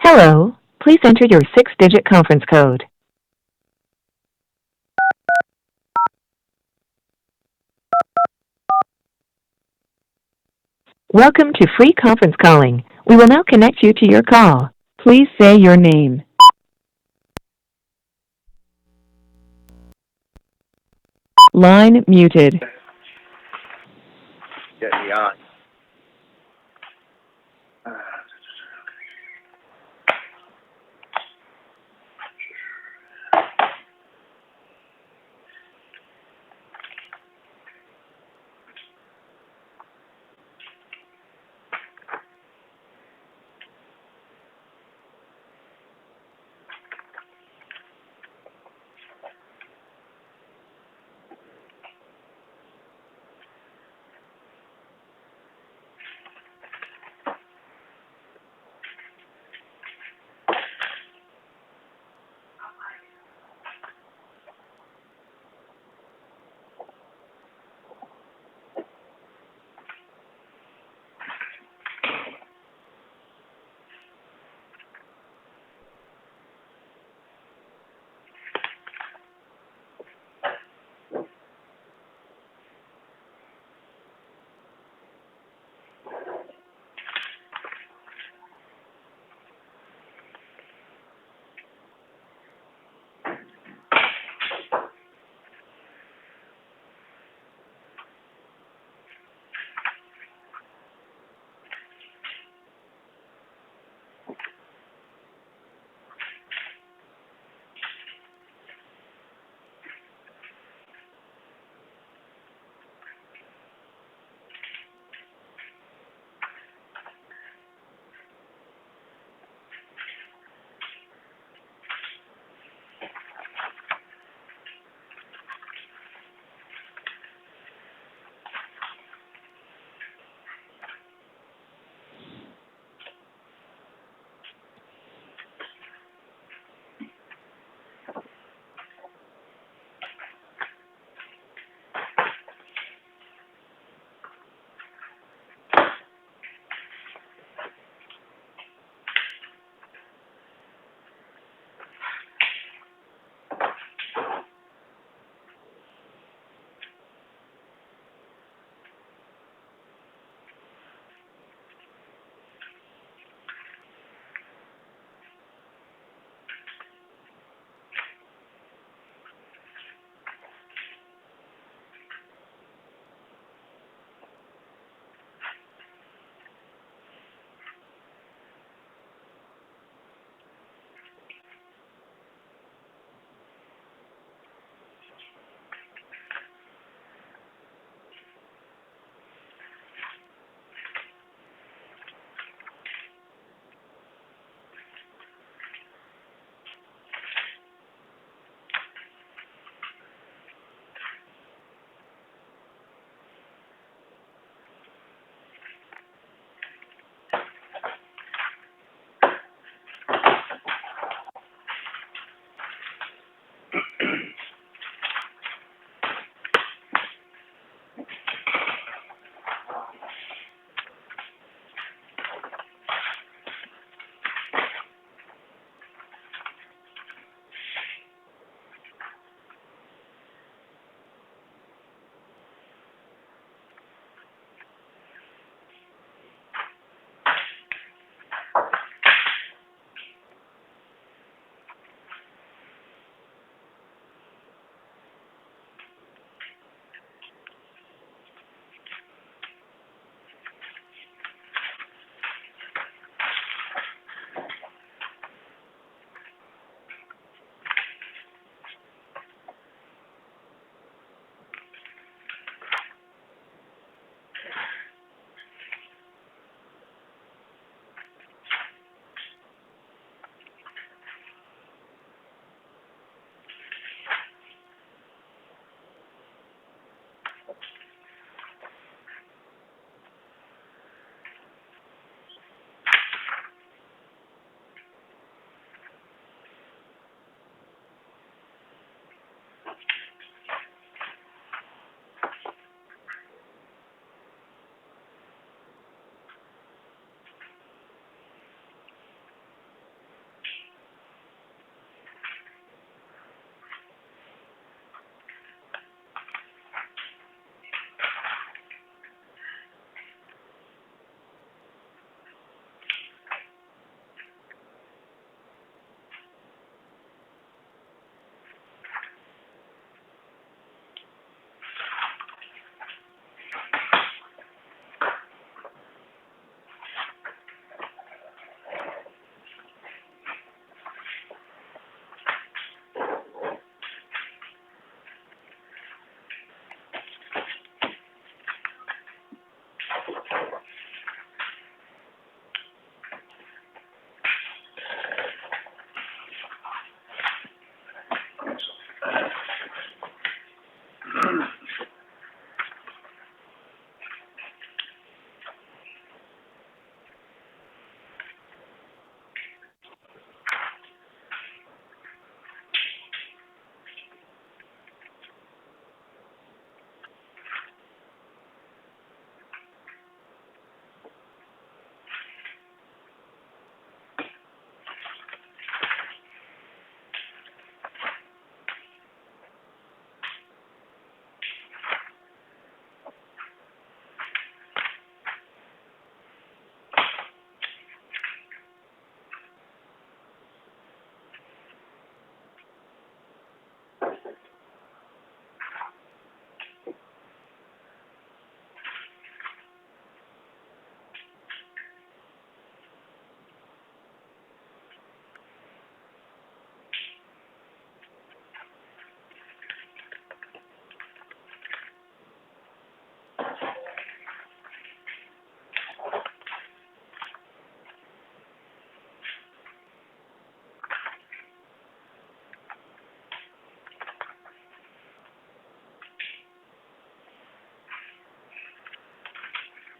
Hello, please enter your 6-digit conference code. Welcome to free conference calling. We will now connect you to your call. Please say your name. Line muted. Get me on.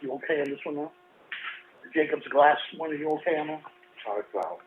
You okay on this one now? The Jacob's Glass one, are you okay on that? Well.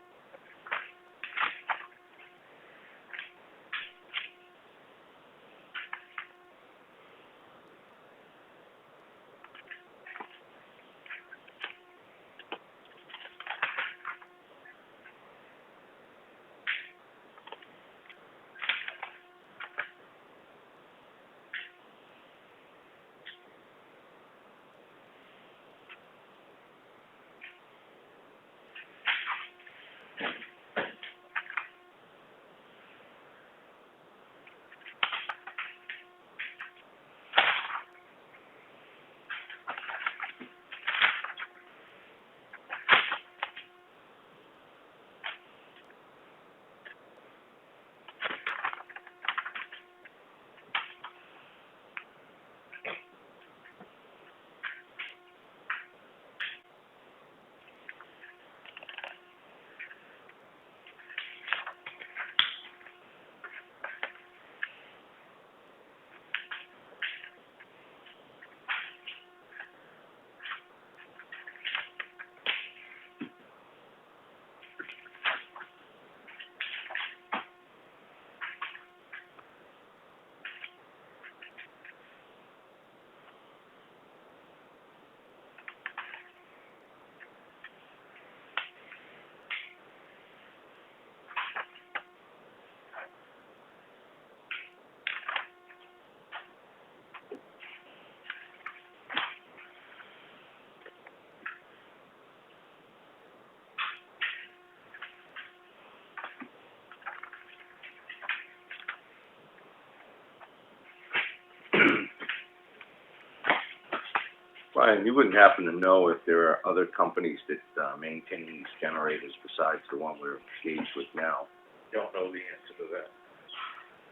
Brian, you wouldn't happen to know if there are other companies that maintain these generators besides the one we're engaged with now? Don't know the answer to that.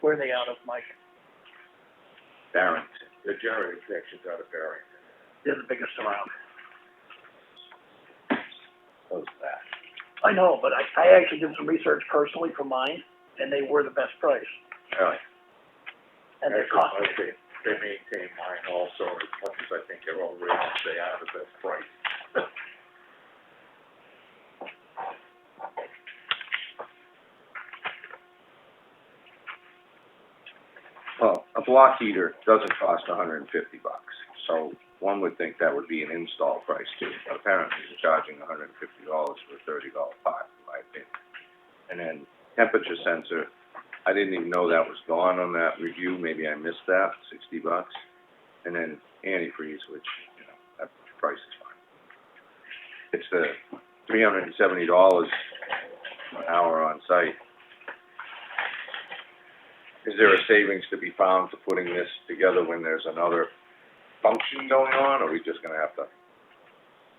Where are they out of, Mike? Barrington. The generator connection's out of Barrington. They're the biggest around. Close that. I know, but I actually did some research personally for mine, and they were the best price. Really? And they Actually, cost. they maintain mine also, as much as I think they're all rated, they are the best price. Well, a block heater doesn't cost $150, so one would think that would be an install price too. But apparently they're charging $150 for a $30 pot, in my opinion. And then temperature sensor, I didn't even know that was gone on that review. Maybe I missed that, $60. And then antifreeze, which, you know, that price is fine. It's the $370 an hour on site. Is there a savings to be found for putting this together when there's another function going on, or are we just gonna have to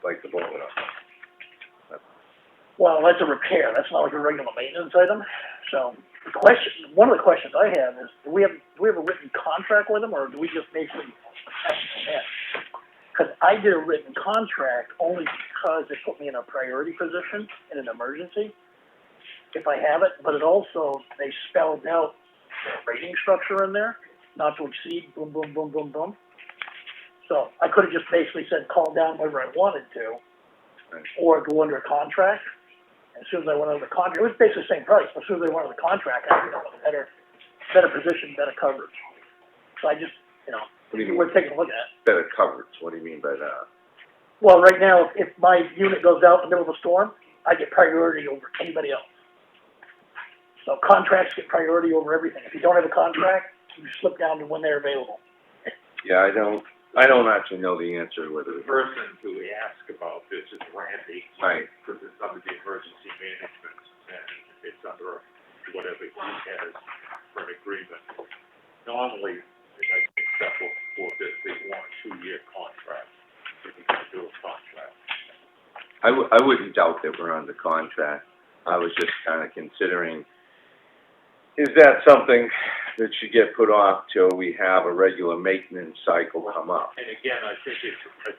bite the bullet up? Well, that's a repair. That's not like a regular maintenance item. So one of the questions I have is, do we have a written contract with them, or do we just basically have to come in? Because I did a written contract only because it put me in a priority position in an emergency, if I have it. But it also, they spelled out the rating structure in there, not to exceed, boom, boom, boom, boom, boom. So I could have just basically said, call down whatever I wanted to, or go under a contract. As soon as I went under the contract, it was basically the same price, but as soon as I went under the contract, I ended up with a better position, better coverage. So I just, you know, What do you mean? we're taking a look at it. Better coverage, what do you mean by that? Well, right now, if my unit goes out in the middle of a storm, I get priority over anybody else. So contracts get priority over everything. If you don't have a contract, you slip down to when they're available. Yeah, I don't actually know the answer whether. The person who we ask about this is Randy. Right. Because it's under the emergency management, and it's under whatever he has for an agreement. Normally, I think that for this, they want a 2-year contract, if you're gonna do a contract. I wouldn't doubt that we're under contract. I was just kind of considering, is that something that should get put off till we have a regular maintenance cycle come up? And again, I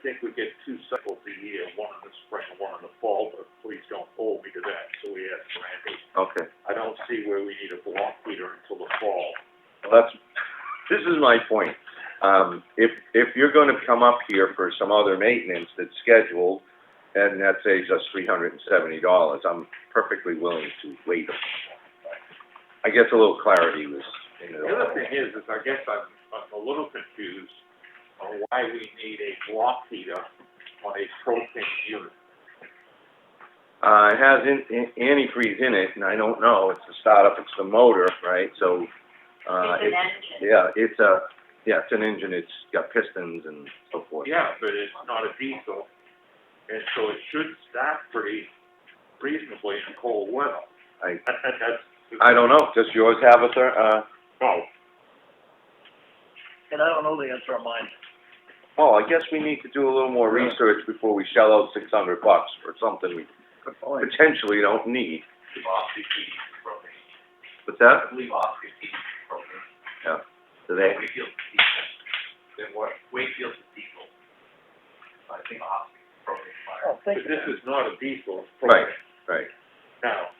think we get 2 cycles a year, one in the spring and one in the fall, but please don't hold me to that, so we asked Randy. Okay. I don't see where we need a block heater until the fall. Well, this is my point. If you're gonna come up here for some other maintenance that's scheduled, and that saves us $370, I'm perfectly willing to wait. I guess a little clarity was in it. The other thing is I guess I'm a little confused on why we need a block heater on a propane unit. It has antifreeze in it, and I don't know, it's the startup, it's the motor, right, so, It's an engine. yeah, it's an engine, it's got pistons and so forth. Yeah, but it's not a diesel, and so it should start pretty reasonably in cold weather. I don't know, does yours have a No, And I don't know the answer on mine. oh, I guess we need to do a little more research before we shell out $600 for something we potentially don't need. What's that? I believe Oscar teaches program. Yeah. Do they? Wakefield's diesel. Then what? Wakefield's is diesel. I think Oscar program fire. Oh, thank but you. this is not a diesel, it's Right, propane. right. Now,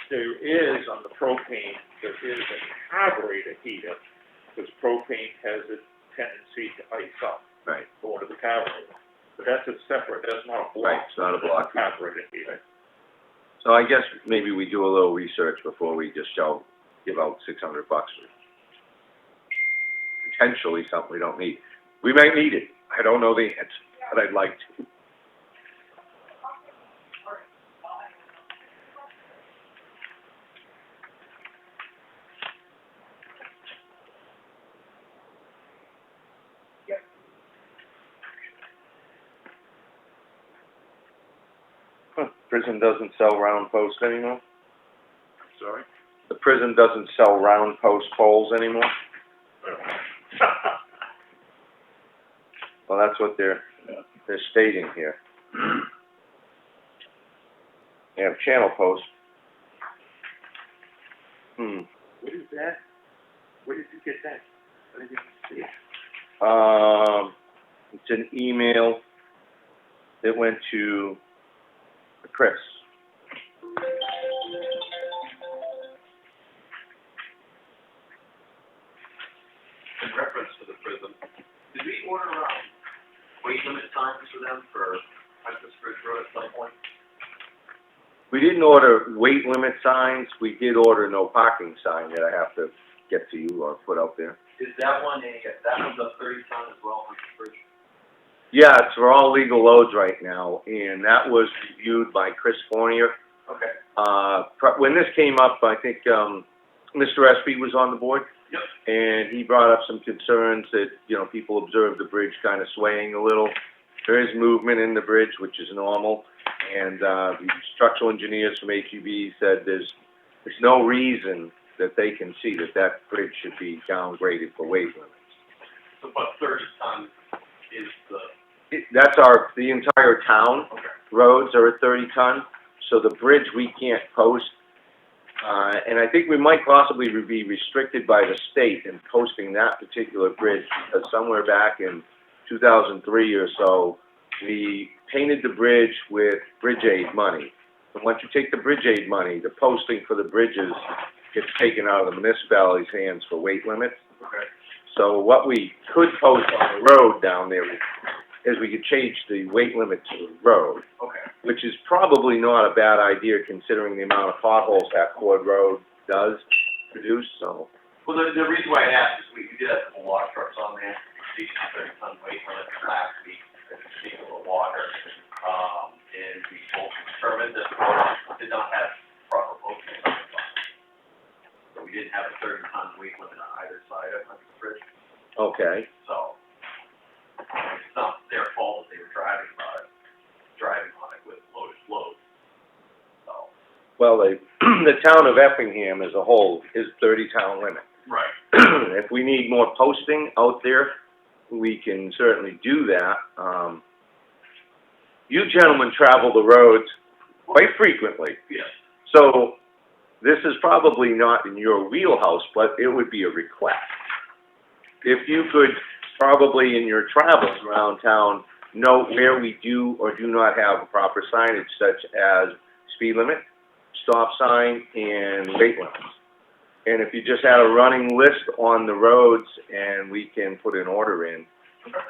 there is, on the propane, there is a carburetor heater, because propane has a tendency to ice up, Right, going to the carburetor. But that's a separate, that's not a block. right, it's not a block. Carburetor heater. So I guess maybe we do a little research before we just give out $600 for potentially something we don't need. We might need it. I don't know the answer, but I'd like to. Huh, prison doesn't sell round post anymore? Sorry? The prison doesn't sell round post poles anymore? Well, that's what they're stating here. They have channel posts. What is that? Where did you get that? I didn't even see it. It's an email that went to Chris. In reference to the prison, did we order, weight limit signs for them for Hunter's Bridge Road at some point? We didn't order weight limit signs. We did order no parking sign that I have to get to you or put out there. Is that one that one's a 30-ton as well, Hunter's Bridge? Yeah, it's for all legal loads right now, and that was reviewed by Chris Fournier. Okay. When this came up, I think, Mr. Espy was on the board. Yep. And he brought up some concerns that, people observed the bridge kind of swaying a little. There is movement in the bridge, which is normal, and, the structural engineers from HEB said there's no reason that they can see that bridge should be downgraded for weight limits. So about 30 tons is the... The entire town. Okay. Roads are at 30 ton, so the bridge we can't post. And I think we might possibly be restricted by the state in posting that particular bridge, because somewhere back in 2003 or so, we painted the bridge with bridge aid money. And once you take the bridge aid money, the posting for the bridges gets taken out of the municipality's hands for weight limits. Okay. So what we could post on the road down there is we could change the weight limit to the road. Okay. Which is probably not a bad idea considering the amount of potholes that Ford Road does produce, so. Well, the reason why I asked is we did have a couple water trucks on there, exceeding the 30-ton weight limit last week, at the state of the water. And we both determined that the water did not have proper posting on the bus. So we didn't have a 30-ton weight limit on either side of the bridge. Okay. So it's not their fault that they were driving on it with loaded loads. So. Well, the town of Effingham as a whole is 30-town limit. Right. If we need more posting out there, we can certainly do that. You gentlemen travel the roads quite frequently. Yes. So this is probably not in your wheelhouse, but it would be a request. If you could probably in your travels around town note where we do or do not have proper signage such as speed limit, stop sign, and weight limits. And if you just had a running list on the roads and we can put an order in,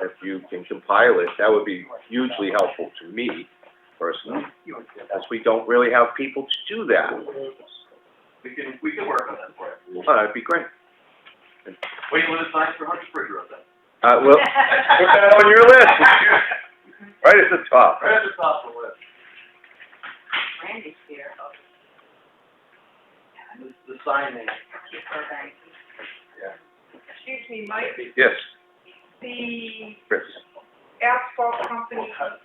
if you can compile it, that would be hugely helpful to me personally, because we don't really have people to do that. We can work on that for you. Oh, that'd be great. Wait, limit signs for Hunter's Bridge Road then. Well, put that on your list, right at the top. Right at the top of the list. Randy's here. The sign name. Excuse me, Mike, Yes, the Chris. asphalt company got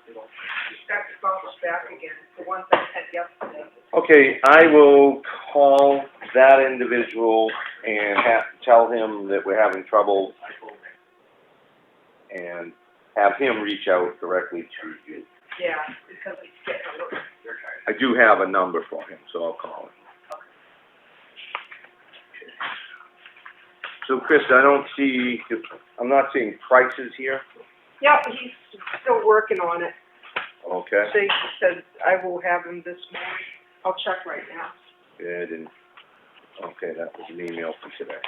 bounced back again, the ones I had yesterday. Okay, I will call that individual and tell him that we're having trouble and have him reach out directly to you. Yeah, because it's getting a little, I do have a number for him, so I'll call him. So, Chris, I'm not seeing prices here, yeah, he's still working on it. okay? So he said, I will have him this morning. I'll check right now. Good, and, okay, that was an email from today.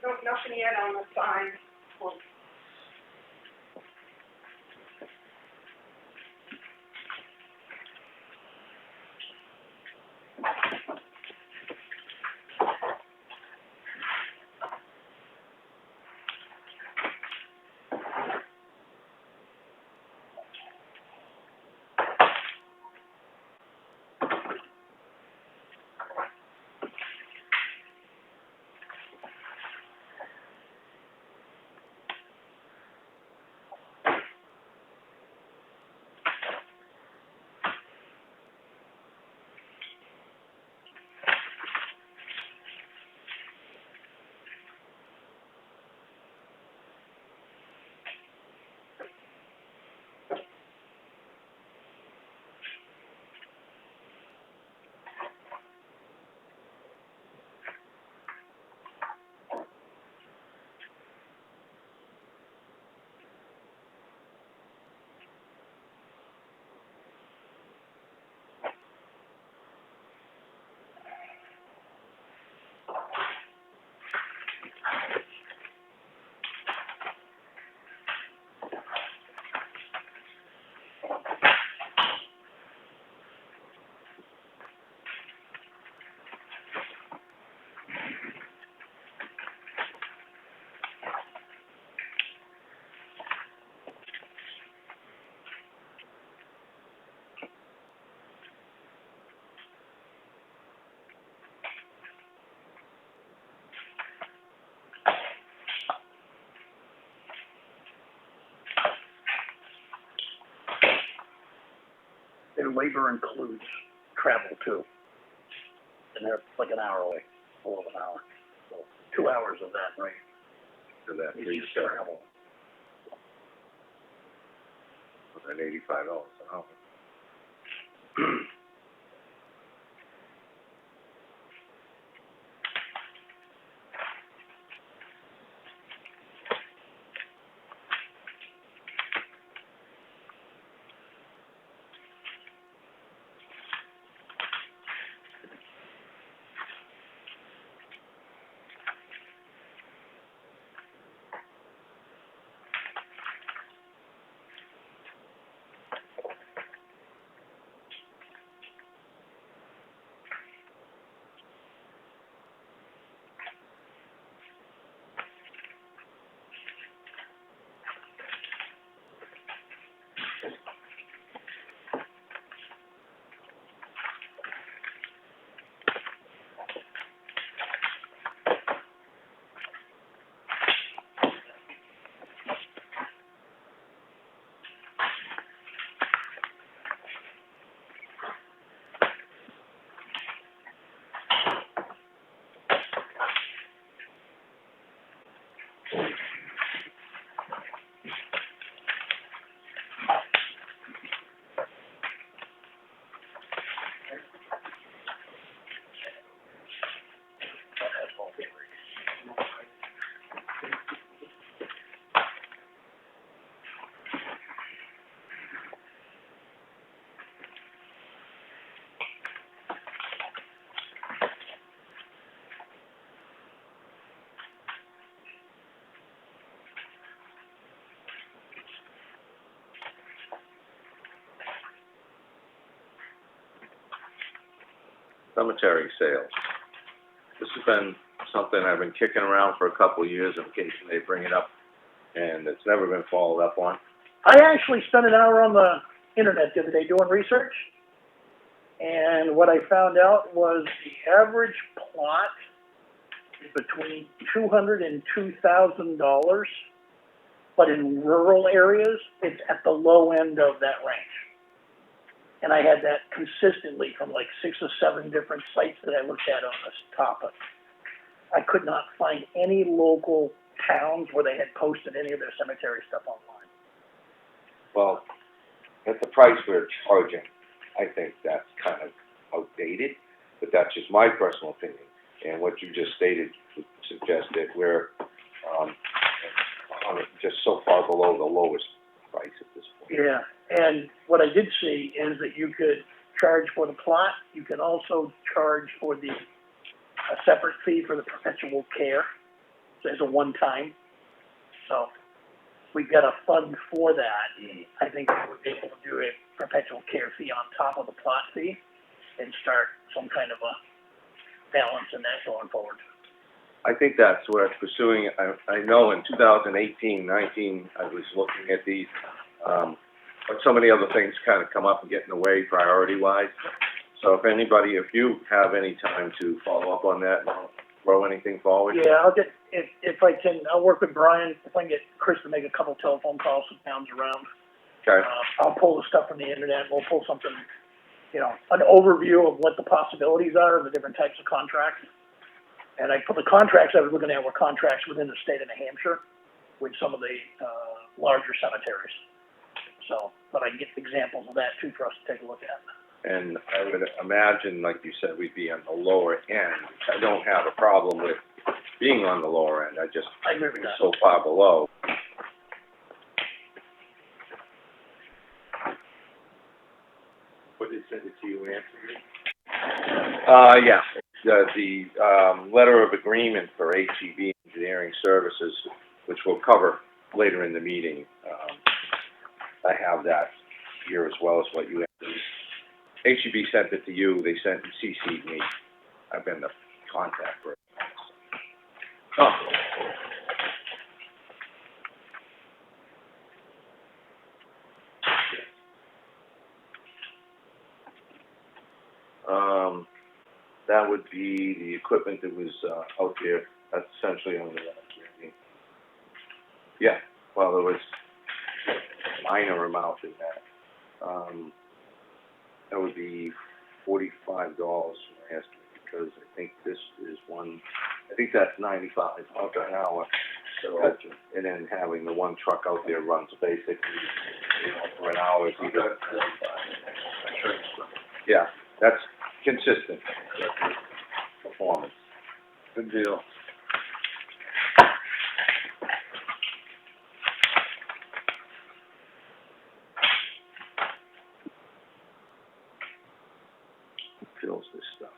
No, nothing yet on the sign. And labor includes travel too. And they're like an hour away, a little an hour. So 2 hours of that, right? So that Is leaves just travel. at $85 an hour. cemetery sales. This has been something I've been kicking around for a couple of years, in case they bring it up, and it's never been followed up on. I actually spent an hour on the internet the other day doing research, and what I found out was the average plot is between $200 and $2,000, but in rural areas, it's at the low end of that range. And I had that consistently from like 6 or 7 different sites that I looked at on this topic. I could not find any local towns where they had posted any of their cemetery stuff online. Well, at the price we're charging, I think that's kind of outdated, but that's just my personal opinion. And what you just stated would suggest that we're just so far below the lowest price at this point. Yeah, and what I did see is that you could charge for the plot. You can also charge for a separate fee for the perpetual care as a one-time. So we've got a fund for that. I think we're able to do a perpetual care fee on top of the plot fee and start some kind of a balance in that going forward. I think that's worth pursuing. I know in 2018, 19, I was looking at these, but so many other things kind of come up and get in the way priority-wise. So if you have any time to follow up on that, and throw anything forward. Yeah, I'll get, if I can, I'll work with Brian, if I can get Chris to make a couple telephone calls to towns around. Okay. I'll pull the stuff from the internet, we'll pull something, an overview of what the possibilities are of the different types of contracts. And I put the contracts I was looking at were contracts within the state of New Hampshire with some of the, larger cemeteries. So, but I can get examples of that too for us to take a look at. And I would imagine, like you said, we'd be on the lower end. I don't have a problem with being on the lower end. I agree with that. So far below. What did send it to you, Anthony? Yeah. The letter of agreement for HEB Engineering Services, which we'll cover later in the meeting. I have that here as well as what you have. HEB sent it to you, they CC'd me. I've been the contact person. That would be the equipment that was, out there. That's essentially on the, yeah, well, there was a minor amount in that. That would be $45 for my estimate, because I think this is I think that's 95 an hour. So, and then having the one truck out there runs basically, for an hour. It's either, yeah, that's consistent performance. Good deal. Who fills this stuff?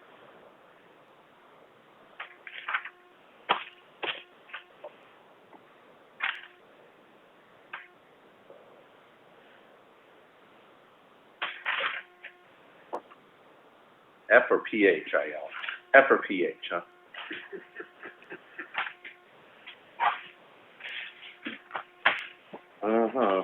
F or P-H-I-L? F or P-H, huh? Uh-huh.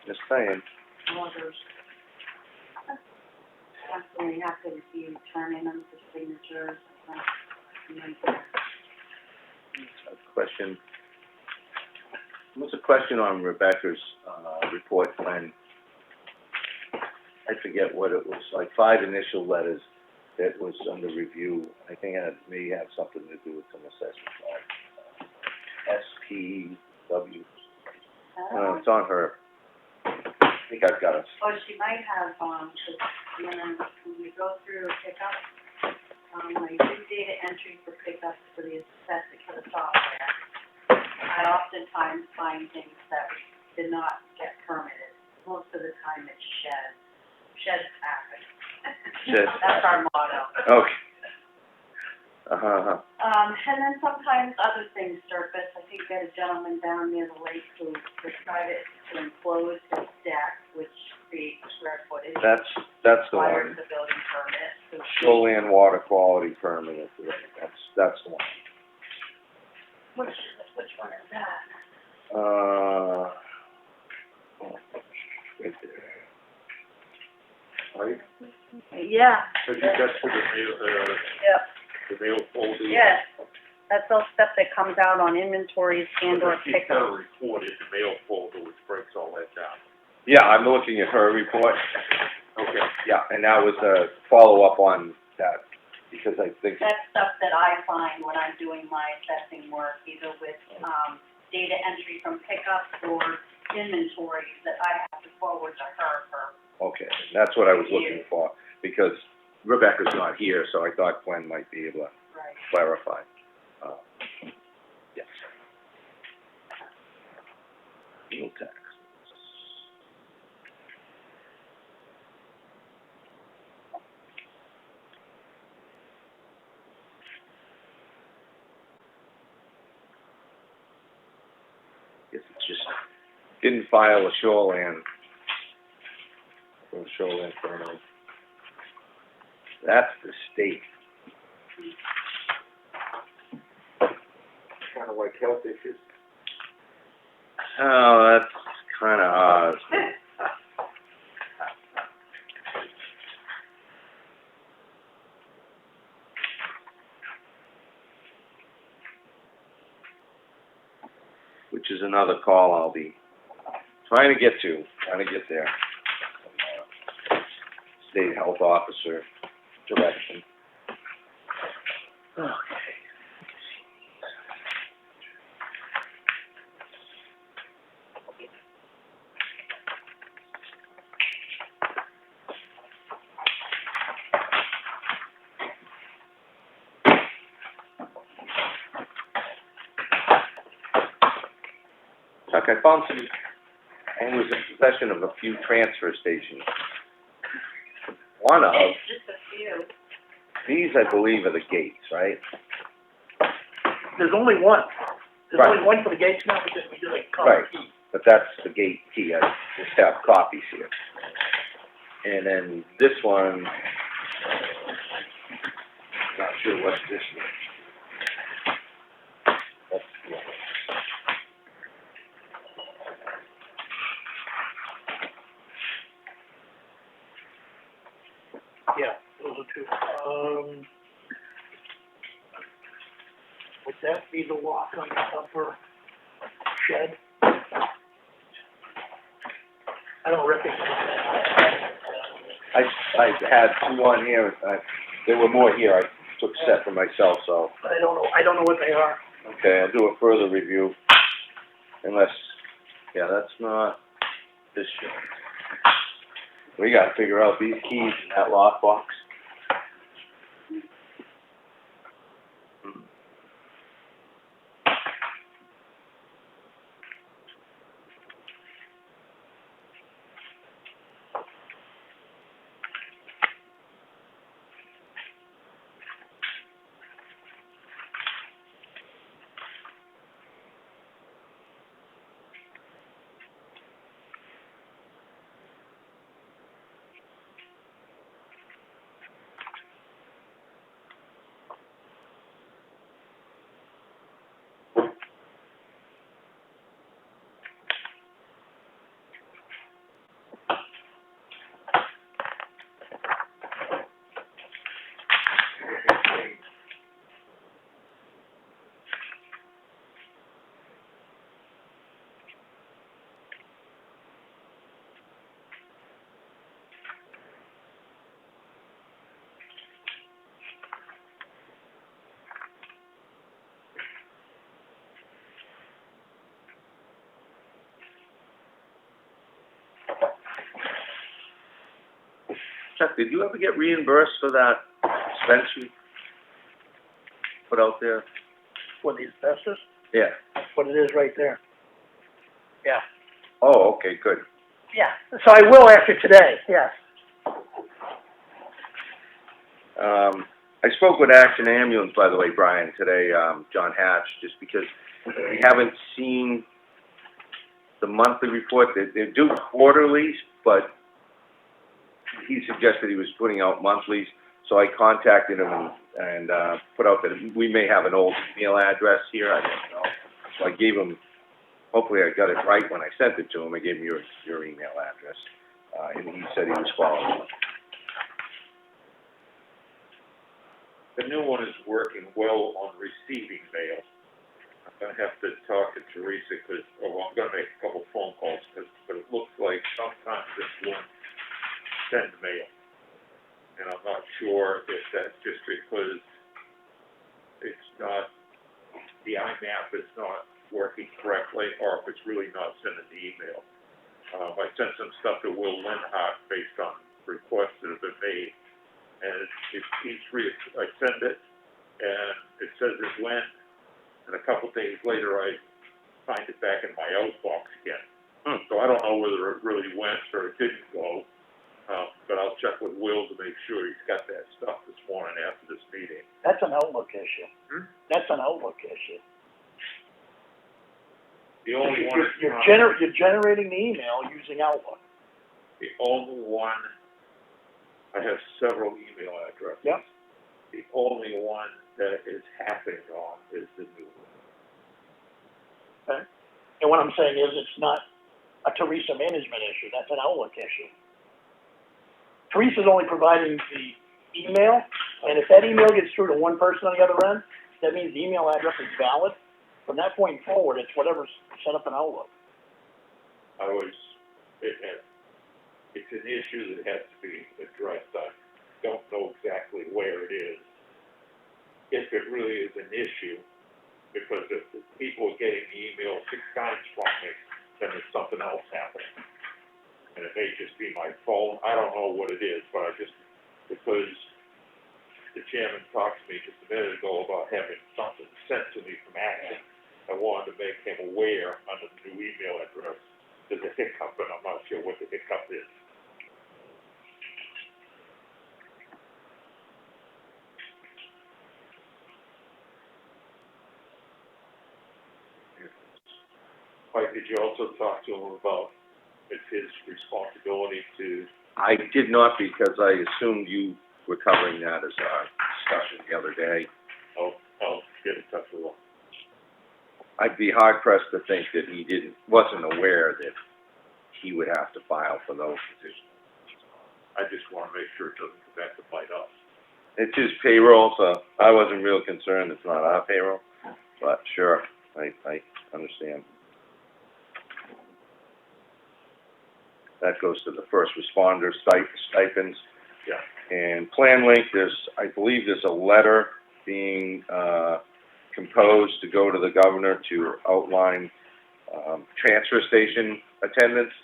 Just saying. Orders. That's when you have to review, turn in them for signatures. Question. What's a question on Rebecca's, report when, I forget what it was, like 5 initial letters that was under review. I think it may have something to do with some assessment, SPW. It's on her. I think I've got it. Or she might have, when you go through pickup, I do data entry for pickups for the assessment for the software. I oftentimes find things that did not get permitted. Most of the time it's sheds. Sheds happen. Sheds That's our motto. Okay. And then sometimes other things surface. I think that a gentleman down near the lake who decided to enclose his deck, which creates square footage. That's the Requires one. the building permit. So Shoreland water quality permit, that's the one. which one is that? Right there. Right? Yeah. Have you got to the mail, Yep. the mail folder? Yes. That's all stuff that comes out on inventories and or She's got a pickup. report in the mail folder which breaks all that down. Yeah, I'm looking at her report. Okay. Yeah, and that was a follow-up on that, because I think, That's stuff that I find when I'm doing my assessing work, either with, data entry from pickups or inventories that I have to forward to her for. okay, that's what I was looking for, because Rebecca's not here, so I thought Gwen might be able to Right. clarify. Yes. Meal tax. Guess it's just, didn't file a shoreland, for a shoreland permit. That's the state. Kind of like health issues. Oh, that's kinda odd. Which is another call I'll be trying to get there. State health officer direction. Okay. Chuck, I found some, I was in possession of a few transfer stations. One of, It's just a few. these I believe are the gates, right? There's only one. There's Right. only one for the gates now, because we did a Right. common key. But that's the gate key, I just have copies here. And then this one, not sure what this is. That's the one. Yeah, those are two. Would that be the lock on the upper shed? I don't recognize that. I had two on here, there were more here, I took a set for myself, so, But I don't know what they are. okay, I'll do a further review. Unless, yeah, that's not this shit. We gotta figure out these keys in that lockbox. Chuck, did you ever get reimbursed for that expense you put out there? For the asbestos, Yeah. that's what it is right there. Yeah. Oh, okay, good. Yeah, so I will after today, yes. I spoke with Action Ambulance, by the way, Brian, today, John Hatch, just because we haven't seen the monthly report. They're due quarterlies, but he suggested he was putting out monthlies, so I contacted him and put out that we may have an old email address here, I don't know. So I gave him, hopefully I got it right when I sent it to him, I gave him your email address, and he said he was following up. The new one is working well on receiving mail. I'm gonna have to talk to Teresa, I'm gonna make a couple phone calls, but it looks like sometimes this won't send mail. And I'm not sure if that's just because it's not, the IMAP is not working correctly, or if it's really not sending the email. I sent some stuff to Will Linhart based on requests that have been made, and I send it, and it says it went, and a couple days later, I find it back in my outbox again. So I don't know whether it really went or it didn't go, but I'll check with Will to make sure he's got that stuff this morning after this meeting. That's an Outlook issue. That's an Outlook issue. The only one is You're generating the email using Outlook. the only one, I have several email addresses. Yep. The only one that is happening on is the new one. Okay? And what I'm saying is, it's not a Teresa management issue, that's an Outlook issue. Teresa's only providing the email, and if that email gets through to one person on the other end, that means the email address is valid. From that point forward, it's whatever's set up in Outlook. It's an issue that has to be addressed. I don't know exactly where it is. If it really is an issue, because if the people are getting the email 6 times from me, then there's something else happening. And it may just be my phone, I don't know what it is, but because the chairman talked to me just a minute ago about having something sent to me from Action, I wanted to make him aware under the new email address. There's a hiccup, and I'm not sure what the hiccup is. Mike, did you also talk to him about it's his responsibility to? I did not, because I assumed you were covering that as our discussion the other day. I'll get in touch with him. I'd be hard pressed to think that he wasn't aware that he would have to file for those petitions. I just want to make sure it doesn't come back to bite us. It's his payroll, so I wasn't real concerned it's not our payroll, but sure, I understand. That goes to the first responder stipends. Yeah. And Plan Link, I believe there's a letter being, composed to go to the governor to outline, transfer station attendants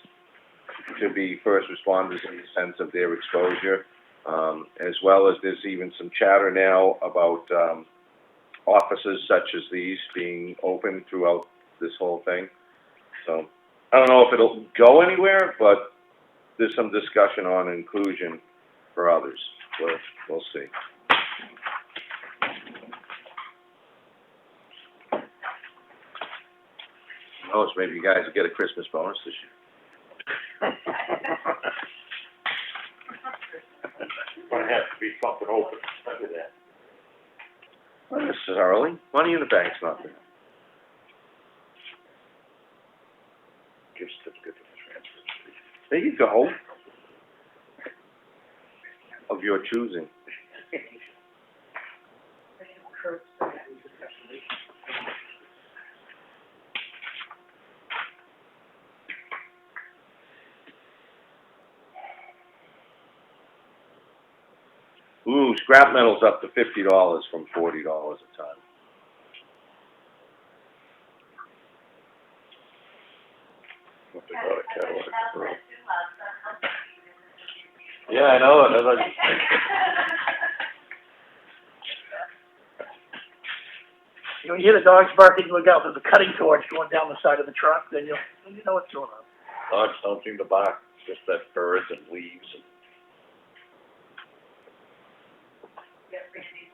to be first responders in the sense of their exposure, as well as there's even some chatter now about, offices such as these being open throughout this whole thing. So, I don't know if it'll go anywhere, but there's some discussion on inclusion for others. We'll see. Oh, so maybe you guys will get a Christmas bonus this year. It's gonna have to be something open, look at that. Well, this is early. Money in the bank's not there. Gift certificate to the transfer station. There you go. Of your choosing. Ooh, scrap metal's up to $50 from $40 a ton. What they got a catalytic converter. Yeah, I know. You know, you hear the dogs barking, look out, there's a cutting torch going down the side of the truck, then you know what's going on. Dogs don't seem to bark, just that birds and leaves and. Get rid of these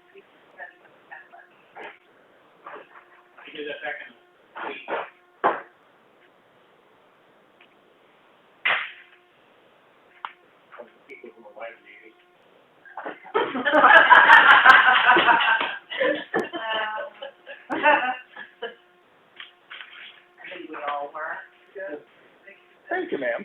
I think we all were. Thank you, ma'am.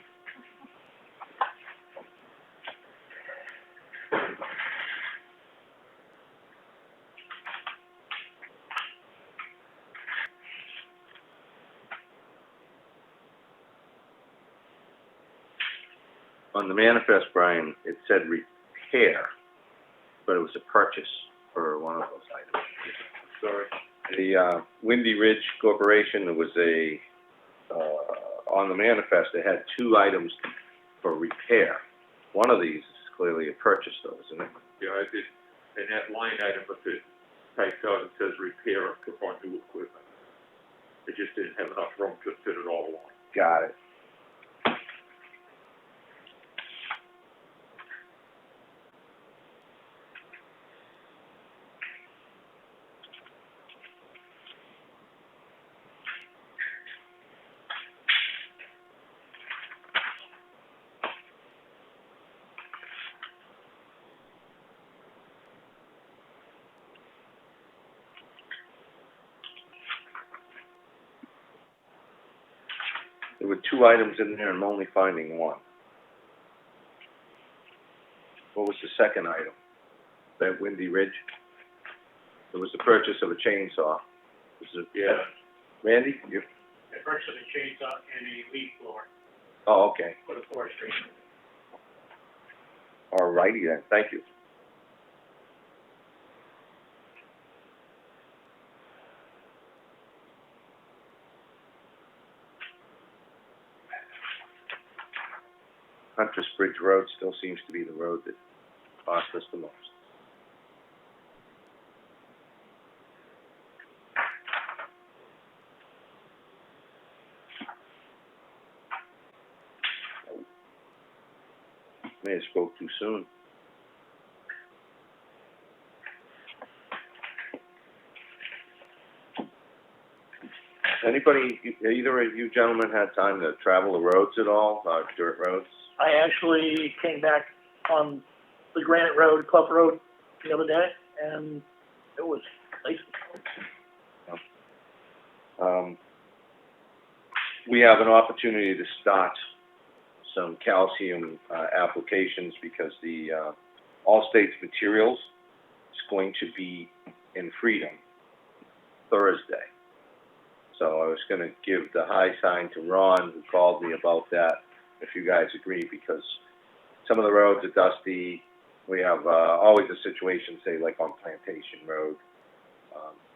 On the manifest, Brian, it said repair, but it was a purchase for one of those items. Sorry. The, Windy Ridge Corporation, there was a, on the manifest, it had 2 items for repair. One of these is clearly a purchase though, isn't it? Yeah, I did, and that line item, if it typed out, it says repair upon new equipment. It just didn't have enough room to fit it all on. Got it. There were 2 items in there and I'm only finding one. What was the second item? That Windy Ridge? There was the purchase of a chainsaw. Was it, Yeah. Randy? You? I purchased a chainsaw and a leaf blower Oh, okay. for the forestry. All righty then, thank you. Huntress Bridge Road still seems to be the road that cost us the most. May have spoke too soon. Anybody, either of you gentlemen had time to travel the roads at all, dirt roads? I actually came back on the Granite Road, Clough Road, the other day, and it was nice. We have an opportunity to start some calcium applications because the All States Materials is going to be in Freedom Thursday. So I was going to give the high sign to Ron, who called me about that, if you guys agree, because some of the roads are dusty. We have always a situation, say, like on Plantation Road.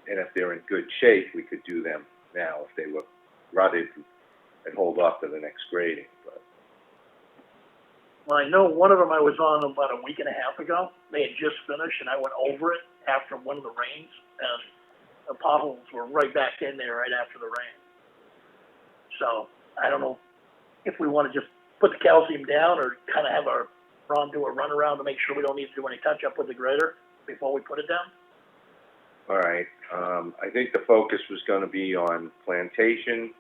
And if they're in good shape, we could do them now. If they were rutted, and hold off to the next grading. But Well, I know one of them I was on about a week and a half ago. They had just finished, and I went over it after one of the rains, and the potholes were right back in there right after the rain. So I don't know if we want to just put the calcium down or kind of have our Ron do a runaround to make sure we don't need to do any touch-up with the grader before we put it down. all right, I think the focus was going to be on Plantation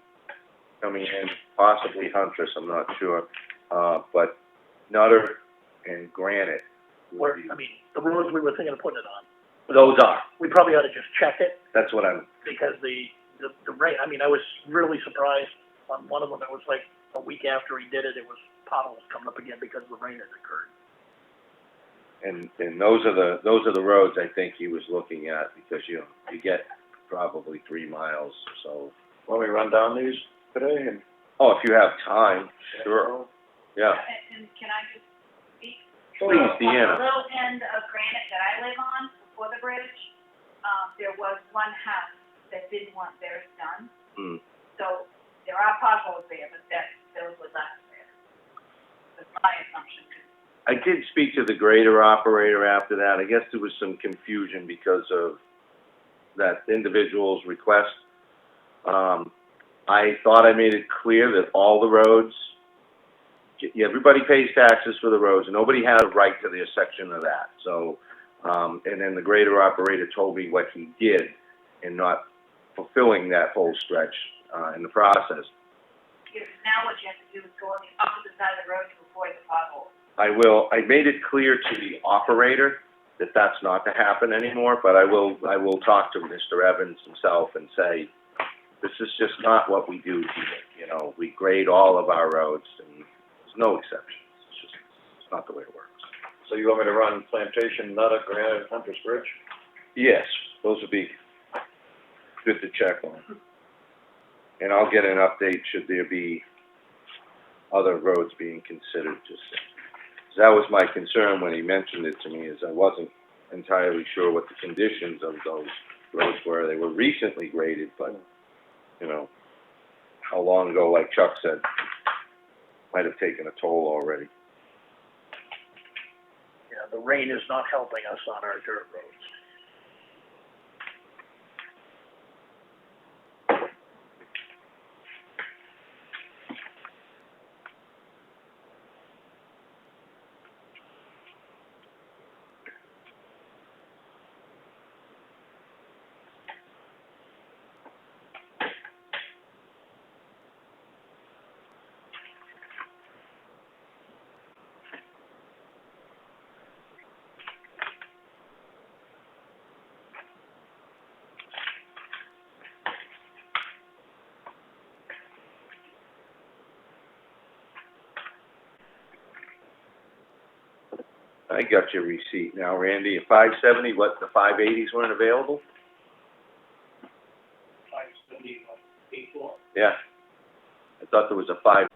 coming in, possibly Huntress, I'm not sure, but Nutter and Granite would Where, be, I mean, the roads we were thinking of putting it on. those are. We probably ought to just check it, That's what I'm, because the rain, I mean, I was really surprised on one of them. It was like a week after he did it, it was potholes coming up again because the rain had occurred. and those are the roads I think he was looking at, because you get probably 3 miles, so. Want me to run down these today and? Oh, if you have time, sure, yeah. And can I just speak? Please, On the Deanna. little end of Granite that I live on, before the bridge, there was one house that didn't want theirs done. Hmm. So there are potholes there, but those were left there. That's my assumption. I did speak to the grader operator after that. I guess there was some confusion because of that individual's request. I thought I made it clear that all the roads, everybody pays taxes for the roads, and nobody has a right to their section of that. So, and then the grader operator told me what he did in not fulfilling that whole stretch, in the process. Because now what you have to do is go on the opposite side of the road to avoid the potholes. I made it clear to the operator that that's not to happen anymore, but I will talk to Mr. Evans himself and say, this is just not what we do here. You know, we grade all of our roads, and there's no exceptions. It's not the way it works. So you want me to run Plantation, Nuttock, Granite, Hunter's Bridge? Yes, those would be good to check on. And I'll get an update should there be other roads being considered. That was my concern when he mentioned it to me, is I wasn't entirely sure what the conditions of those roads were. They were recently graded, but, you know, how long ago, like Chuck said, might have taken a toll already. Yeah, the rain is not helping us on our dirt roads. I got your receipt now, Randy. At 570, what, the 580s weren't available? 570, 84. Yeah. I thought there was a 5.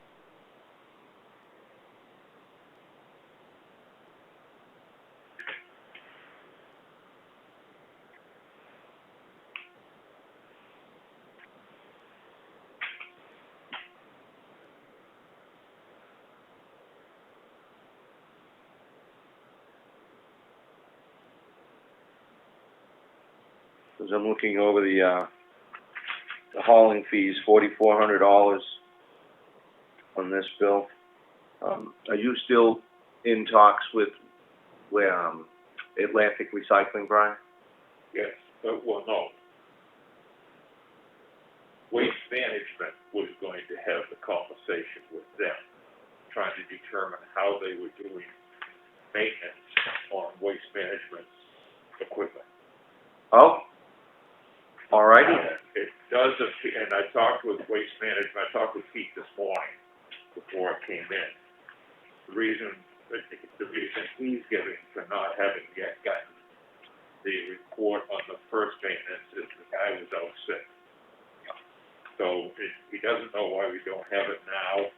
As I'm looking over the hauling fees, $4,400 on this bill. Are you still in talks with Atlantic Recycling, Brian? Yes, well, no. Waste Management was going to have the conversation with them, trying to determine how they were doing maintenance on Waste Management's equipment. Oh, all righty. It does appear, and I talked with Waste Management, I talked with Pete this morning before I came in. The reason he's giving for not having yet gotten the report on the first maintenance is the guy was out sick. So he doesn't know why we don't have it now.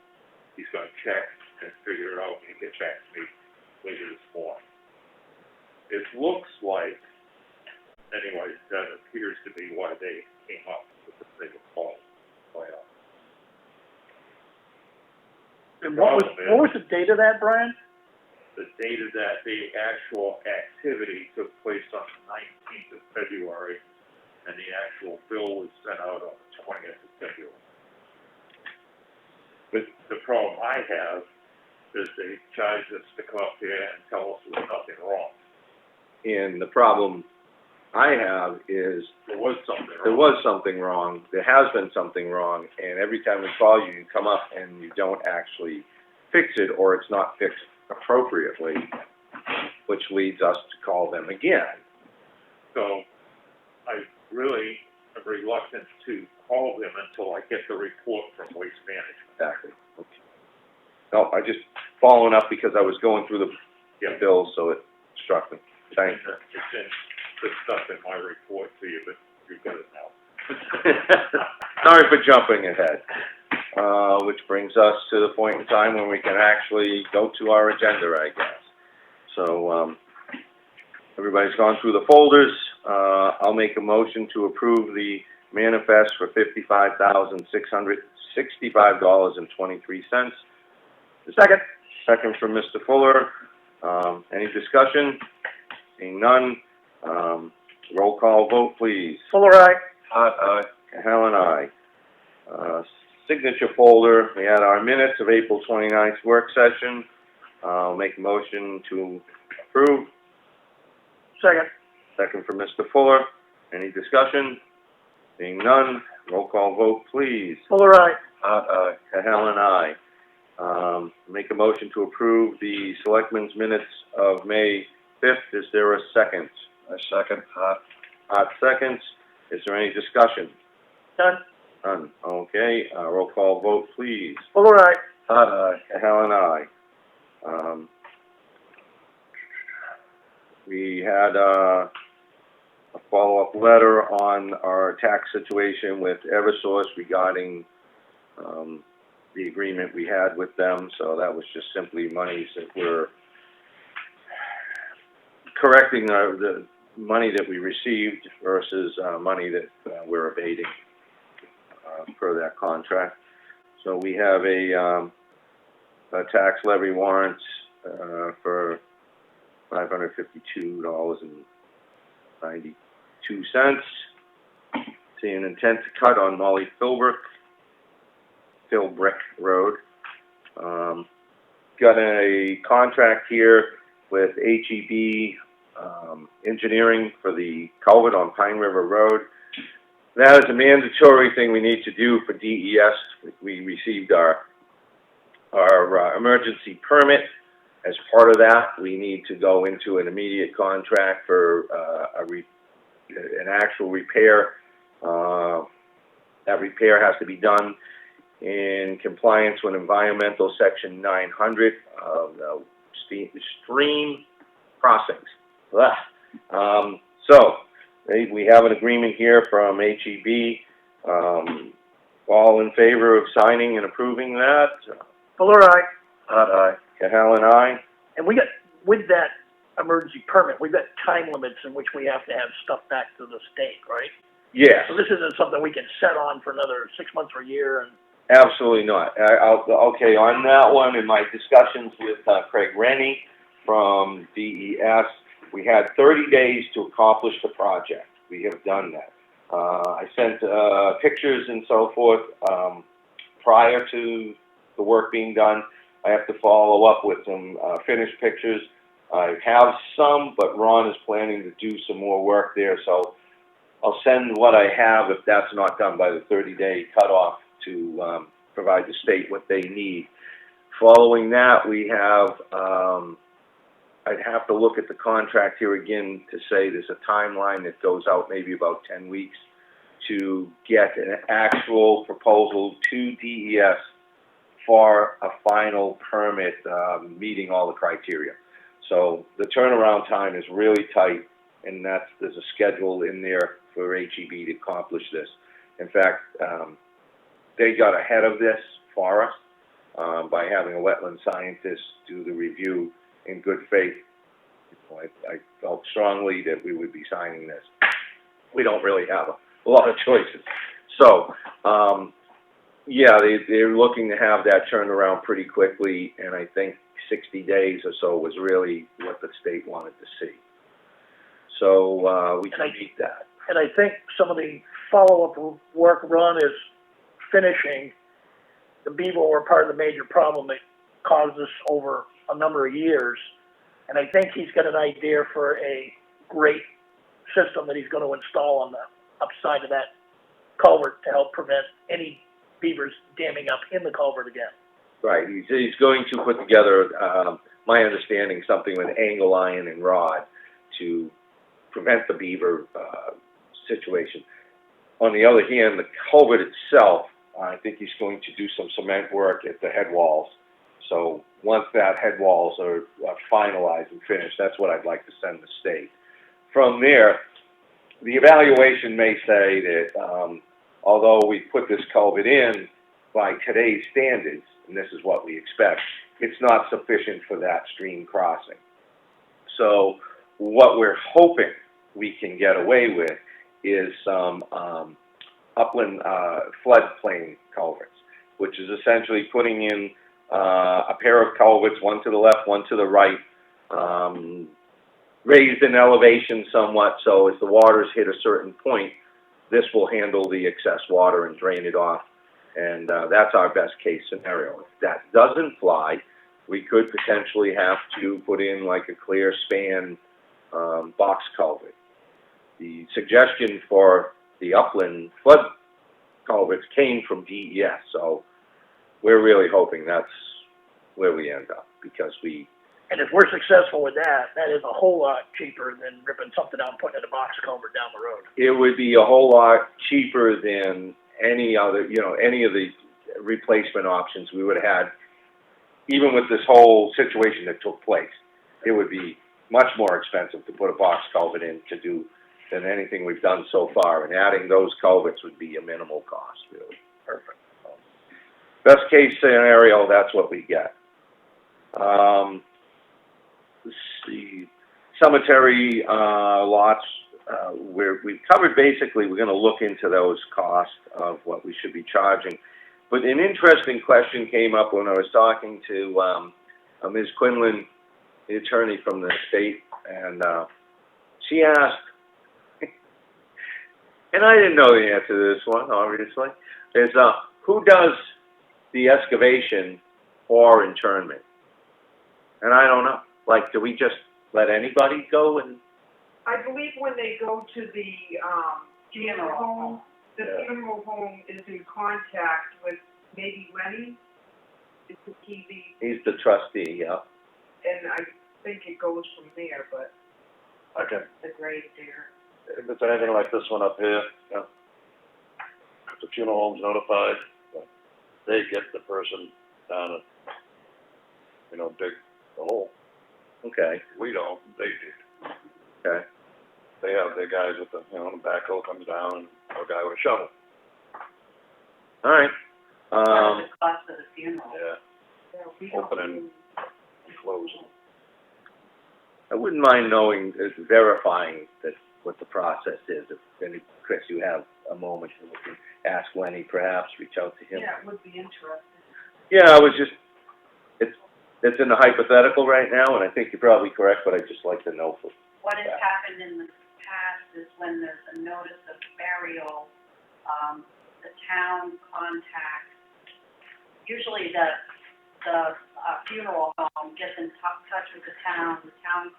He's gonna check and figure it out and get back to me later this morning. It looks like, anyway, that appears to be why they came up with the big fault. And what was the date of that, Brian? The date of that, the actual activity took place on the 19th of February, and the actual bill was sent out on the 20th of February. But the problem I have is they charged us to come up here and tell us there was nothing wrong. And the problem I have is There was something wrong. there was something wrong. There has been something wrong, and every time we call you, you come up and you don't actually fix it, or it's not fixed appropriately, which leads us to call them again. So I really am reluctant to call them until I get the report from Waste Management. Exactly. Okay. No, I just following up because I was going through the bills, so it struck me. Thanks. It's in the stuff in my report to you, but you've got it now. Sorry for jumping ahead. Which brings us to the point in time when we can actually go to our agenda, I guess. So, everybody's gone through the folders. I'll make a motion to approve the manifest for $55,665.23. Second. Second from Mr. Fuller. Any discussion? Seeing none. Roll call vote, please. Fuller, aye. Aye. Helen, aye. Signature folder, we had our minutes of April 29th work session. I'll make a motion to approve. Second. Second from Mr. Fuller. Any discussion? Seeing none, roll call vote, please. Fuller, aye. Helen, aye. Make a motion to approve the Selectmen's minutes of May 5th. Is there a second? I second, Art seconds. Is there any discussion? Done? None. Okay, roll call vote, please. Fuller, aye. aye. Helen, aye. We had, a follow-up letter on our tax situation with Eversource regarding, the agreement we had with them, so that was just simply monies that we're correcting the money that we received versus, money that, we're abating, per that contract. So we have a tax levy warrant, for $552.92. See an intent to cut on Philbrick Road. Got a contract here with HEB Engineering for the culvert on Pine River Road. That is a mandatory thing we need to do for DES. We received our emergency permit. As part of that, we need to go into an immediate contract for an actual repair. That repair has to be done in compliance with environmental section 900 of the stream crossings. So we have an agreement here from HEB. All in favor of signing and approving that? Fuller, aye. Aye. Cahalan, aye. And we got, with that emergency permit, we've got time limits in which we have to have stuff back to the state, right? Yes. So this isn't something we can set on for another 6 months or a year and... Absolutely not. Okay, on that one, in my discussions with Craig Rennie from DES, we had 30 days to accomplish the project. We have done that. I sent pictures and so forth prior to the work being done. I have to follow up with some finished pictures. I have some, but Ron is planning to do some more work there, so I'll send what I have if that's not done by the 30-day cutoff to provide the state what they need. Following that, we have, I'd have to look at the contract here again to say there's a timeline that goes out maybe about 10 weeks to get an actual proposal to DES for a final permit meeting all the criteria. So the turnaround time is really tight, and there's a schedule in there for HEB to accomplish this. In fact, they got ahead of this for us by having a wetland scientist do the review in good faith. I felt strongly that we would be signing this. We don't really have a lot of choices. So, yeah, they're looking to have that turned around pretty quickly, and I think 60 days or so was really what the state wanted to see. So we can meet that. And I think some of the follow-up work Ron is finishing, the beaver were part of the major problem that caused us over a number of years. And I think he's got an idea for a great system that he's going to install on the upside of that culvert to help prevent any beavers damming up in the culvert again. Right, he's going to put together, my understanding, something with angle iron and rod to prevent the beaver situation. On the other hand, the culvert itself, I think he's going to do some cement work at the head walls. So once that head walls are finalized and finished, that's what I'd like to send the state. From there, the evaluation may say that although we put this culvert in by today's standards, and this is what we expect, it's not sufficient for that stream crossing. So what we're hoping we can get away with is some upland floodplain culverts, which is essentially putting in a pair of culverts, one to the left, one to the right, raised in elevation somewhat, so as the waters hit a certain point, this will handle the excess water and drain it off, and that's our best case scenario. If that doesn't fly, we could potentially have to put in like a clear span box culvert. The suggestion for the upland flood culverts came from DES, so we're really hoping that's where we end up, because we, And if we're successful with that, that is a whole lot cheaper than ripping something out and putting it in a box culvert down the road. it would be a whole lot cheaper than any other, any of the replacement options we would have had. Even with this whole situation that took place, it would be much more expensive to put a box culvert in to do than anything we've done so far, and adding those culverts would be a minimal cost, really. Perfect. Best case scenario, that's what we get. Let's see, cemetery, lots, we've covered basically, we're gonna look into those costs of what we should be charging. But an interesting question came up when I was talking to, Ms. Quinlan, the attorney from the state, and, she asked, and I didn't know the answer to this one, obviously, is, who does the excavation or internment? And I don't know, like, do we just let anybody go and? I believe when they go to the, funeral home, the funeral home is in contact with maybe Lenny, is he the, He's the trustee, yeah. and I think it goes from there, but Okay, The grave digger. if it's anything like this one up here, Yeah. if the funeral home's notified, they get the person down and, dig the hole. Okay, We don't, they do. okay. They have their guys with the, the backhoe comes down, and a guy with a shovel. All right. What is the cost of the funeral? Yeah, yeah, we don't. opening and closing. I wouldn't mind knowing, verifying that, what the process is. If any, Chris, you have a moment, and we can ask Lenny, perhaps, reach out to him. Yeah, it would be interesting. Yeah, I was just, it's in the hypothetical right now, and I think you're probably correct, but I'd just like to know for. What has happened in the past is when there's a notice of burial, the town contacts, usually the funeral home gets in touch with the town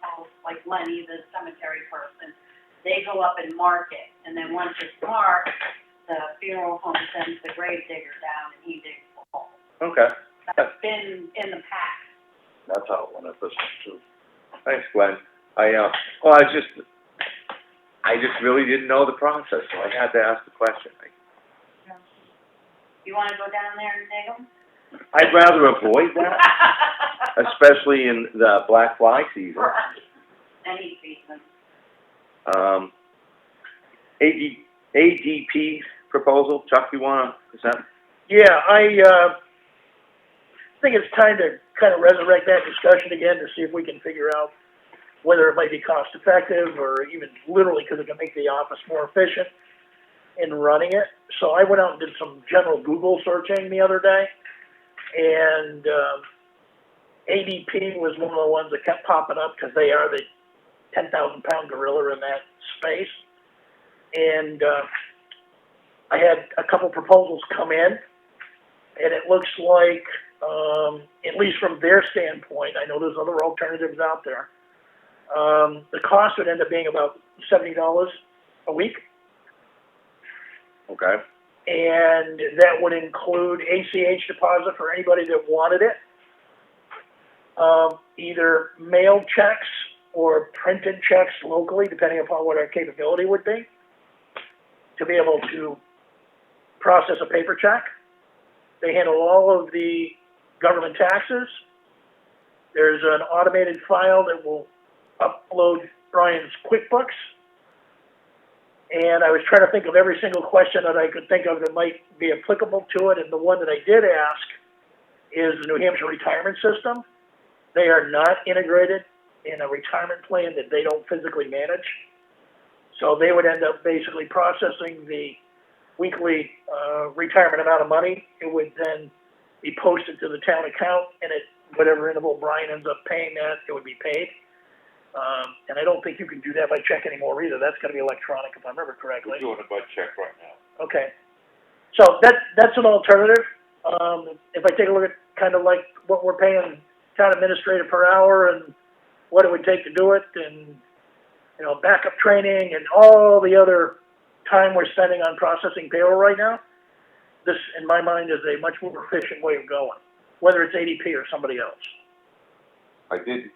calls, like Lenny, the cemetery person, they go up and mark it, and then once it's marked, the funeral home sends the grave digger down and he digs the hole. Okay. That's been in the past. That's how it went at this one too. Thanks, Glenn. I just really didn't know the process, so I had to ask the question. You wanna go down there and dig them? I'd rather avoid that, especially in the black fly season. Any season. ADP proposal, Chuck, you wanna present? Yeah, I think it's time to kind of resurrect that discussion again to see if we can figure out whether it might be cost effective or even literally because it can make the office more efficient in running it. So I went out and did some general Google searching the other day, and ADP was one of the ones that kept popping up because they are the 10,000-pound gorilla in that space. And I had a couple proposals come in, and it looks like, at least from their standpoint, I know there's other alternatives out there, the cost would end up being about $70 a week. Okay. And that would include ACH deposit for anybody that wanted it, either mailed checks or printed checks locally, depending upon what our capability would be, to be able to process a paper check. They handle all of the government taxes. There's an automated file that will upload Brian's QuickBooks. And I was trying to think of every single question that I could think of that might be applicable to it, and the one that I did ask is the New Hampshire retirement system. They are not integrated in a retirement plan that they don't physically manage. So they would end up basically processing the weekly retirement amount of money. It would then be posted to the town account, and at whatever interval Brian ends up paying that, it would be paid. And I don't think you can do that by check anymore either. That's going to be electronic, if I remember correctly. We're doing it by check right now. Okay. So that's an alternative. If I take a look at kind of like what we're paying town administrator per hour and what it would take to do it, and backup training and all the other time we're spending on processing payroll right now, this, in my mind, is a much more efficient way of going. whether it's ADP or somebody else. I did,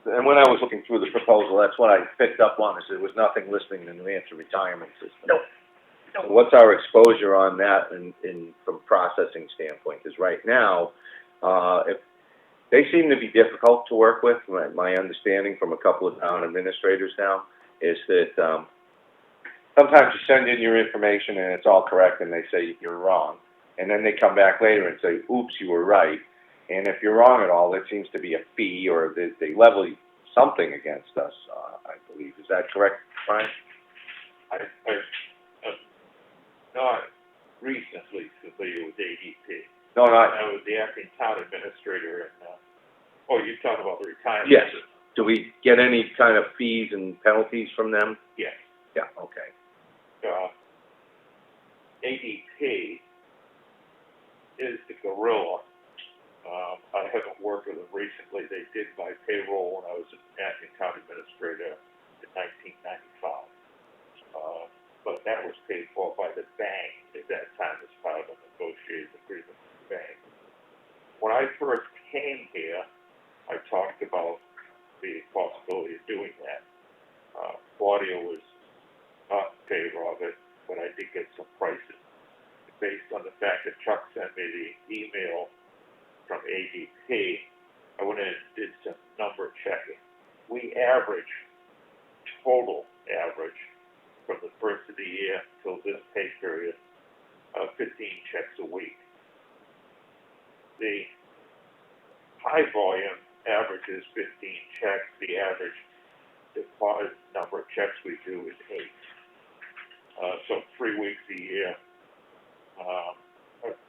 and when I was looking through the proposal, that's what I picked up on, is there was nothing listing the New Hampshire retirement system. Nope. So what's our exposure on that from a processing standpoint? Because right now, if, they seem to be difficult to work with. My understanding from a couple of town administrators now is that, sometimes you send in your information and it's all correct and they say you're wrong. And then they come back later and say, oops, you were right. And if you're wrong at all, there seems to be a fee or they levy something against us, I believe. Is that correct, Brian? I'm not recently familiar with ADP. No, not, I was the acting town administrator and, you're talking about the retirement yes. system. Do we get any kind of fees and penalties from them? Yes. Yeah, okay. ADP is the gorilla. I haven't worked with them recently. They did my payroll when I was an acting town administrator in 1995. But that was paid for by the bank at that time as part of a negotiated agreement with the bank. When I first came here, I talked about the possibility of doing that. Claudia was not in favor of it, but I did get some prices. Based on the fact that Chuck sent me the email from ADP, I went in and did some number checking. We total average, from the first of the year till this pay period, 15 checks a week. The high volume average is 15 checks. The average deposit number of checks we do is 8. So 3 weeks a year.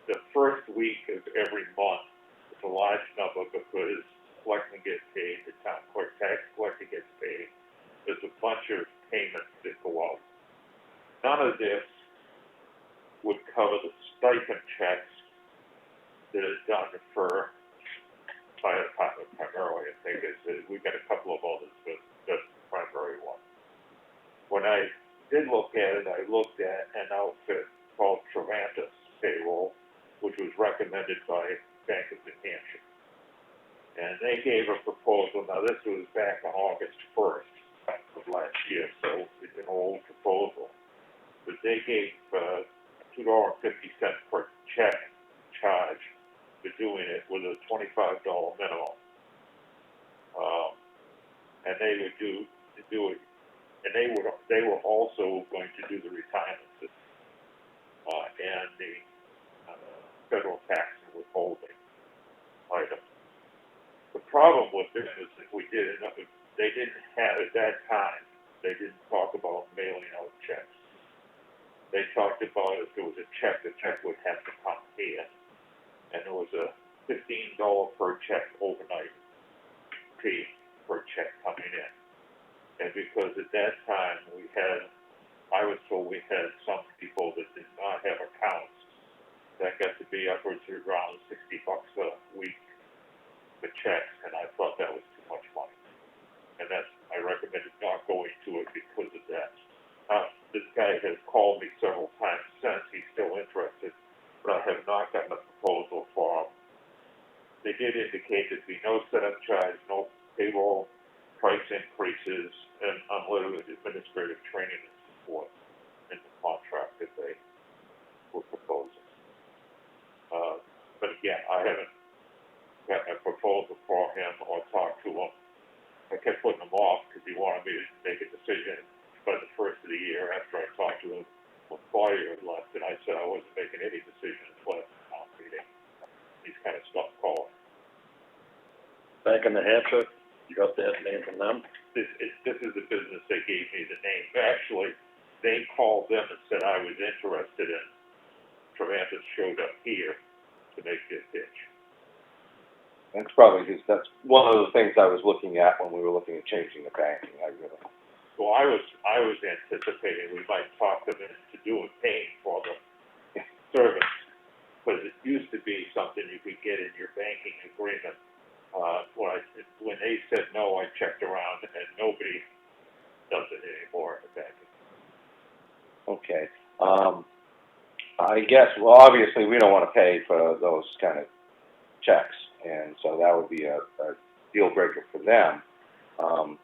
The first week of every month is a large number because collecting gets paid, the town clerk tax collector gets paid. There's a bunch of payments that go out. None of this would cover the stipend checks that is done for fire department primarily. I think we've got a couple of others, but that's the primary one. When I did look at it, I looked at an outfit called Travantis Payroll, which was recommended by Bank of New Hampshire. And they gave a proposal. Now, this was back on August 1st of last year, so it's an old proposal. But they gave $2.50 per check charge for doing it with a $25 minimum. And they would do it, and they were also going to do the retirement system and the federal tax and withholding items. The problem with this is if we did it, they didn't have at that time. They didn't talk about mailing out checks. They talked about if there was a check, the check would have to come here, and there was a $15 per check overnight fee per check coming in. And because at that time I was told we had some people that did not have accounts that got to be upwards of around $60 a week for checks, and I thought that was too much money. And I recommended not going to it because of that. This guy has called me several times since. He's still interested, but I have not gotten a proposal for him. They did indicate there'd be no setup charge, no payroll price increases, and unlimited administrative training and support in the contract that they were proposing. But again, I haven't gotten a proposal for him or talked to him. I kept putting him off because he wanted me to make a decision by the first of the year after I talked to him when Claudia had left, and I said I wasn't making any decisions until after the town meeting. He's kind of stopped calling. Bank of New Hampshire, you got that name from them? This is the business they gave me the name. Actually, they called them and said I was interested in. Travantis showed up here to make this pitch. That's probably that's one of the things I was looking at when we were looking at changing the banking. So I was anticipating we might talk them into paying for the service, because it used to be something you could get in your banking agreement. When they said no, I checked around, and nobody does it anymore in the banking. Okay. I guess, well, obviously, we don't want to pay for those kind of checks, and so that would be a deal breaker for them.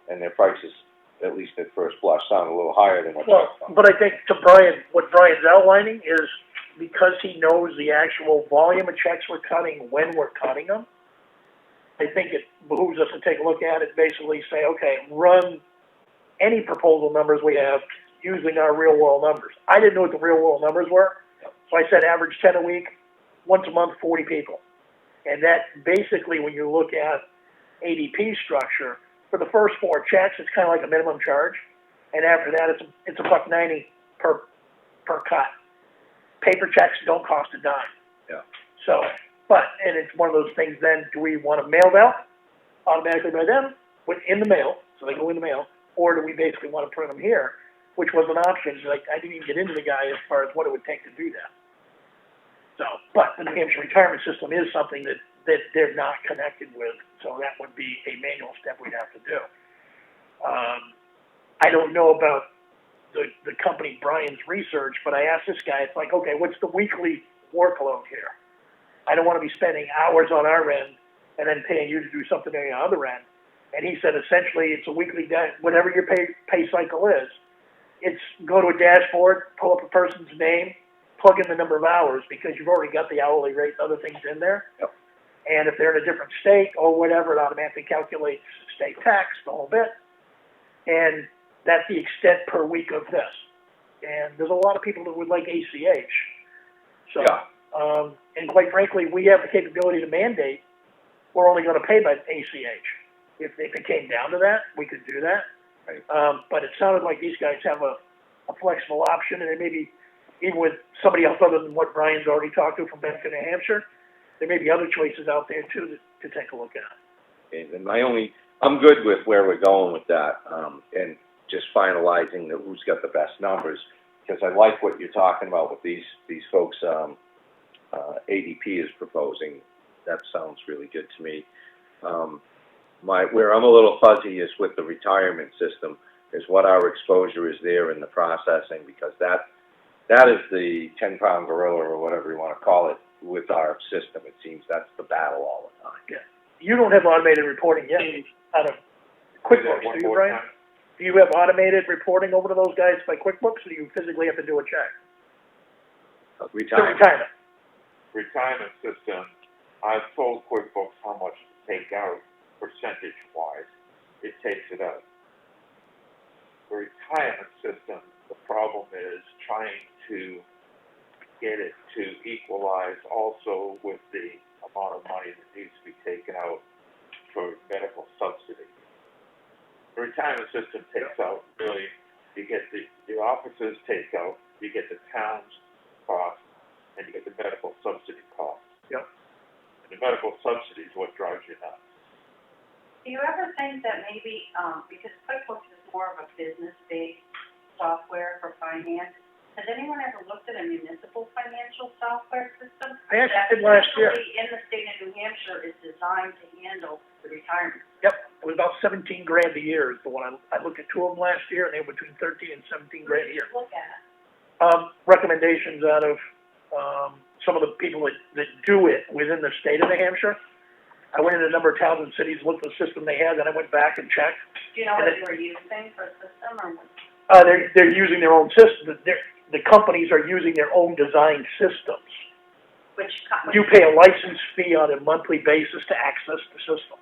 And their prices, at least at first blush, sound a little higher than what. Well, but I think to Brian, what Brian's outlining is because he knows the actual volume of checks we're cutting, when we're cutting them, I think it behooves us to take a look at it, basically say, okay, run any proposal numbers we have using our real world numbers. I didn't know what the real world numbers were, so I said average 10 a week, once a month, 40 people. And that basically, when you look at ADP structure, for the first 4 checks, it's kind of like a minimum charge, and after that, it's $1.90 per cut. Paper checks don't cost a dime. Yeah. So, and it's one of those things. Then, do we want to mail out automatically by them, in the mail, so they go in the mail, or do we basically want to print them here, which was an option? Like, I didn't even get into the guy as far as what it would take to do that. So, but the New Hampshire retirement system is something that they're not connected with, so that would be a manual step we'd have to do. I don't know about the company Brian's research, but I asked this guy, it's like, okay, what's the weekly workload here? I don't want to be spending hours on our end and then paying you to do something on the other end. And he said, essentially, it's a weekly, whatever your pay cycle is, it's go to a dashboard, pull up a person's name, plug in the number of hours, because you've already got the hourly rate and other things in there. Yep. And if they're in a different state or whatever, it automatically calculates state tax, the whole bit. And that's the extent per week of this. And there's a lot of people that would like ACH. So, Yeah. And quite frankly, we have the capability to mandate we're only going to pay by ACH. If it came down to that, we could do that. Right. But it sounded like these guys have a flexible option, and maybe even with somebody else other than what Brian's already talked to from Benfica, New Hampshire, there may be other choices out there too to take a look at. And I'm good with where we're going with that, and just finalizing who's got the best numbers, because I like what you're talking about with these folks, ADP is proposing. That sounds really good to me. Where I'm a little fuzzy is with the retirement system, is what our exposure is there in the processing, because that is the 10-pound gorilla, or whatever you want to call it, with our system. It seems that's the battle all the time. Yeah. You don't have automated reporting yet out of QuickBooks, do you, Brian? Do you have automated reporting over to those guys by QuickBooks, or do you physically have to do a check? Retirement. Retirement system, I've told QuickBooks how much to take out percentage-wise. It takes it out. The retirement system, the problem is trying to get it to equalize also with the amount of money that needs to be taken out for medical subsidy. The retirement system takes out, really, you get the offices take out, you get the town's cost, and you get the medical subsidy cost. Yep. And the medical subsidy is what drives you nuts. Do you ever think that maybe, because QuickBooks is more of a business-based software for finance, has anyone ever looked at a municipal financial software system? I actually did last year. That in the state of New Hampshire is designed to handle the retirement. Yep, it was about $17 grand a year is the one. I looked at 2 of them last year, and they were between 13 and 17 grand a year. Look at. Recommendations out of some of the people that do it within the state of New Hampshire. I went into a number of towns and cities, looked at the system they had, then I went back and checked. Do you know what they were using for a system, or? They're using their own system. The companies are using their own design systems. Which You pay a license fee on a monthly basis to access the system.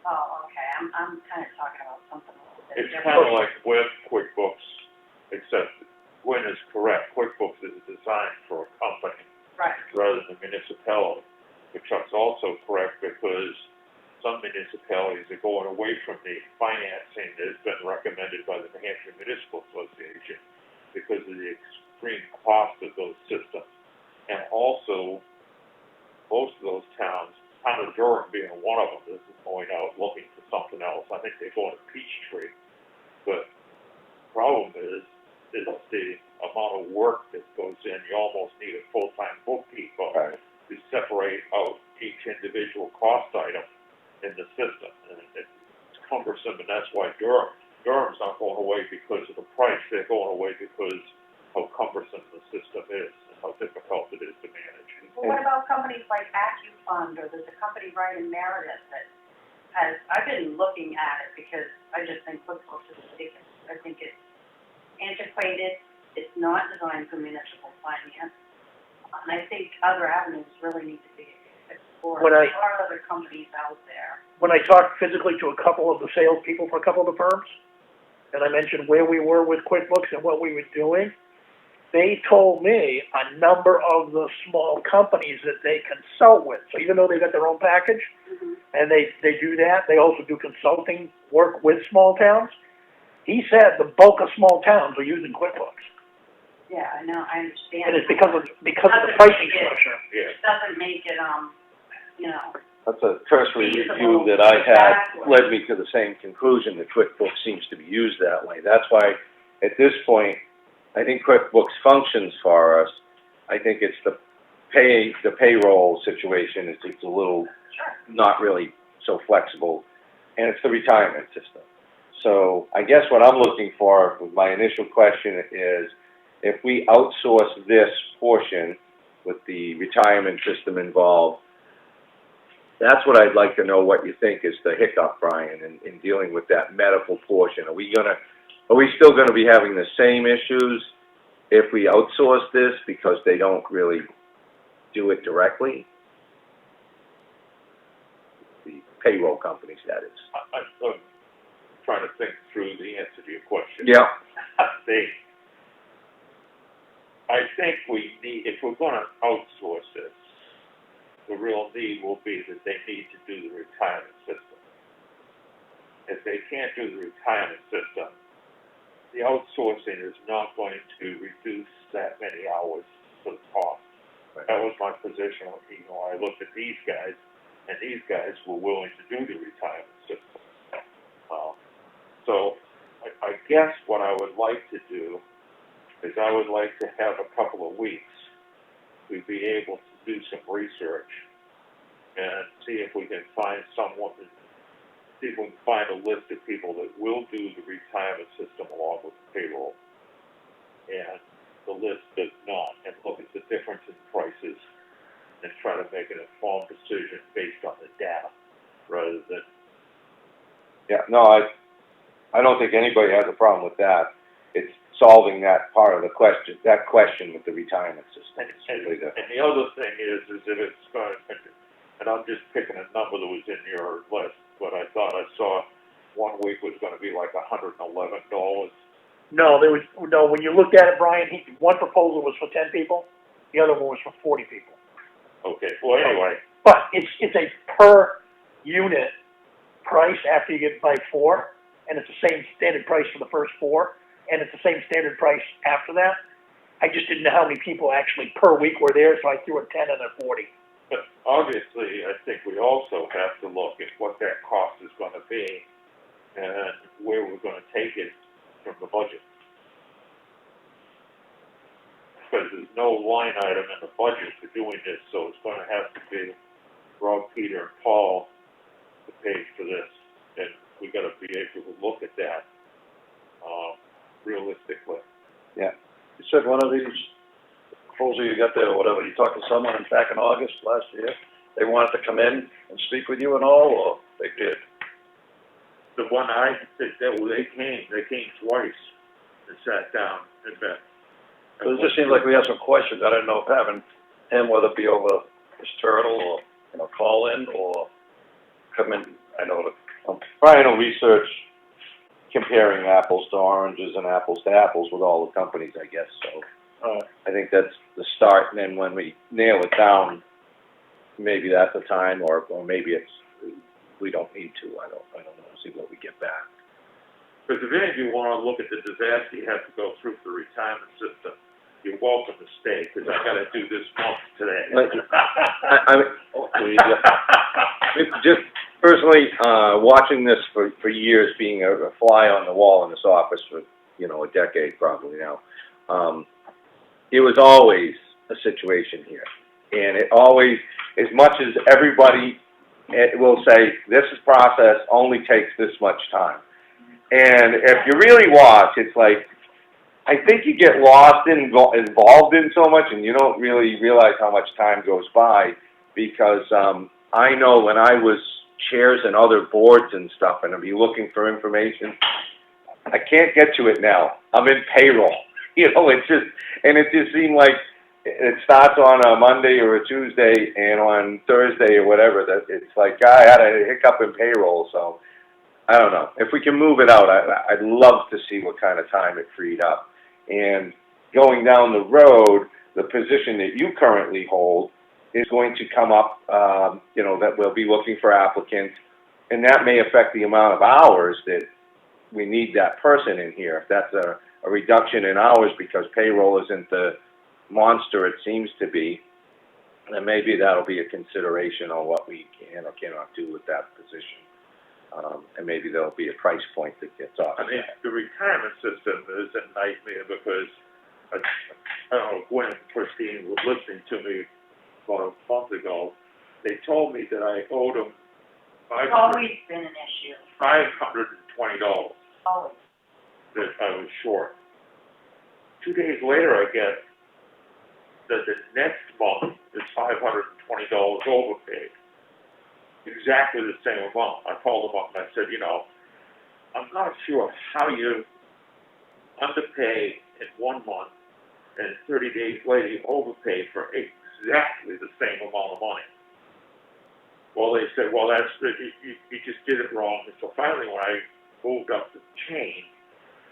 Oh, okay, I'm kind of talking about something a little bit It's different. kind of like with QuickBooks, except Gwen is correct. QuickBooks is designed for a company Right. rather than a municipality. But Chuck's also correct, because some municipalities are going away from the financing that has been recommended by the New Hampshire Municipal Association because of the extreme cost of those systems. And also, most of those towns, town of Durham being one of them, is going out looking for something else. I think they're going to Peachtree. But the problem is the amount of work that goes in. You almost need a full-time bookkeeper to separate out each individual cost item in the system. And it's cumbersome, and that's why Durham's not going away because of the price. They're going away because how cumbersome the system is and how difficult it is to manage. Well, what about companies like AccuFund, or there's a company right in Meredith that has, I've been looking at it because I just think QuickBooks is ridiculous. I think it's antiquated, it's not designed for municipal finance, and I think other avenues really need to be explored. When There are other companies out there. When I talked physically to a couple of the salespeople for a couple of the firms, and I mentioned where we were with QuickBooks and what we were doing, they told me a number of the small companies that they consult with. So even though they've got their own package, and they do that, they also do consulting work with small towns. He said the bulk of small towns are using QuickBooks. Yeah, I know, I understand. And it's because of the pricing structure. It doesn't make it, you know. That's a cursory review that I had, led me to the same conclusion that QuickBooks seems to be used that way. That's why, at this point, I think QuickBooks functions for us. I think it's the payroll situation, it's a little not really so flexible, and it's the retirement system. So I guess what I'm looking for with my initial question is, if we outsource this portion with the retirement system involved, that's what I'd like to know, what you think is the hiccup, Brian, in dealing with that medical portion. Are we still gonna be having the same issues if we outsource this because they don't really do it directly? The payroll companies, that is. I'm trying to think through the answer to your question. Yeah. I think we need, if we're gonna outsource this, the real need will be that they need to do the retirement system. If they can't do the retirement system, the outsourcing is not going to reduce that many hours for the cost. Right. That was my position. You know, I looked at these guys, and these guys were willing to do the retirement system. So I guess what I would like to do is I would like to have a couple of weeks to be able to do some research and see if we can find someone, see if we can find a list of people that will do the retirement system along with the payroll. And the list does not, and look at the difference in prices and try to make an informed decision based on the data rather than. Yeah, no, I don't think anybody has a problem with that. It's solving that part of the question, with the retirement system. And the other thing is that it's going to, and I'm just picking a number that was in your list, but I thought I saw 1 week was going to be like $111. No, when you looked at it, Brian, one proposal was for 10 people, the other one was for 40 people. Okay, well, anyway. But it's a per unit price after you get by 4, and it's the same standard price for the first 4, and it's the same standard price after that. I just didn't know how many people actually per week were there, so I threw a 10 and a 40. But obviously, I think we also have to look at what that cost is going to be and where we're going to take it from the budget. Because there's no line item in the budget for doing this, so it's going to have to be Rob, Peter, and Paul to pay for this. And we got to be able to look at that realistically. Yeah. You said one of these proposal you got there, or whatever, you talked to someone back in August last year, they wanted to come in and speak with you and all, or they did? The one I said that they came twice and sat down and met. It just seems like we have some questions. I don't know if having him, whether it be over his turtle or, call in or come in, I know that. Brian will research comparing apples to oranges and apples to apples with all the companies, I guess, so. I think that's the start, and then when we nail it down, maybe that's the time, or maybe we don't need to, I don't know, see what we get back. Because if any of you want to look at the disaster you have to go through for the retirement system, you're welcome to stay, because I got to do this month today. Just personally, watching this for years, being a fly on the wall in this office for, a decade probably now, it was always a situation here. And it always, as much as everybody will say, this process only takes this much time. And if you really watch, it's like, I think you get lost involved in so much, and you don't really realize how much time goes by, because, I know when I was chairs and other boards and stuff, and I'd be looking for information, I can't get to it now. I'm in payroll. You know, it just seemed like it starts on a Monday or a Tuesday, and on Thursday or whatever, that it's like, I had a hiccup in payroll, so I don't know. If we can move it out, I'd love to see what kind of time it freed up. And going down the road, the position that you currently hold is going to come up, you know, that we'll be looking for applicants, and that may affect the amount of hours that we need that person in here. If that's a reduction in hours because payroll isn't the monster it seems to be, then maybe that'll be a consideration on what we can or cannot do with that position. And maybe there'll be a price point that gets off. I mean, the retirement system is a nightmare because, I don't know, Gwen and Christine were listening to me about a month ago. They told me that I owed them It's always been an issue. $520 Always. that I was short. 2 days later, I get that the next month is $520 overpaid. Exactly the same amount. I called them up and I said, you know, I'm not sure how you underpay in 1 month and 30 days later you overpay for exactly the same amount of money. Well, they said, well, you just did it wrong. And so finally, when I moved up the chain,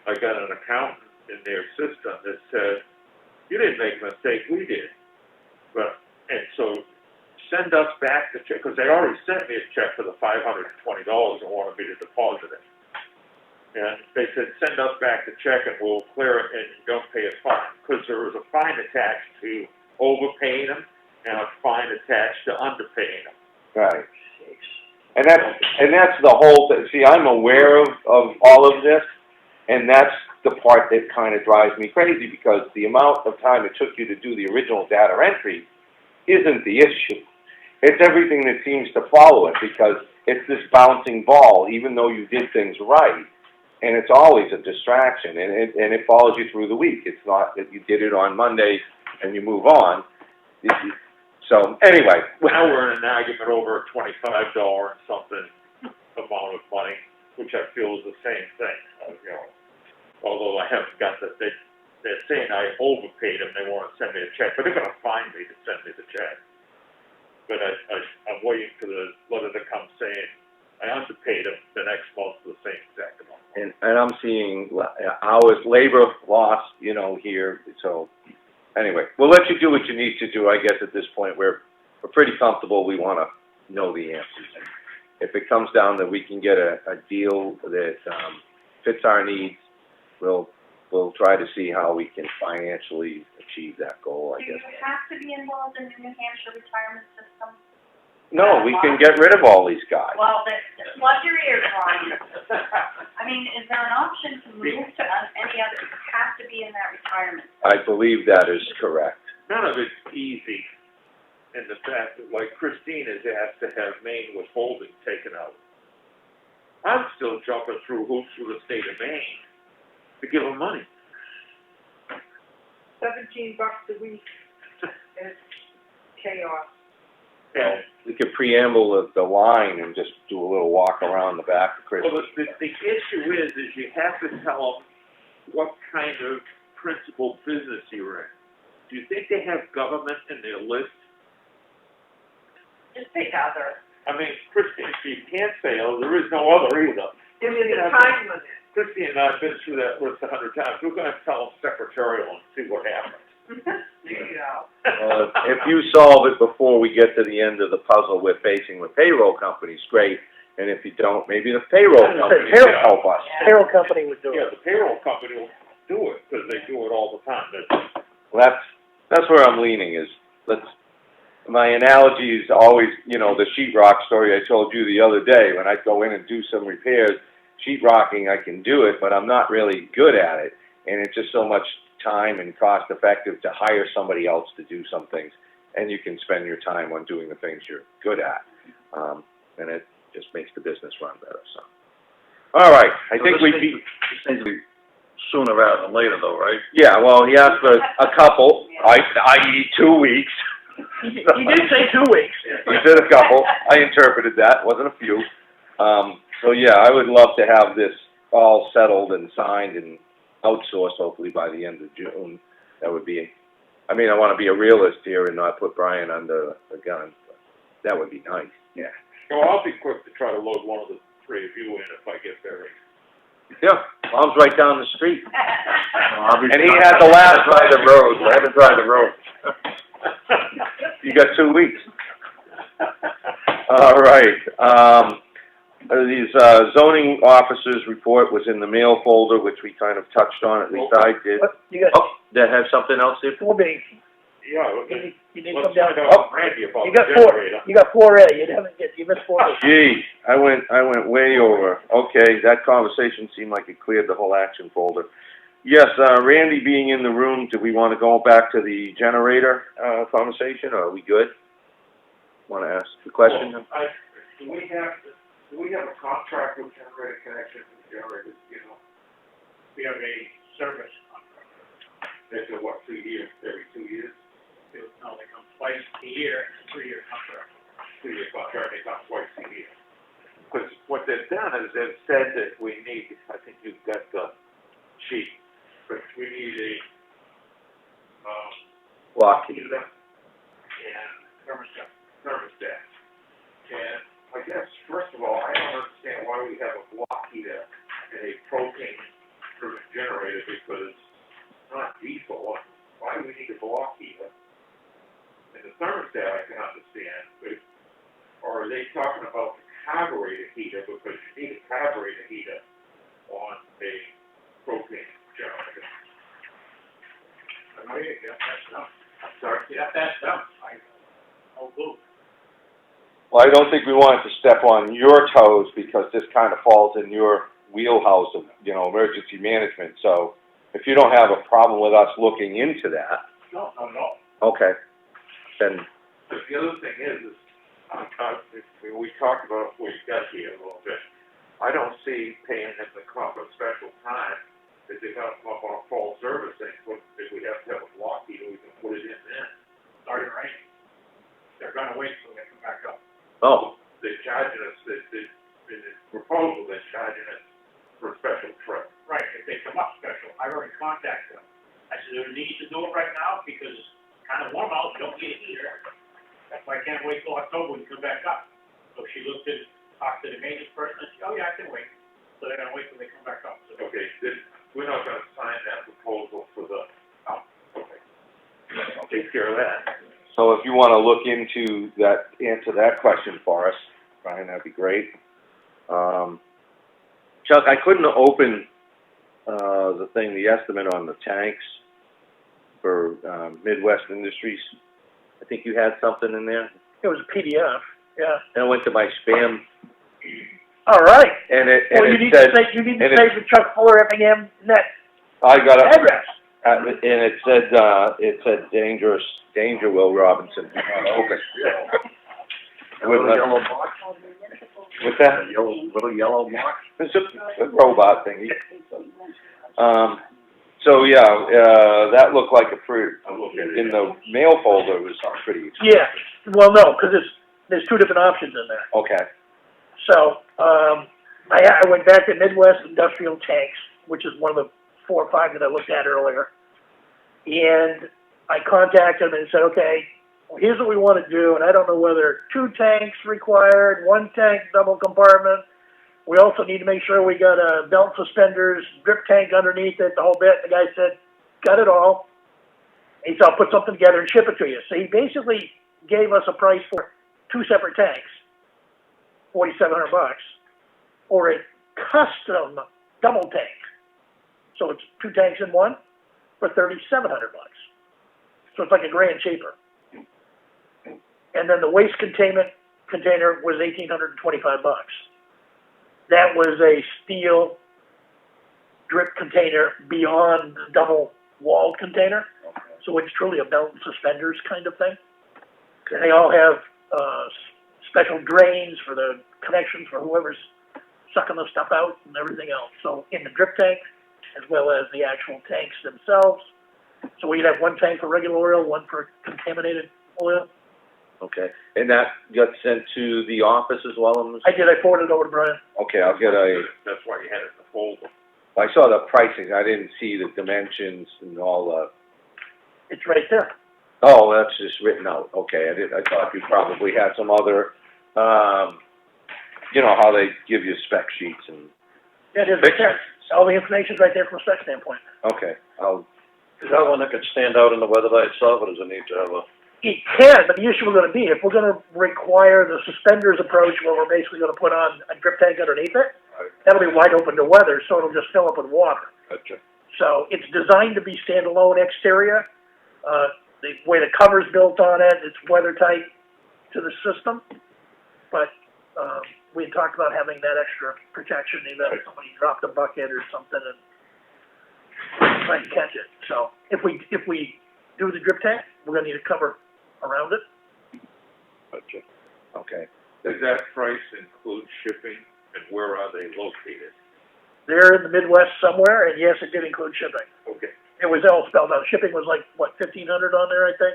I got an accountant in their system that said, you didn't make a mistake, we did. And so send us back the check, because they already sent me a check for the $520 and wanted me to deposit it. And they said, send us back the check and we'll clear it and you don't pay a fine. Because there was a fine attached to overpaying them and a fine attached to underpaying them. Right. And that's the whole thing. See, I'm aware of all of this, and that's the part that kind of drives me crazy, because the amount of time it took you to do the original data entry isn't the issue. It's everything that seems to follow it, because it's this bouncing ball, even though you did things right, and it's always a distraction, and it follows you through the week. It's not that you did it on Monday and you move on. So, anyway. Now we're in an argument over a $25 and something amount of money, which I feel is the same thing, you know. Although I haven't got they're saying I overpaid them, they want to send me a check, but they're gonna fine me to send me the check. But I'm waiting for the letter to come saying I underpaid them the next month for the same exact amount. And I'm seeing hours, labor loss, you know, here, so, anyway, we'll let you do what you need to do. I guess at this point, we're pretty comfortable. We want to know the answers. If it comes down that we can get a deal that fits our needs, we'll try to see how we can financially achieve that goal, I guess. Do you have to be involved in the New Hampshire retirement system? No, we can get rid of all these guys. Well, plug your ears, Ron. I mean, is there an option to move to any other, you have to be in that retirement? I believe that is correct. None of it's easy in the fact that, like, Christine is asked to have Maine withholding taken out. I'm still jumping through hoops with the state of Maine to give them money. $17 a week. It's chaos. And, We could preamble the line and just do a little walk around the back of Christmas. well, the issue is you have to tell them what kind of principal business you're in. Do you think they have government in their list? Just pick other. I mean, Christine, you can't say, oh, there is no other either. Give me the time limit. Christine and I have been through that list 100 times. We're gonna tell them secretarial and see what happens. There you go. If you solve it before we get to the end of the puzzle we're facing with payroll companies, great. And if you don't, maybe the payroll company can help us. Yeah. Payroll company would do Yeah, it. the payroll company will do it, because they do it all the time. Well, that's where I'm leaning is, my analogy is always, you know, the sheetrock story I told you the other day. When I go in and do some repairs, sheetrocking, I can do it, but I'm not really good at it. And it's just so much time and cost effective to hire somebody else to do some things. And you can spend your time on doing the things you're good at. And it just makes the business run better, so. All right, I think we beat. This needs to be sooner rather than later though, right? Yeah, well, he asked for a couple, i.e. 2 weeks. He did say 2 weeks. He said a couple, I interpreted that, wasn't a few. So yeah, I would love to have this all settled and signed and outsourced hopefully by the end of June. That would be, I mean, I wanna be a realist here and not put Brian under the gun, but that would be nice. Yeah. So I'll be quick to try to load one of the three of you in if I get buried. Yeah, Mom's right down the street. And he had the last drive the road, let him drive the road. You got 2 weeks. All right, these, zoning officers' report was in the mail folder, which we kind of touched on, at least I did. What, you got, Oh, that have something else there? 4B, Yeah, you need to let's come down. find out Randy about You the got generator. you got 4A, you missed 4A. Gee, I went way over. Okay, that conversation seemed like it cleared the whole action folder. Yes, Randy being in the room, do we want to go back to the generator, conversation, or are we good? Want to ask the question? Well, do we have a contract with generator connection with generators, you know? We have a service contract. They do what, 2 years, every 2 years? No, they come twice a year, it's a 3-year contract. 2-year contract, they come twice a year. Because what they've done is they've said that we need, I think you've got the sheet, but we need a, Block heater and thermostat. And I guess, first of all, I don't understand why we have a block heater and a propane-driven generator, because it's not diesel. Why do we need a block heater? And the thermostat I can understand, but, or are they talking about the carburetor heater, because you need a carburetor heater on a propane generator? I know you got that stuff. I'm sorry, you got that stuff. Oh, blue. Well, I don't think we wanted to step on your toes, because this kind of falls in your wheelhouse of, you know, emergency management, so if you don't have a problem with us looking into that. No. Okay, then, But the other thing is we talked about what you got here a little bit. I don't see paying them the club a special time that they're gonna come up on a fall service thing. If we have to have a block heater, we can put it in then. Starting right. They're gonna wait till they come back up. oh, They're charging us, in the proposal, they're charging us for a special trip. Right, if they come up special, I already contacted them. I said, we need to do it right now, because it's kind of warm out, you don't need a heater. That's why I can't wait till October to come back up. So she looked at, talked to the maintenance person, and said, oh yeah, I can wait. So they're gonna wait till they come back up. So, okay, we're not gonna sign that proposal for the, okay. I'll take care of that. so if you want to look into that, answer that question for us, Brian, that'd be great. Chuck, I couldn't open, the thing, the estimate on the tanks for, Midwest Industries. I think you had something in there, It was a PDF, yeah. and I went to my spam, All right. and it Well, you need said, to say, you need to and say the Chuck Fuller Effingham net I got a, address. and it said danger, Will Robinson, open. Little yellow box? What's that? Little yellow box? It's a robot thingy. So yeah, that looked like a pretty, in the mail folder, it was pretty expensive. Yeah, well, no, because there's 2 different options in there. Okay, So, I went back to Midwest Industrial Tanks, which is one of the 4 or 5 that I looked at earlier. And I contacted them and said, okay, well, here's what we want to do, and I don't know whether 2 tanks required, 1 tank, double compartment. We also need to make sure we got a belt suspenders, drip tank underneath it, the whole bit. The guy said, got it all. He said, I'll put something together and ship it to you. So he basically gave us a price for 2 separate tanks, $4,700, or a custom double tank. So it's 2 tanks in one for $3,700. So it's like $1,000 cheaper. And then the waste container was $1,825. That was a steel drip container beyond the double walled container. So it's truly a belt and suspenders kind of thing. And they all have special drains for the connections for whoever's sucking the stuff out and everything else. So in the drip tank, as well as the actual tanks themselves. So we'd have one tank for regular oil, one for contaminated oil. Okay, and that got sent to the office as well? I forwarded it over to Brian. Okay, I'll get That's why you had it in the folder. I saw the pricing, I didn't see the dimensions and all the, It's right there. oh, that's just written out, okay, I thought you probably had some other, you know, how they give you spec sheets and, Yeah, it is right there. All the information's right there from a spec standpoint. okay, Is that one that could stand out in the weather by itself, or does it need to have a? It can, but the issue we're gonna be, if we're gonna require the suspenders approach where we're basically gonna put on a drip tank underneath it, that'll be wide open to weather, so it'll just fill up with water. Gotcha. So it's designed to be standalone exterior. The way the cover's built on it, it's weather tight to the system. But, we had talked about having that extra protection, even if somebody dropped a bucket or something and try and catch it. So if we do the drip tank, we're gonna need a cover around it. Gotcha. okay. Does that price include shipping, and where are they located? They're in the Midwest somewhere, and yes, it did include shipping. Okay. It was all spelled out. Shipping was like, what, 1,500 on there, I think,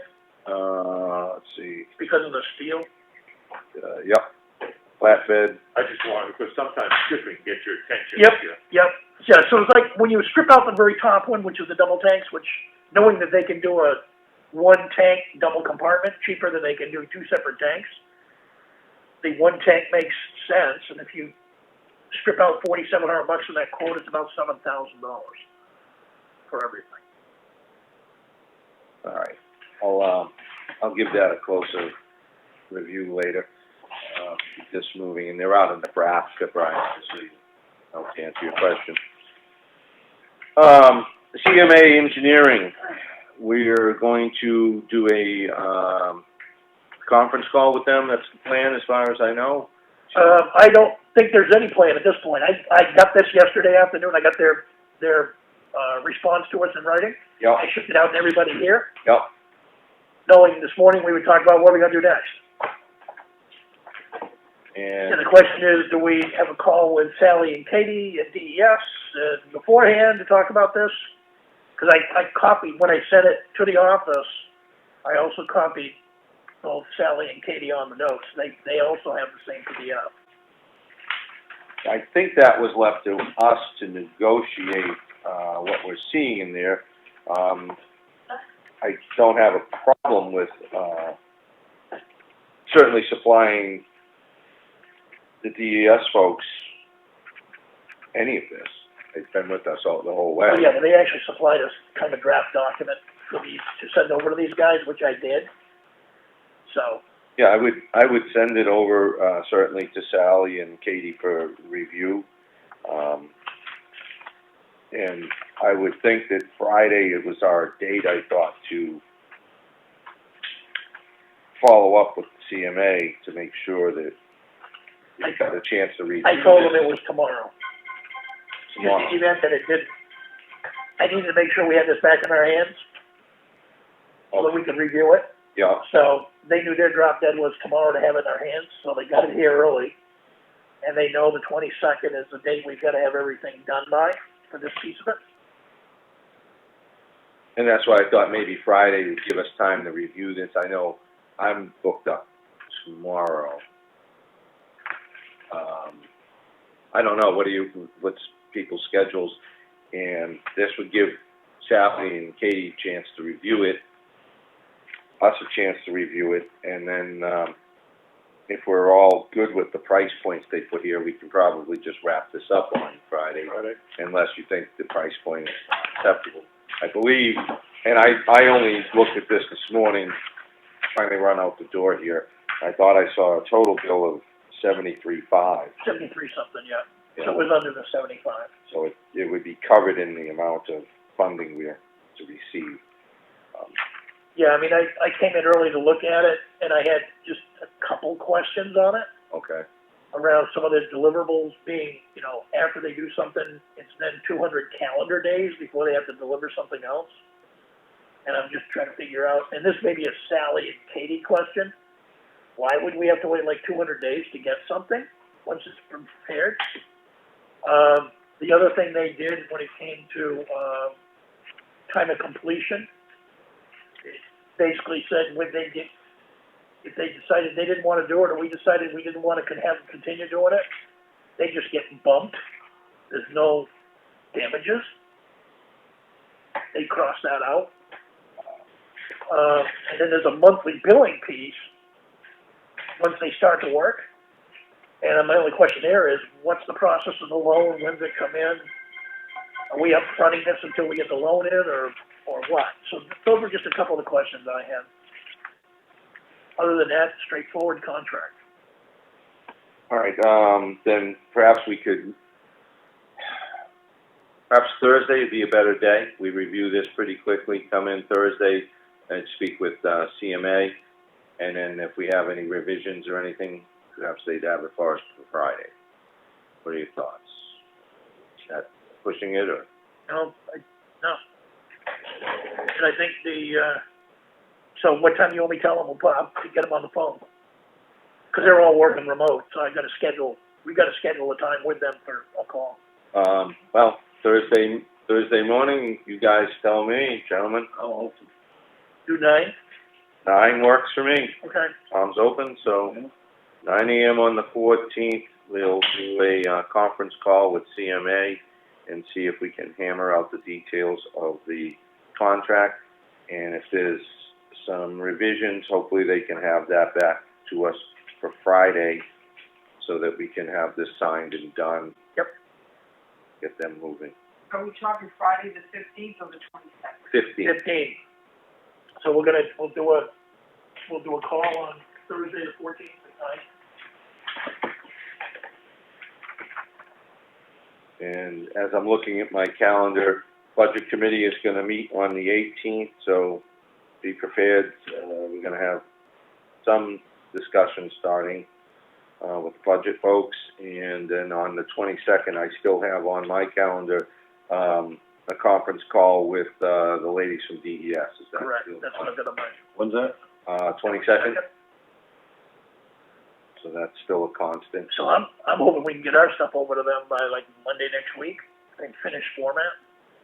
Let's see, because of the steel. yep, flatbed, I just wanted, because sometimes shipping gets your attention. Yep. Yeah. Yep. Yeah, so it's like when you strip out the very top one, which is the double tanks, which knowing that they can do a one tank double compartment cheaper than they can do two separate tanks, the one tank makes sense. And if you strip out $4,700 from that quote, it's about $7,000 for everything. all right. I'll give that a closer review later, keep this moving, and they're out in Nebraska, Brian, so I'll answer your question. CMA Engineering, we're going to do a, conference call with them, that's the plan as far as I know. I don't think there's any plan at this point. I got this yesterday afternoon. I got their response to us in writing. Yep, I shipped it out to everybody here, yep, knowing this morning we would talk about what we're gonna do next. and, And the question is, do we have a call with Sally and Katie at DES beforehand to talk about this? Because I copied, when I sent it to the office, I also copied both Sally and Katie on the notes. They also have the same PDF. I think that was left to us to negotiate, what we're seeing in there. I don't have a problem with, certainly supplying the DES folks any of this. They've been with us all, the whole way. Oh, yeah, but they actually supplied us kind of a draft document for these, to send over to these guys, which I did. So, Yeah, I would send it over, certainly to Sally and Katie for review. And I would think that Friday, it was our date, I thought, to follow up with the CMA to make sure that we got a chance to review I told them this it was tomorrow. tomorrow. Just in the event that it did, I needed to make sure we had this back in our hands, so that we could review it. Yeah, So they knew their drop dead was tomorrow to have it in our hands, so they got it here early. And they know the 22nd is the date we've got to have everything done by for this piece of it. and that's why I thought maybe Friday would give us time to review this. I know I'm booked up tomorrow. I don't know, what's people's schedules? And this would give Sally and Katie a chance to review it, us a chance to review it, and then, if we're all good with the price points they put here, we can probably just wrap this up on Friday, unless you think the price point is acceptable. I believe, and I only looked at this morning, trying to run out the door here. I thought I saw a total bill of $73,500. 73 something, yeah. So it was under the 75. So it would be covered in the amount of funding we're to receive. Yeah, I mean, I came in early to look at it, and I had just a couple questions on it, Okay, around some of the deliverables being, you know, after they do something, it's then 200 calendar days before they have to deliver something else. And I'm just trying to figure out, and this may be a Sally and Katie question, why would we have to wait like 200 days to get something once it's prepared? The other thing they did when it came to, time of completion, it basically said when they get, if they decided they didn't wanna do it, or we decided we didn't wanna have them continue doing it, they just get bumped. There's no damages. They cross that out. And then there's a monthly billing piece once they start to work. And my only question there is, what's the process of the loan? When does it come in? Are we upfronting this until we get the loan in, or what? So those are just a couple of the questions I have. Other than that, straightforward contract. All right, then perhaps we could, perhaps Thursday would be a better day. We review this pretty quickly, come in Thursday and speak with, CMA. And then if we have any revisions or anything, perhaps they'd have it for us for Friday. What are your thoughts? Is that pushing it, or? No. And I think so what time you want me to tell them? I'll get them on the phone. Cause they're all working remote, so we gotta schedule a time with them for a call. Well, Thursday morning, you guys tell me, gentlemen. Oh, do 9? 9 works for me. Okay. Tom's open, so 9 AM on the 14th, we'll do a, conference call with CMA and see if we can hammer out the details of the contract. And if there's some revisions, hopefully they can have that back to us for Friday so that we can have this signed and done. Yep. Get them moving. Are we talking Friday the 15th or the 22nd? 15th. So we'll do a call on Thursday the 14th at 9. And as I'm looking at my calendar, Budget Committee is gonna meet on the 18th, so be prepared. We're gonna have some discussion starting, with budget folks. And then on the 22nd, I still have on my calendar, a conference call with, the ladies from DES. Is that Correct, still- that's what I've got on my. When's that? 22nd? So that's still a constant. So I'm hoping we can get our stuff over to them by like Monday next week and finish format.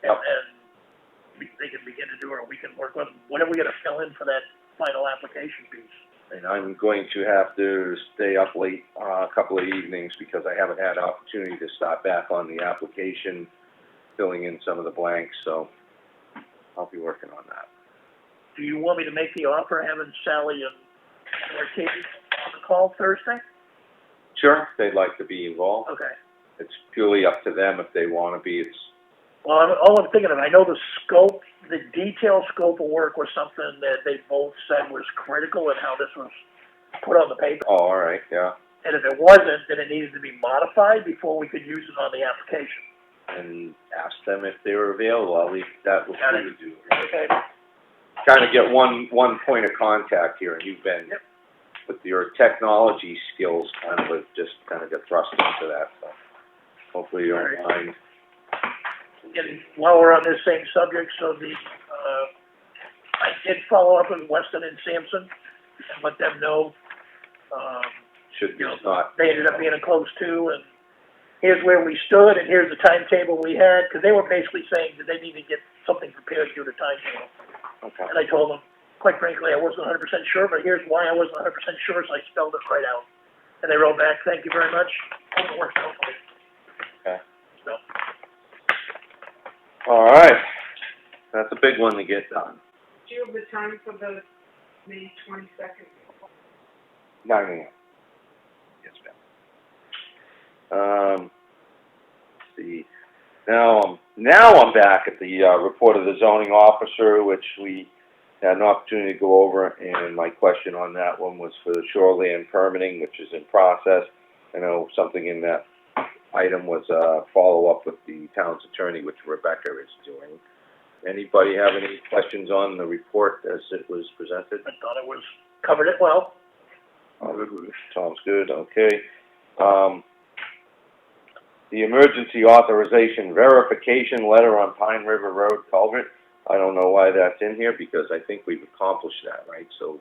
And they can begin to do it, or we can work on whatever we gotta fill in for that final application piece. And I'm going to have to stay up late, a couple of evenings because I haven't had opportunity to start back on the application, filling in some of the blanks, so I'll be working on that. Do you want me to make the offer, having Sally and Katie on the call Thursday? Sure. If they'd like to be involved. Okay. It's purely up to them if they wanna be. Well, all I'm thinking of, I know the detailed scope of work was something that they both said was critical in how this was put on the paper. Oh, all right, yeah. And if it wasn't, then it needed to be modified before we could use it on the application. And ask them if they were available. I'll leave that with Got you it. to do. Okay. Kind of get one point of contact here, and you've been, Yep. with your technology skills, kind of get thrust into that, so hopefully you don't mind. And while we're on this same subject, so I did follow up with Weston and Sampson and let them know, Should be not. they ended up being a close two, and here's where we stood, and here's the timetable we had, because they were basically saying that they need to get something prepared due to timetable. Okay. And I told them, quite frankly, I wasn't 100% sure, but here's why I wasn't 100% sure, so I spelled it right out. And they wrote back, thank you very much, hope it works out for you. Okay. So, All right. That's a big one to get done. Do you have the time for the May 22nd? 9 AM. Yes, ma'am. Let's see. Now I'm back at the, report of the zoning officer, which we had an opportunity to go over, and my question on that one was for the shoreline permitting, which is in process. I know something in that item was a follow-up with the town's attorney, which Rebecca is doing. Anybody have any questions on the report as it was presented? I thought it was, covered it well. Tom's good, okay. The emergency authorization verification letter on Pine River Road culvert, I don't know why that's in here, because I think we've accomplished that, right? So,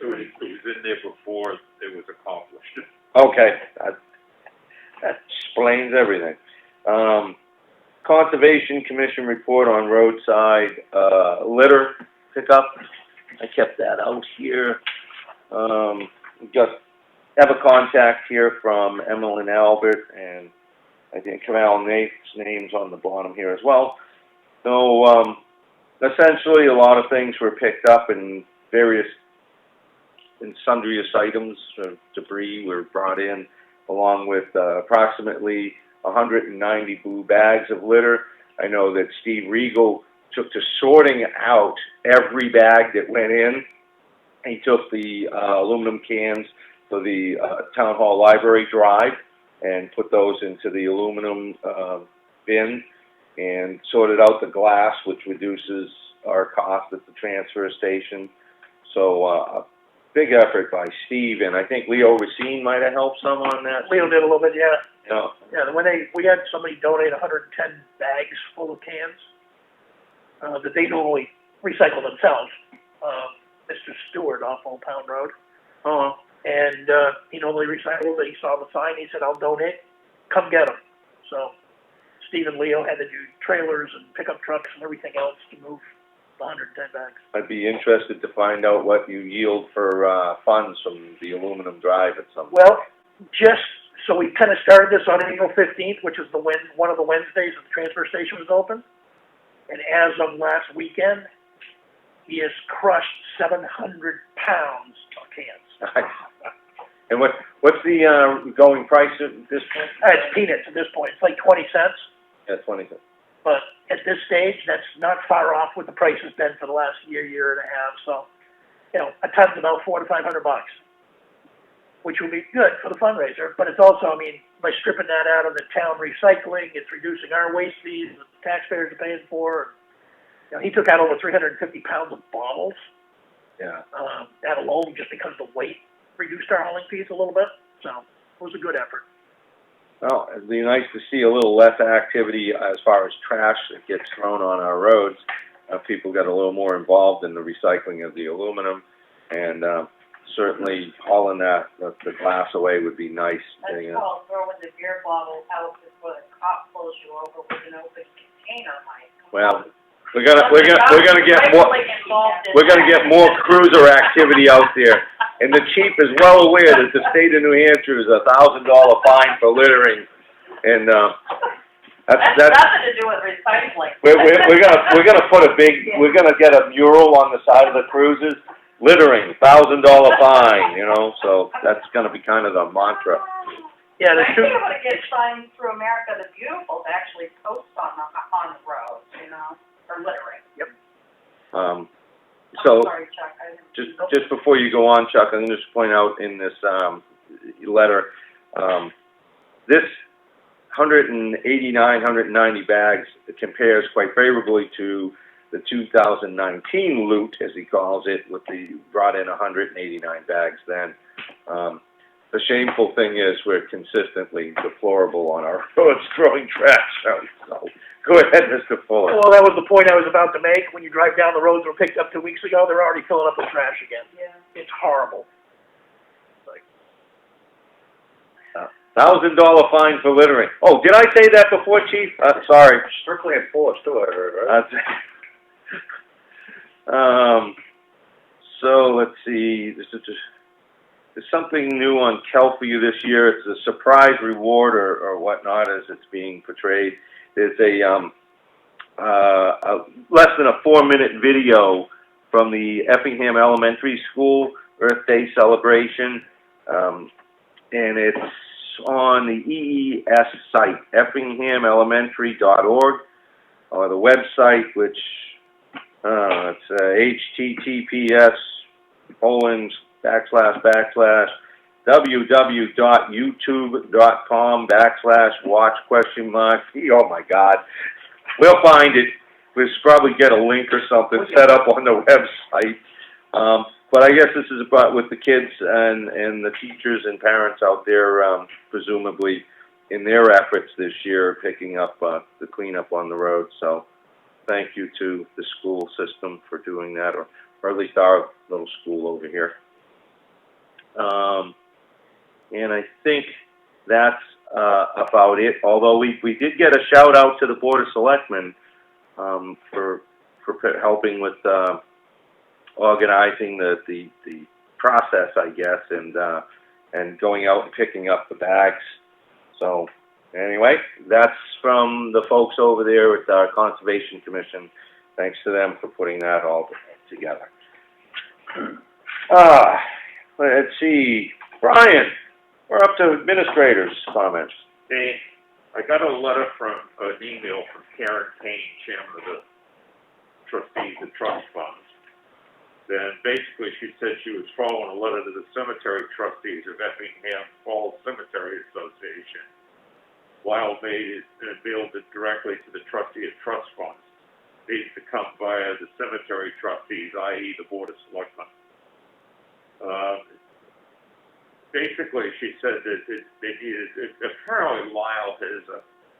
It was in there before it was accomplished. okay, that explains everything. Conservation Commission report on roadside, litter pickup. I kept that out here. Have a contact here from Emily and Albert, and I think Comeau Nate's name's on the bottom here as well. So, essentially, a lot of things were picked up in various, in sundry items, debris were brought in, along with approximately 190 blue bags of litter. I know that Steve Regal took to sorting out every bag that went in. He took the aluminum cans for the Town Hall Library drive and put those into the aluminum bin, and sorted out the glass, which reduces our cost at the transfer station. So, a big effort by Steve, and I think Leo Racine might have helped some on that. Leo did a little bit, yeah. Yeah. Yeah, when we had somebody donate 110 bags full of cans, that they normally recycle themselves. Mr. Stewart off Old Pound Road. And, he normally recycles it. He saw the sign, he said, I'll donate, come get them. So, Steve and Leo had to do trailers and pickup trucks and everything else to move the 110 bags. I'd be interested to find out what you yield for funds from the aluminum drive at some point. Well, so we kind of started this on April 15th, which is one of the Wednesdays that the transfer station was open. And as of last weekend, he has crushed 700 pounds of cans. And what's the going price at this point? It's peanuts at this point. It's like 20 cents. Yeah, 20 cents. But at this stage, that's not far off what the price has been for the last year and a half. So, a ton's about $400 to $500, which will be good for the fundraiser. But it's also, by stripping that out of the town recycling, it's reducing our waste fees that the taxpayers are paying for. He took out over 350 pounds of bottles. Yeah. That alone, just because the weight reduced our hauling fees a little bit. So it was a good effort. Well, it'd be nice to see a little less activity as far as trash that gets thrown on our roads. People got a little more involved in the recycling of the aluminum, and certainly hauling the glass away would be nice. That's called throwing the beer bottle out before the cop pulls you over with an open container, Mike. Well, we're gonna get more cruiser activity out there. And the chief is well aware that the state of New Hampshire is a $1,000 fine for littering, and that's nothing to do with recycling. We're gonna put we're gonna get a mural on the side of the cruises, littering, $1,000 fine, so that's gonna be kind of the mantra. Yeah, I think I'm gonna get signs through America the Beautiful to actually post on the roads, for littering. Yep. So, Sorry, Chuck, just before you go on, Chuck, I'm going to just point out in this letter, this 190 bags compares quite favorably to the 2019 loot, as he calls it, with the brought in 189 bags then. The shameful thing is we're consistently deplorable on our roads throwing trash out. So go ahead, Mr. Fuller. Well, that was the point I was about to make. When you drive down the roads that were picked up 2 weeks ago, they're already filling up with trash again. Yeah. It's horrible. $1,000 fine for littering. Oh, did I say that before, Chief? Sorry. Strictly enforced too, I heard, right? So let's see. There's something new on Kelp for you this year. It's a surprise reward or whatnot, as it's being portrayed. There's a less than a 4-minute video from the Effingham Elementary School Earth Day celebration, and it's on the EES site, effinghamelementary.org, or the website, which it's https://www.youtube.com/watch ? Oh my God. We'll find it. We'll probably get a link or something set up on the website. But I guess this is about with the kids and the teachers and parents out there, presumably in their efforts this year, picking up the cleanup on the road. So thank you to the school system for doing that, or at least our little school over here. And I think that's about it, although we did get a shout out to the Board of Selectmen, for helping with, organizing the process, I guess, and going out and picking up the bags. So, anyway, that's from the folks over there at our Conservation Commission. Thanks to them for putting that all together. Let's see, Brian, we're up to administrators' comments. Hey, I got a letter from, an email from Karen Payne, chairman of the trustees of trust funds. Then basically she said she was following a letter to the cemetery trustees of Effingham Falls Cemetery Association. Lyle made it and billed it directly to the trustee of trust funds. Needs to come via the cemetery trustees, i.e. the Board of Selectmen. Basically, she said that they needed, apparently Lyle has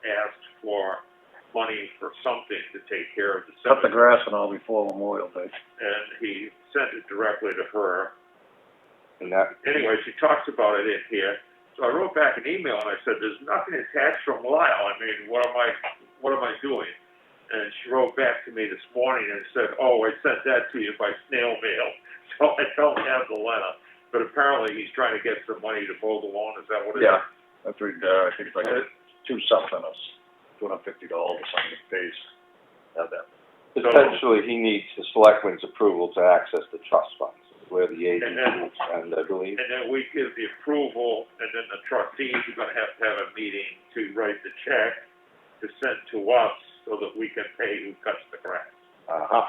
asked for money for something to take care of the Cut the cemetery. grass and all before Memorial Day. And he sent it directly to her. And that, Anyway, she talks about it in here. So I wrote back an email and I said, there's nothing attached from Lyle. I mean, what am I doing? And she wrote back to me this morning and said, oh, I sent that to you by snail mail. So I don't have the letter. But apparently he's trying to get some money to mow the lawn. Is that what it is? Yeah, that's right, I think it's like $250 or something it pays. Have that. essentially, he needs the Selectmen's approval to access the trust funds, where the agent is, and I believe. And then we give the approval, and then the trustees are gonna have a meeting to write the check to send to us so that we can pay who cuts the grass. Uh-huh.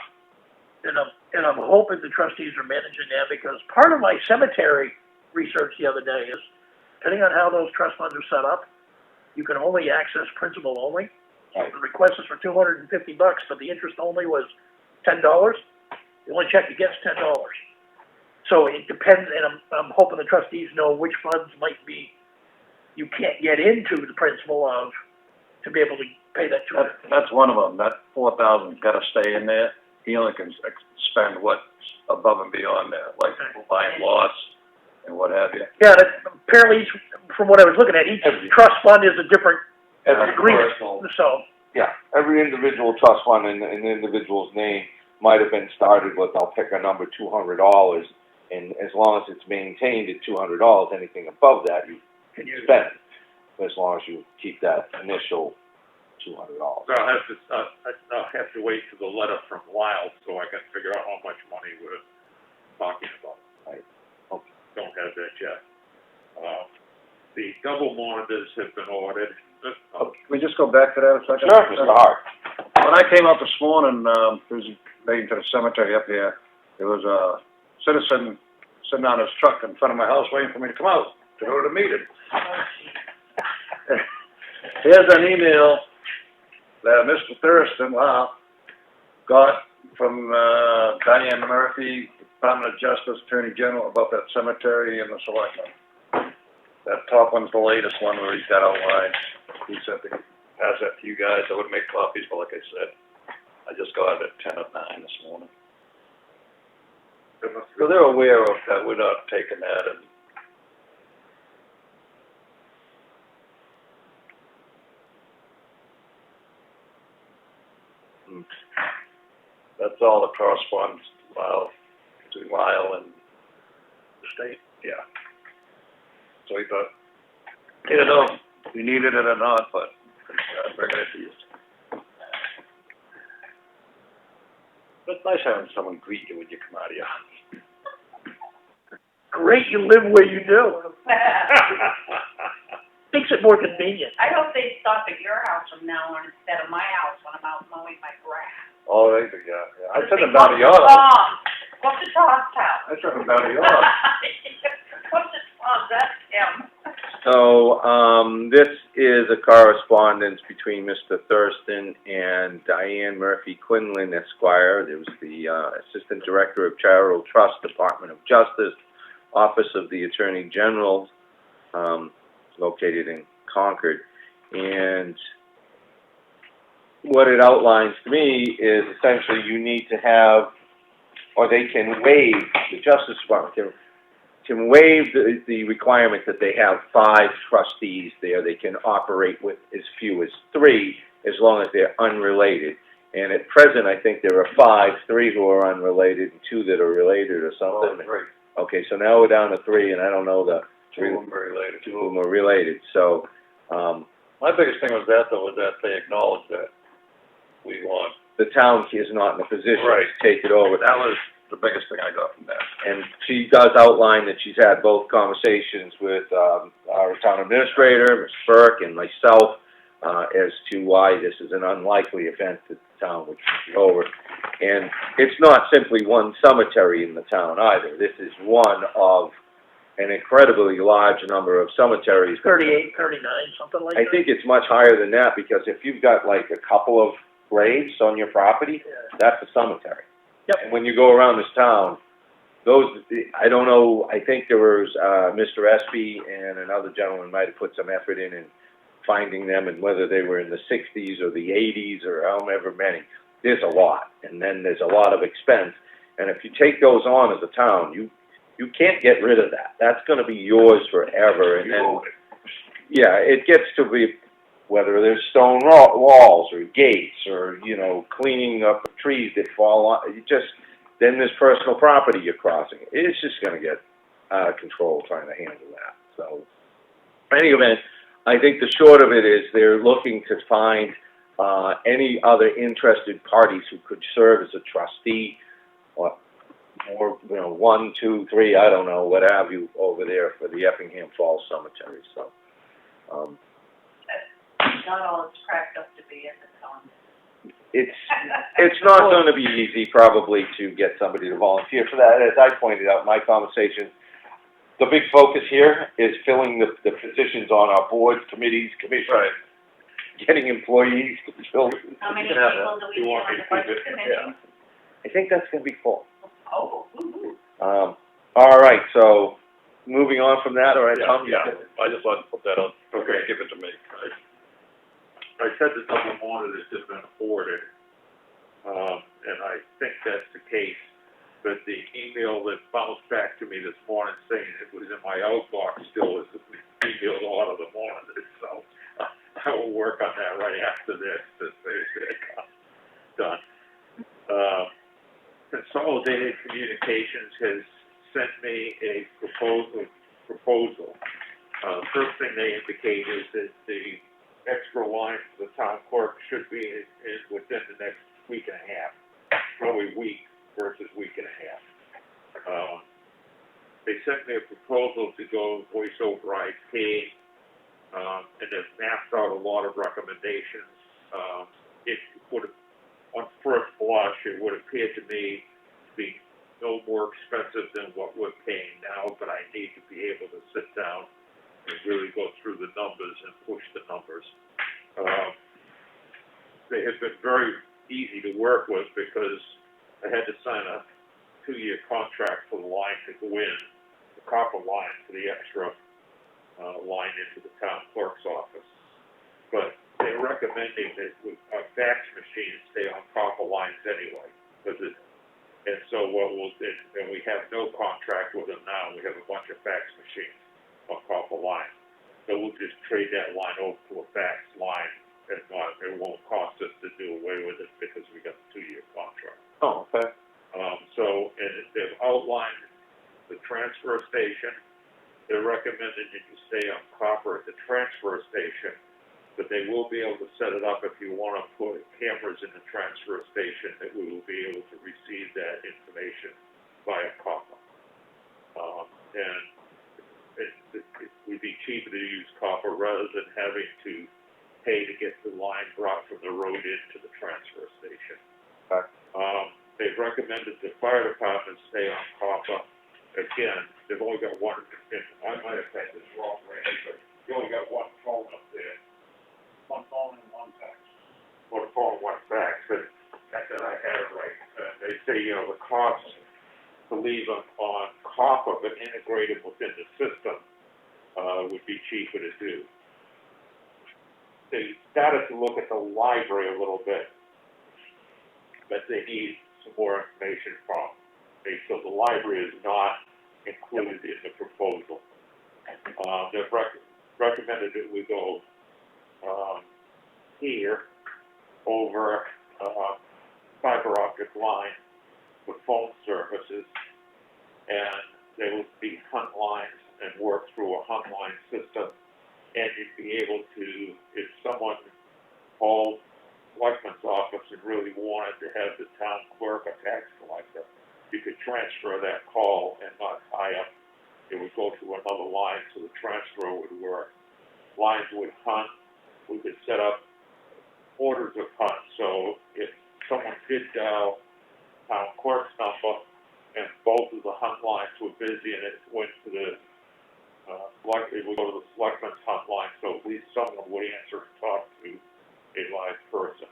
And I'm hoping the trustees are managing that, because part of my cemetery research the other day is, depending on how those trust funds are set up, you can only access principal only. So the request is for $250, but the interest only was $10. The only check you get is $10. So it depends, and I'm hoping the trustees know which funds might be, you can't get into the principal of, to be able to pay that $250. That's one of them, that 4,000's gotta stay in there. He only can spend what's above and beyond that, like buying lots and what have you. Yeah, apparently, from what I was looking at, each trust fund is a different agreement, so. Yeah, every individual trust fund in an individual's name might have been started with, I'll pick a number, $200, and as long as it's maintained at $200, anything above that you can spend, as long as you keep that initial $200. So I'll have to wait for the letter from Lyle so I can figure out how much money we're talking about. Right. Okay. Don't have that yet. The double monitors have been ordered. Can we just go back to that a second? Sure, Mr. Hart. When I came up this morning, heading to the cemetery up here, there was a citizen sitting on his truck in front of my house waiting for me to come out to go to the meeting. Here's an email that Mr. Thurston, got from, Diane Murphy, Department of Justice, Attorney General, about that cemetery and the Selectmen. That top one's the latest one where he's got outlined. He said to pass that to you guys. I would make copies, but like I said, I just got it at 10:09 this morning. So they're aware of that. We're not taking that and that's all the correspondence between Lyle and the state. Yeah. So he thought, I don't know if you needed it or not, but bring it to you. But it's nice having someone greet you when you come out of your house. Great, you live where you do. Makes it more convenient. I hope they stop at your house from now on instead of my house when I'm out mowing my grass. Oh, they do, yeah. I sent them down to yours. What's the Tom's house? I sent them down to yours. What's the Tom's? That's him. So, this is a correspondence between Mr. Thurston and Diane Murphy Quinlan Esquire. There was the, Assistant Director of Charitable Trust, Department of Justice, Office of the Attorney General, located in Concord. And what it outlines to me is essentially you need to have, or they can waive, the Justice Department can can waive the requirement that they have 5 trustees there. They can operate with as few as 3, as long as they're unrelated. And at present, I think there are 5, 3 who are unrelated, and 2 that are related or something. Right. Okay, so now we're down to 3, and I don't know the 2 of them are related. 2 of them are related, so, My biggest thing with that, though, is that they acknowledge that we want. the town is not in a position Right. to take it over. That was the biggest thing I got from that. And she does outline that she's had both conversations with, our town administrator, Ms. Burke, and myself, as to why this is an unlikely event that the town would take over. And it's not simply one cemetery in the town either. This is one of an incredibly large number of cemeteries. 38, 39, something like that. I think it's much higher than that, because if you've got like a couple of graves on your property, Yeah. that's a cemetery. Yep. And when you go around this town, those, I don't know, I think there was, Mr. Espy and another gentleman might have put some effort in finding them, and whether they were in the 60s or the 80s or however many. There's a lot, and then there's a lot of expense. And if you take those on as a town, you can't get rid of that. That's gonna be yours forever, and then, yeah, it gets to be, whether there's stone walls or gates or, you know, cleaning up trees that fall on, then there's personal property you're crossing. It's just gonna get out of control trying to handle that, so. In any event, I think the short of it is they're looking to find, any other interested parties who could serve as a trustee, or, you know, 1, 2, 3, I don't know, what have you, over there for the Effingham Falls Cemetery, so. Not all it's cracked up to be, as it's on. It's not gonna be easy, probably, to get somebody to volunteer for that. As I pointed out in my conversation, the big focus here is filling the positions on our boards, committees, commissions. Right. Getting employees to fill. How many Yeah. people do we need on the budget committee? I think that's gonna be full. Oh, woo-hoo. All right, so, moving on from that, all right, Tom? Yeah, I just wanted to put that on. Okay. Give it to me. I said the double monitors have been ordered, and I think that's the case, but the email that bounced back to me this morning saying it was in my outbox still is the email a lot of the monitors, so I will work on that right after this, to say it's done. Consolidated Communications has sent me a proposal. The first thing they indicate is that the extra line for the town clerk should be in within the next week and a half, probably week versus week and a half. They sent me a proposal to go voice over IP, and they've mapped out a lot of recommendations. It would have, on first blush, it would appear to me to be no more expensive than what we're paying now, but I need to be able to sit down and really go through the numbers and push the numbers. They have been very easy to work with, because I had to sign a 2-year contract for the line to go in, the copper line for the extra line into the town clerk's office. But they're recommending that our fax machines stay on copper lines anyway, and so what and we have no contract with them now. We have a bunch of fax machines on copper lines. So we'll just trade that line over to a fax line, and it won't cost us to do away with it, because we got the 2-year contract. Oh, okay. And they've outlined the transfer station. They're recommending that you stay on copper at the transfer station, but they will be able to set it up if you want to put cameras in the transfer station, that we will be able to receive that information via copper. And it would be cheaper to use copper rather than having to pay to get the line brought from the road into the transfer station. Okay. They've recommended the fire department stay on copper. Again, they've only got one, and I might have had this wrong, Randy, but you only got one phone up there. One phone and one fax. One phone, one fax, but I said I had it right. They say, you know, the cost to leave on copper but integrated within the system would be cheaper to do. They started to look at the library a little bit, but they need some more information from me. So the library is not included in the proposal. They've recommended that we go, here over, fiber optic line for phone services, and they would be hunt lines and work through a hunt line system, and you'd be able to, if someone called Selectmen's office and really wanted to have the town clerk or tax collector, you could transfer that call and not tie up. It would go to another line, so the transfer would work. Lines would hunt. We could set up orders of hunt, so if someone did dial town clerk's number and both of the hunt lines were busy and it went to the, it would go to the Selectmen's hunt line, so at least someone would answer and talk to a live person.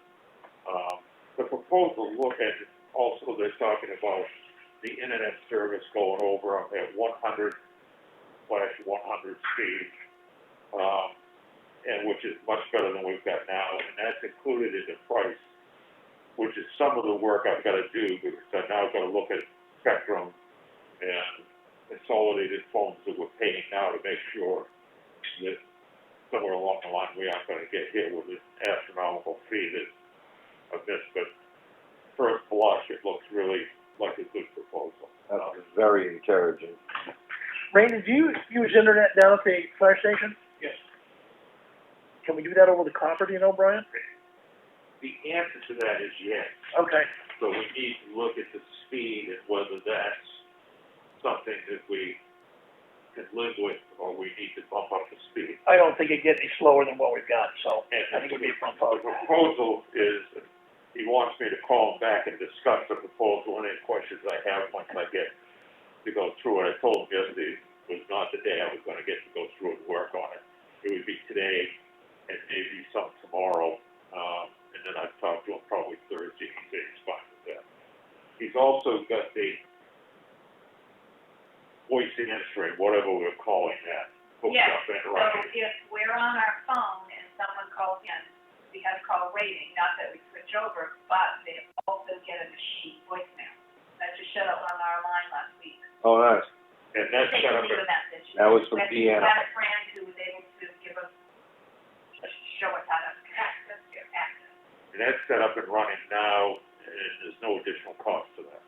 The proposal look at, also they're talking about the internet service going over at 100/100 speed, and which is much better than we've got now, and that's included in the price, which is some of the work I've got to do, because I've now got to look at spectrum and consolidated phones that we're paying now to make sure that somewhere along the line we aren't going to get hit with an astronomical fee that of this, but first blush, it looks really like a good proposal. That's very encouraging. Raymond, do you use internet down at the fire station? Yes. Can we do that over the copper, do you know, Brian? The answer to that is yes. Okay. So we need to look at the speed and whether that's something that we can live with, or we need to bump up the speed. I don't think it'd get any slower than what we've got, so And I think it'd be a front the proposal is, he wants me to call him back and discuss the proposal and any questions I have once I get to go through it. I told him yesterday was not the day I was gonna get to go through and work on it. It would be today and maybe some tomorrow, and then I'd talk to him probably Thursday, he said he's fine with that. He's also got the voice answering, whatever we're calling that, hooked Yes, up and so running. if we're on our phone and someone calls in, we have call waiting, not that we switch over, but they also get a machine voicemail. That just shut up on our line last week. Oh, nice. And that's They set up, can leave a message. That was from We Deanna. had a friend who was able to give us, show us how to access. and that's set up and running now, and there's no additional cost to that.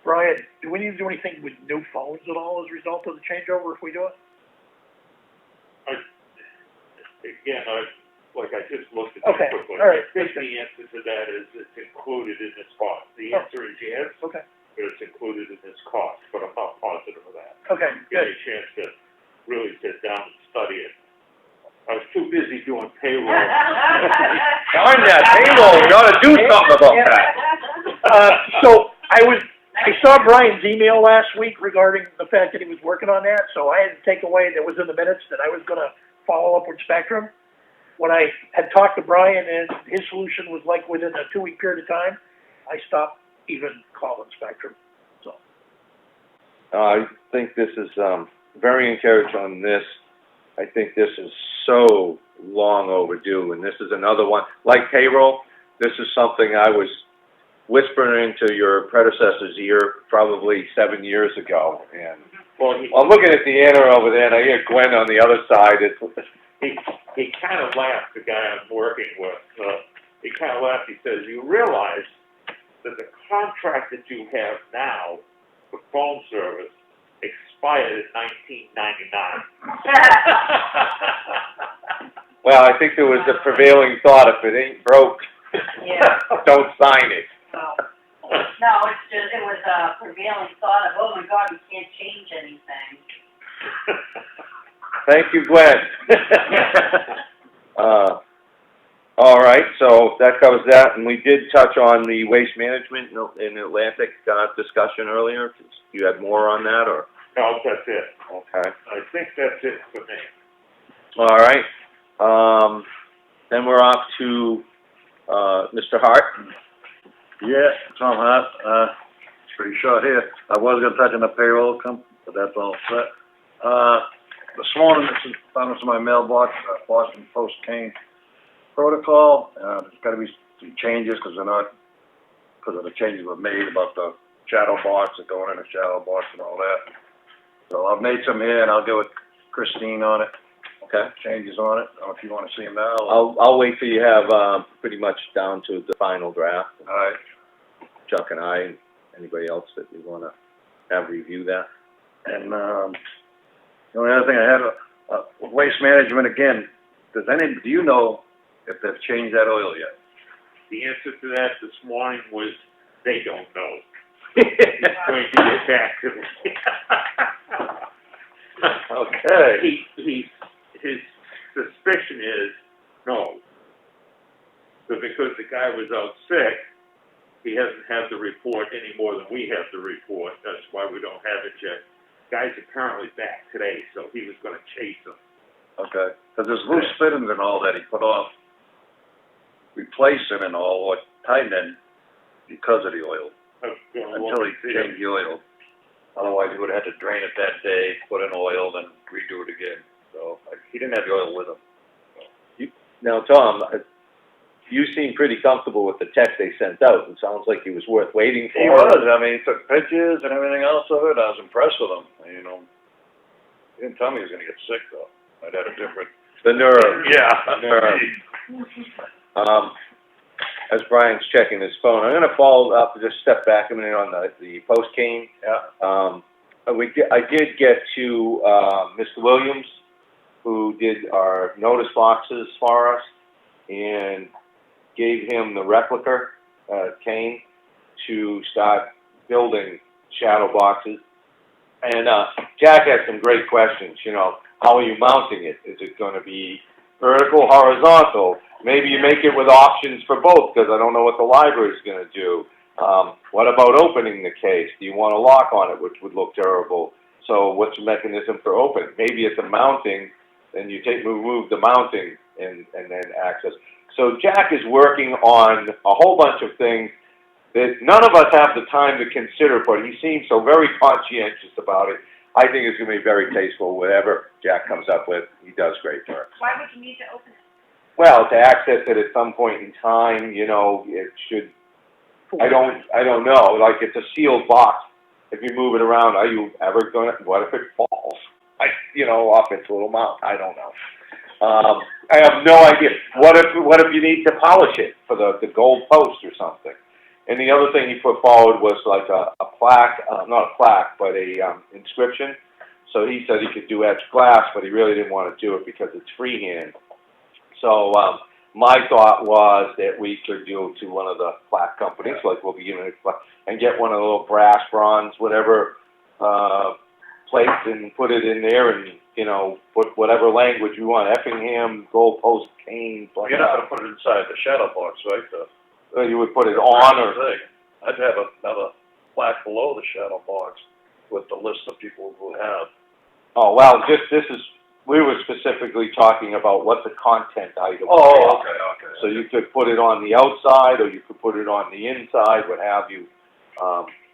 Brian, do we need to do anything with new phones at all as a result of the changeover if we do it? Again, I just looked at Okay, that quickly. all right. I think the answer to that is it's included in this cost. The Oh. answer is yes, Okay, but it's included in this cost, but I'm not positive of that. okay, Give me good. a chance to really sit down and study it. I was too busy doing payroll. Darn that payroll, we ought to do something about that. So I saw Brian's email last week regarding the fact that he was working on that, so I had to take away that was in the minutes that I was gonna follow up with Spectrum. When I had talked to Brian and his solution was like within a 2-week period of time, I stopped even calling Spectrum, so. I think this is, very encouraged on this. I think this is so long overdue, and this is another one, like payroll, this is something I was whispering into your predecessor's ear probably 7 years ago, and Well, I'm looking at Deanna over there, and I hear Gwen on the other side, he kind of laughed, the guy I'm working with. He kind of laughed. He says, "You realize that the contract that you have now for phone service expired in 1999. well, I think there was a prevailing thought, if it ain't broke, Yeah. don't sign it. No, it's just, it was a prevailing thought of, oh my God, we can't change anything. Thank you, Gwen. All right, so that covers that, and we did touch on the waste management in Atlantic discussion earlier. You had more on that, or? No, that's it. Okay. I think that's it for me. All right. Then we're off to Mr. Hart. Yeah, Tom Hart, it's pretty short here. I was gonna touch on the payroll but that's all set. This morning, this is found this in my mailbox, Boston Post Kane protocol. There's gotta be some changes, because of the changes were made about the shadow box, that going in a shadow box and all that. So I've made some here, and I'll go with Christine on it, Okay. changes on it. I don't know if you wanna see them now. I'll wait till you have, pretty much down to the final draft. All right. Chuck and I, and anybody else that you wanna have review that. And, the only other thing I had, waste management again, do you know if they've changed that oil yet? The answer to that this morning was, they don't know. He's going to get back to me. Okay. His suspicion is, no. But because the guy was out sick, he hasn't had the report any more than we have the report, that's why we don't have it yet. Guy's apparently back today, so he was gonna chase him. Okay, because there's loose fittings and all that he put off replacing and all, or tightening because of the oil, until he changed the oil. Otherwise, he would've had to drain it that day, put in oil, then redo it again. So, he didn't have the oil with him. Now, Tom, you seem pretty comfortable with the text they sent out. It sounds like he was worth waiting for. He was, I mean, he took pictures and everything else of it, I was impressed with him, you know. He didn't tell me he was gonna get sick, though. I'd had a different... The nerve. Yeah. The nerve. As Brian's checking his phone, I'm gonna follow up, just step back a minute on the post cane. Yeah. I did get to, Mr. Williams, who did our notice boxes for us, and gave him the replica, cane, to start building shadow boxes. And, Jack had some great questions, you know, how are you mounting it? Is it gonna be vertical, horizontal? Maybe you make it with options for both, because I don't know what the library's gonna do. What about opening the case? Do you want a lock on it, which would look terrible? So what's the mechanism for opening? Maybe it's a mounting, then you remove the mounting and then access. So Jack is working on a whole bunch of things that none of us have the time to consider, but he seems so very conscientious about it. I think it's gonna be very tasteful, whatever Jack comes up with. He does great work. Why would you need to open it? Well, to access it at some point in time, you know, it should, I don't know, like, it's a sealed box. If you move it around, are you ever gonna, what if it falls? Off its little mount, I don't know. I have no idea. What if you need to polish it for the gold post or something? And the other thing he put forward was like a plaque, not a plaque, but a inscription. So he said he could do etched glass, but he really didn't want to do it because it's freehand. So my thought was that we could go to one of the plaque companies, like we'll be giving it, and get one of the little brass, bronze, whatever plates, and put it in there, and put whatever language you want. Effingham, gold post, cane. You're not gonna put it inside the shadow box, right? You would put it on, or I'd have another plaque below the shadow box with the list of people who have. Oh, well, we were specifically talking about what the content item was. Oh, okay. So you could put it on the outside, or you could put it on the inside, what have you.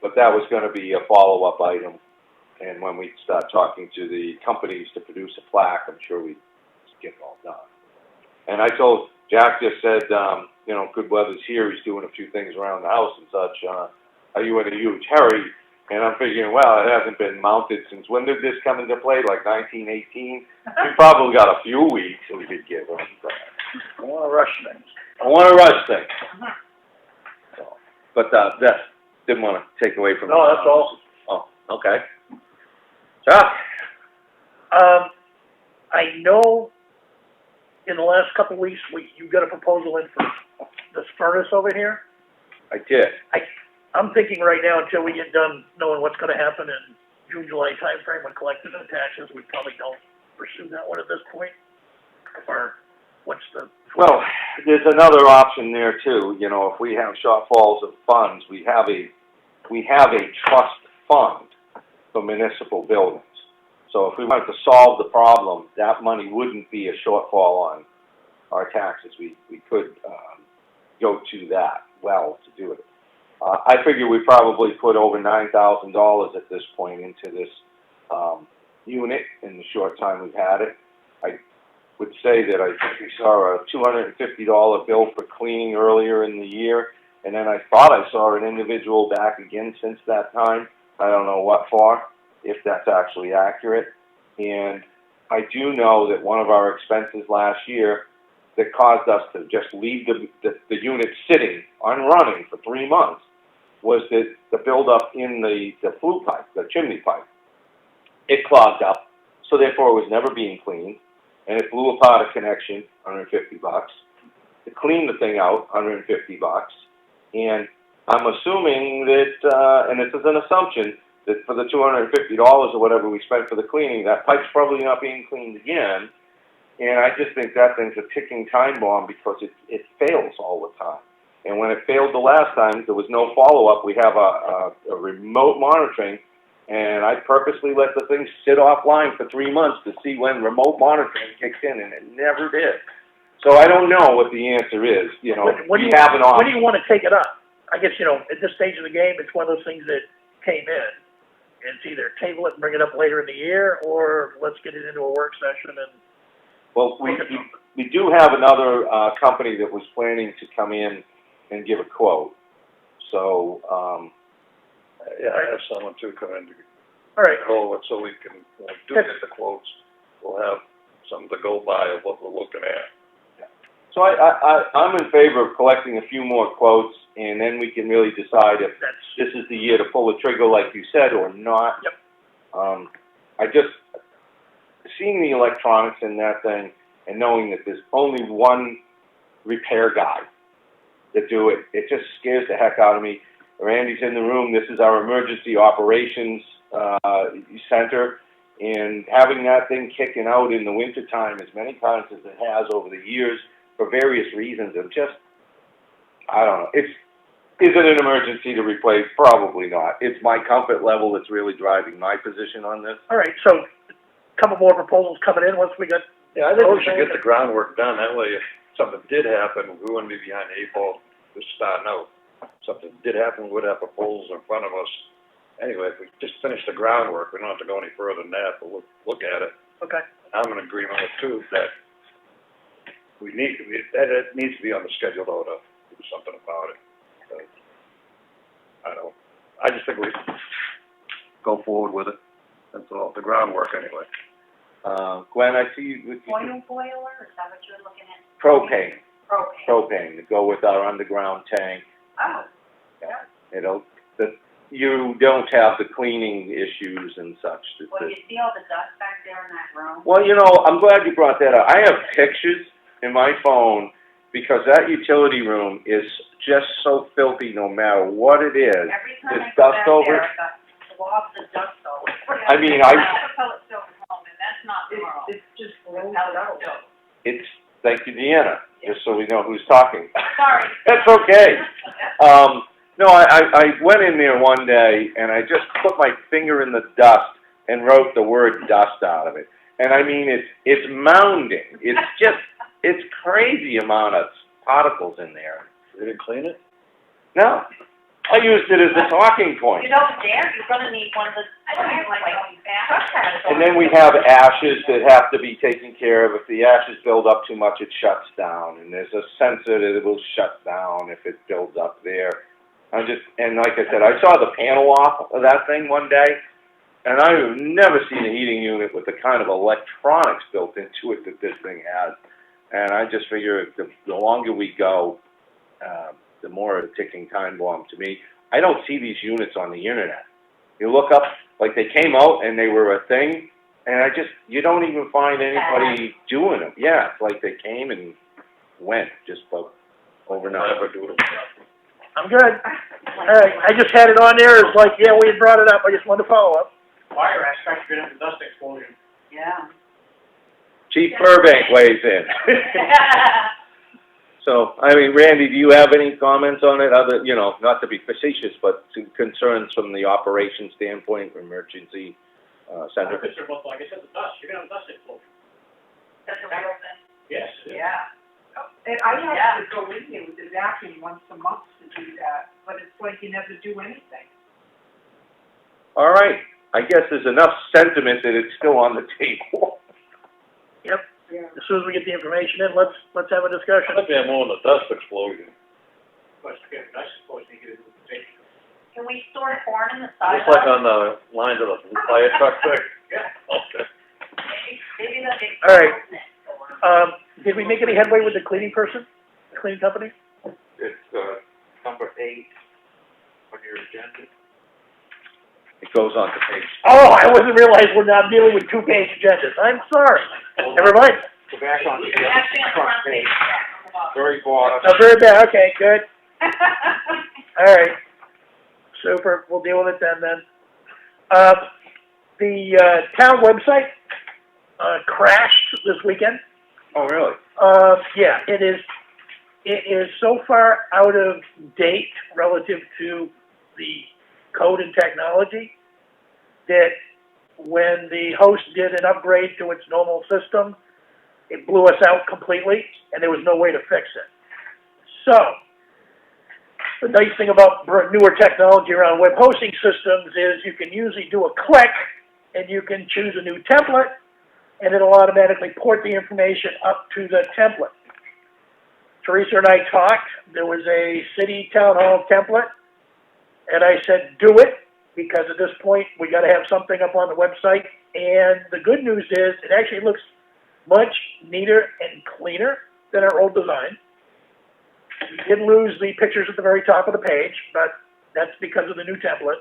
But that was gonna be a follow-up item. And when we start talking to the companies to produce a plaque, I'm sure we'd get it all done. And I told, Jack just said, good weather's here, he's doing a few things around the house and such, are you in a huge hurry? And I'm figuring, well, it hasn't been mounted since, when did this come into play, like 1918? We probably got a few weeks that we could give him. I don't wanna rush things. I wanna rush things. So, but, that, didn't wanna take away from. No, that's all. Oh, okay. Chuck? I know in the last couple of weeks, you got a proposal in for this furnace over here. I did. I'm thinking right now, until we get done knowing what's gonna happen in June, July timeframe when collecting the taxes, we probably don't pursue that one at this point. Or what's the... Well, there's another option there too. If we have shortfalls of funds, we have a trust fund for municipal buildings. So if we wanted to solve the problem, that money wouldn't be a shortfall on our taxes. We could go to that well to do it. I figure we probably put over $9,000 at this point into this unit in the short time we've had it. I would say that I think we saw a $250 bill for cleaning earlier in the year, and then I thought I saw an individual back again since that time. I don't know what for, if that's actually accurate. And I do know that one of our expenses last year that caused us to just leave the unit sitting, unrunning for 3 months, was that the buildup in the flue pipe, the chimney pipe. It clogged up, so therefore it was never being cleaned, and it blew apart a connection, $150. To clean the thing out, $150. And I'm assuming that, and this is an assumption, that for the $250 or whatever we spent for the cleaning, that pipe's probably not being cleaned again. And I just think that thing's a ticking time bomb because it fails all the time. And when it failed the last time, there was no follow-up. We have a remote monitoring, and I purposely let the thing sit offline for 3 months to see when remote monitoring kicks in, and it never did. So I don't know what the answer is. You know, When do you want to take it up? I guess, at this stage of the game, it's one of those things that came in. It's either table it and bring it up later in the year, or let's get it into a work session and... Well, we do have another company that was planning to come in and give a quote. So, Yeah, I have someone too come in to All right. hold it so we can, when we do get the quotes, we'll have something to go by of what we're looking at. so I'm in favor of collecting a few more quotes, and then we can really decide if this is the year to pull the trigger, like you said, or not. Yep. I just, seeing the electronics in that thing and knowing that there's only one repair guy to do it, it just scares the heck out of me. Randy's in the room. This is our emergency operations center, and having that thing kicking out in the wintertime as many times as it has over the years for various reasons, and just, I don't know. Is it an emergency to replace? Probably not. It's my comfort level that's really driving my position on this. All right, so a couple more proposals coming in once we get... Yeah, I think we should get the groundwork done. That way, if something did happen, we wouldn't be behind the 8 ball just starting out. Something did happen, we'd have proposals in front of us. Anyway, if we just finish the groundwork, we don't have to go any further than that, but we'll look at it. Okay. I'm in agreement with too that it needs to be on the schedule though to do something about it. I just think we go forward with it. That's all, the groundwork anyway. Gwen, I see you. Oil boiler, is that what you're looking at? Propane. Propane. Propane to go with our underground tank. Oh, yeah. You don't have the cleaning issues and such. Well, you see all the dust back there in that room? Well, I'm glad you brought that up. I have pictures in my phone because that utility room is just so filthy no matter what it is. Every time There's I go dust back over there, it. I got swabs of dust over it. I mean, I have a pellet stove at home, and that's not normal. It's just With blows pellet out. stove. It's, thank you, Deanna, just so we know who's talking. Sorry. That's okay. No, I went in there one day and I just put my finger in the dust and wrote the word dust out of it. And I mean, it's mounding. It's crazy amount of particles in there. You didn't clean it? No, I used it as a talking point. You don't dare, you're gonna need one of the, I don't even like that. And then we have ashes that have to be taken care of. If the ashes build up too much, it shuts down. And there's a sensor that will shut down if it builds up there. And like I said, I saw the panel off of that thing one day, and I've never seen a heating unit with the kind of electronics built into it that this thing has. And I just figure the longer we go, the more a ticking time bomb to me. I don't see these units on the internet. You look up, like they came out and they were a thing, and you don't even find anybody doing them. Yeah, it's like they came and went just overnight. Never do it. I'm good. All right, I just had it on there, it's like, yeah, we had brought it up, I just wanted to follow up. Fire aspect, been a dust explosion. Yeah. Chief Burbank weighs in. So, I mean, Randy, do you have any comments on it, other, not to be facetious, but concerns from the operation standpoint, emergency center? I'm concerned about, like I said, the dust, you're gonna have a dust explosion. That's a real thing. Yes. Yeah. And I have to go in there with the vacuum once a month to do that, but it's like you never do anything. All right, I guess there's enough sentiment that it's still on the table. Yep, Yeah. as soon as we get the information in, let's have a discussion. I'd be more on the dust explosion. But, okay, dust store corn in the sidewalk? Just like on the lines of the fire truck there? Yeah. Okay. Maybe the big. All right. next door. Did we make any headway with the cleaning person, the cleaning company? It's, number 8 on your agenda. It goes on to page, Oh, I wasn't realized we're not dealing with two-page agendas. I'm sorry. Never mind. Go back on the It's actually on the front page, on the bottom. very bottom. Not very bad. Okay, good. All right. Super. We'll deal with it then. The town website crashed this weekend. oh, really? Yeah, it is so far out of date relative to the code and technology that when the host did an upgrade to its normal system, it blew us out completely, and there was no way to fix it. So, the nice thing about newer technology around web hosting systems is you can usually do a click, and you can choose a new template, and it'll automatically port the information up to the template. Teresa and I talked. There was a city town hall template, and I said, do it, because at this point, we gotta have something up on the website. And the good news is, it actually looks much neater and cleaner than our old design. We did lose the pictures at the very top of the page, but that's because of the new template.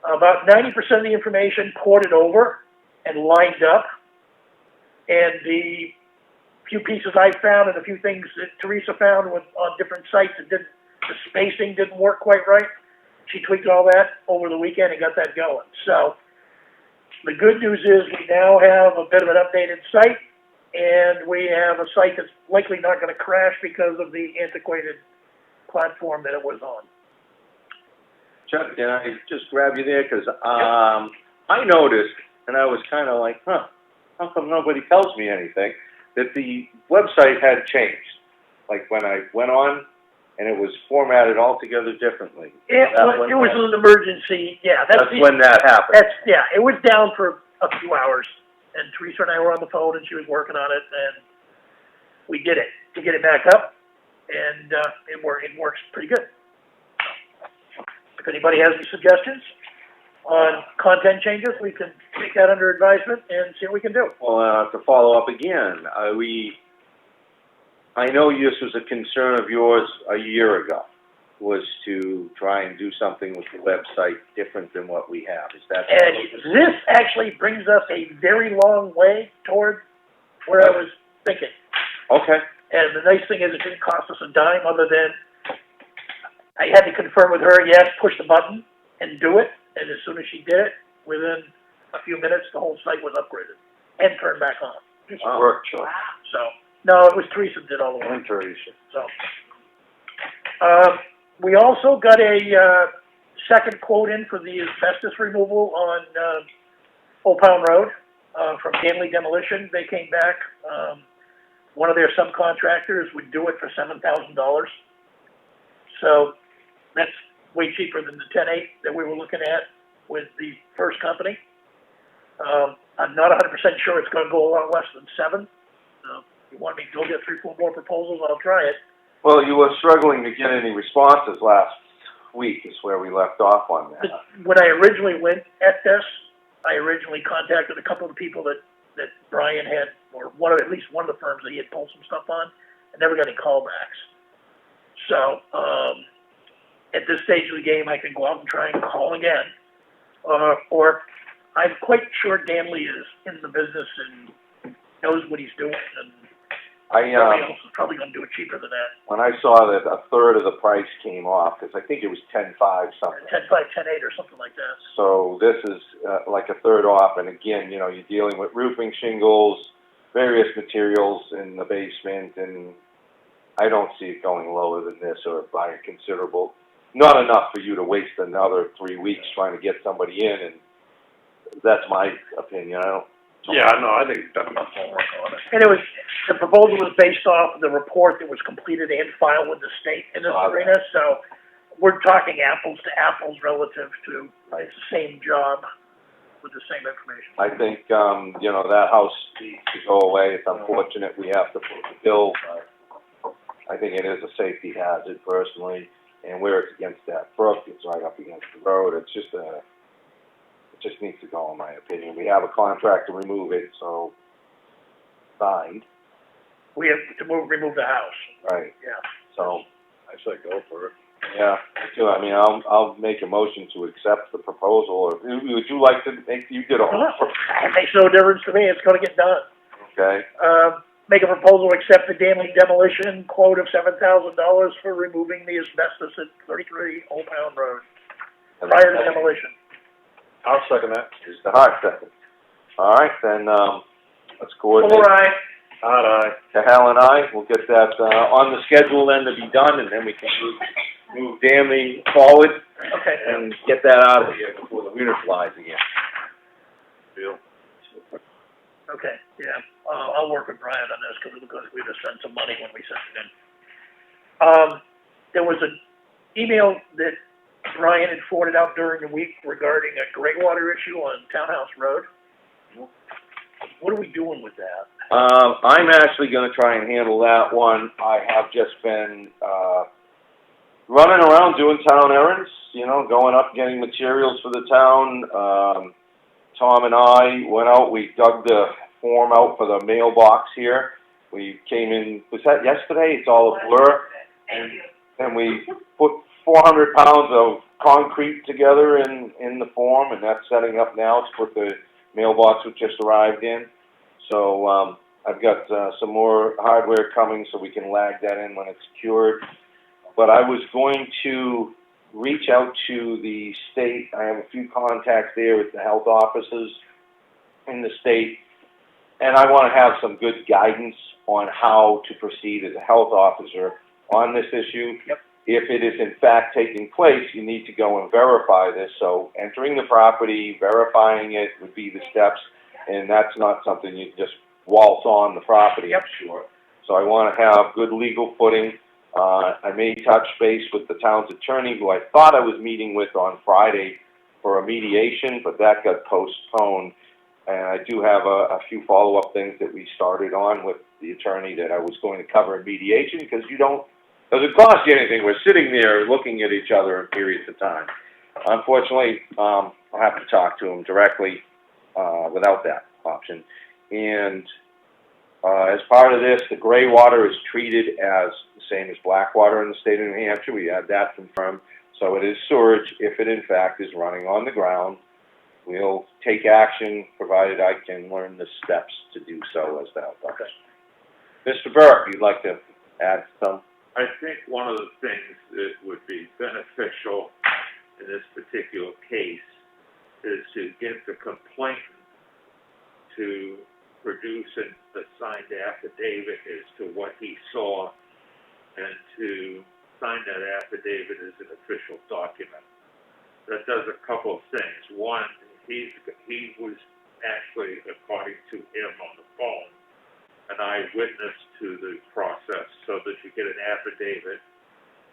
About 90% of the information ported over and lined up. And the few pieces I found and a few things that Teresa found on different sites that the spacing didn't work quite right. She tweaked all that over the weekend and got that going. So the good news is we now have a bit of an updated site, and we have a site that's likely not going to crash because of the antiquated platform that it was on. Chuck, can I just grab you there? Because I noticed, and I was kind of like, how come nobody tells me anything, that the website had changed. Like when I went on, and it was formatted altogether differently. It was an emergency, yeah. That's when that happened. It was down for a few hours, and Teresa and I were on the phone, and she was working on it, and we did it to get it back up, and it works pretty good. If anybody has any suggestions on content changes, we can take that under advisement and see what we can do. Well, to follow up again, I know this was a concern of yours a year ago, was to try and do something with the website different than what we have. Is that? And this actually brings us a very long way toward where I was thinking. Okay. And the nice thing is it didn't cost us a dime other than I had to confirm with her, yes, push the button and do it. And as soon as she did it, within a few minutes, the whole site was upgraded and turned back on. Just work, Chuck. So, no, it was Teresa that did all the work. And Teresa. So, we also got a second quote in for the asbestos removal on Old Pound Road from Ganley Demolition. They came back. One of their subcontractors would do it for $7,000. So that's way cheaper than the 10.8 that we were looking at with the first company. I'm not 100% sure it's going to go a lot less than 7. If you want me to go get 3, 4 more proposals, I'll try it. Well, you were struggling to get any responses last week, is where we left off on that. When I originally went at this, I originally contacted a couple of the people that Brian had, or at least one of the firms that he had pulled some stuff on, and never got any callbacks. So, at this stage of the game, I can go out and try and call again. Or I'm quite sure Ganley is in the business and knows what he's doing, and somebody else is probably going to do it cheaper than that. When I saw that a third of the price came off, because I think it was 10.5 something. 10.5, 10.8 or something like that. So this is like a third off, and again, you're dealing with roofing shingles, various materials in the basement, and I don't see it going lower than this or by a considerable, not enough for you to waste another 3 weeks trying to get somebody in, and that's my opinion. I think you've done enough homework on it. And the proposal was based off the report that was completed and filed with the state in this arena, so we're talking apples to apples relative to the same job with the same information. I think, that house needs to go away. It's unfortunate we have to put the bill, but I think it is a safety hazard personally. and where it's against that brook, it's right up against the road, it just needs to go, in my opinion. We have a contract to remove it, so, signed, We have to remove the house, right, yeah. so, I say go for it. yeah, so, I mean, I'll make a motion to accept the proposal, or would you like to make, you did a whole, It makes no difference to me, it's gonna get done. okay? Make a proposal to accept the damning demolition quote of $7,000 for removing the asbestos at 33 Old Pound Road, prior to demolition. I'll second that. Mr. Hart, second. All right, then, let's coordinate. All right. Aye. Hal and I, we'll get that, on the schedule then to be done, and then we can move Danley forward Okay. and get that out of here before the winter flies again. Deal. Okay, yeah, I'll work with Brian on this, because we just sent some money when we sent it in. There was an email that Brian had forwarded out during the week regarding a gray water issue on Townhouse Road. What are we doing with that? I'm actually gonna try and handle that one. I have just been, running around doing town errands, you know, going up, getting materials for the town. Tom and I went out, we dug the form out for the mailbox here. We came in, was that yesterday? It's all a blur. And we put 400 pounds of concrete together in the form, and that's setting up now to put the mailbox we just arrived in. So, I've got, some more hardware coming so we can lag that in when it's cured. But I was going to reach out to the state. I have a few contacts there with the health offices in the state, and I want to have some good guidance on how to proceed as a health officer on this issue. Yep. If it is in fact taking place, you need to go and verify this. So entering the property, verifying it would be the steps, and that's not something you just waltz on the property, I'm sure. So I want to have good legal footing. I may touch base with the town's attorney, who I thought I was meeting with on Friday for a mediation, but that got postponed. And I do have a few follow-up things that we started on with the attorney that I was going to cover in mediation, because doesn't cost you anything. We're sitting there looking at each other in periods of time. Unfortunately, I'll have to talk to him directly without that option. And as part of this, the gray water is treated as the same as black water in the state of New Hampshire. We had that confirmed. So it is sewage if it in fact is running on the ground. We'll take action provided I can learn the steps to do so as that. Okay. Mr. Burke, you'd like to add some? I think one of the things that would be beneficial in this particular case is to get the complainant to produce a signed affidavit as to what he saw, and to sign that affidavit as an official document. That does a couple of things. One, he was actually, according to him on the phone, an eyewitness to the process, so that you get an affidavit.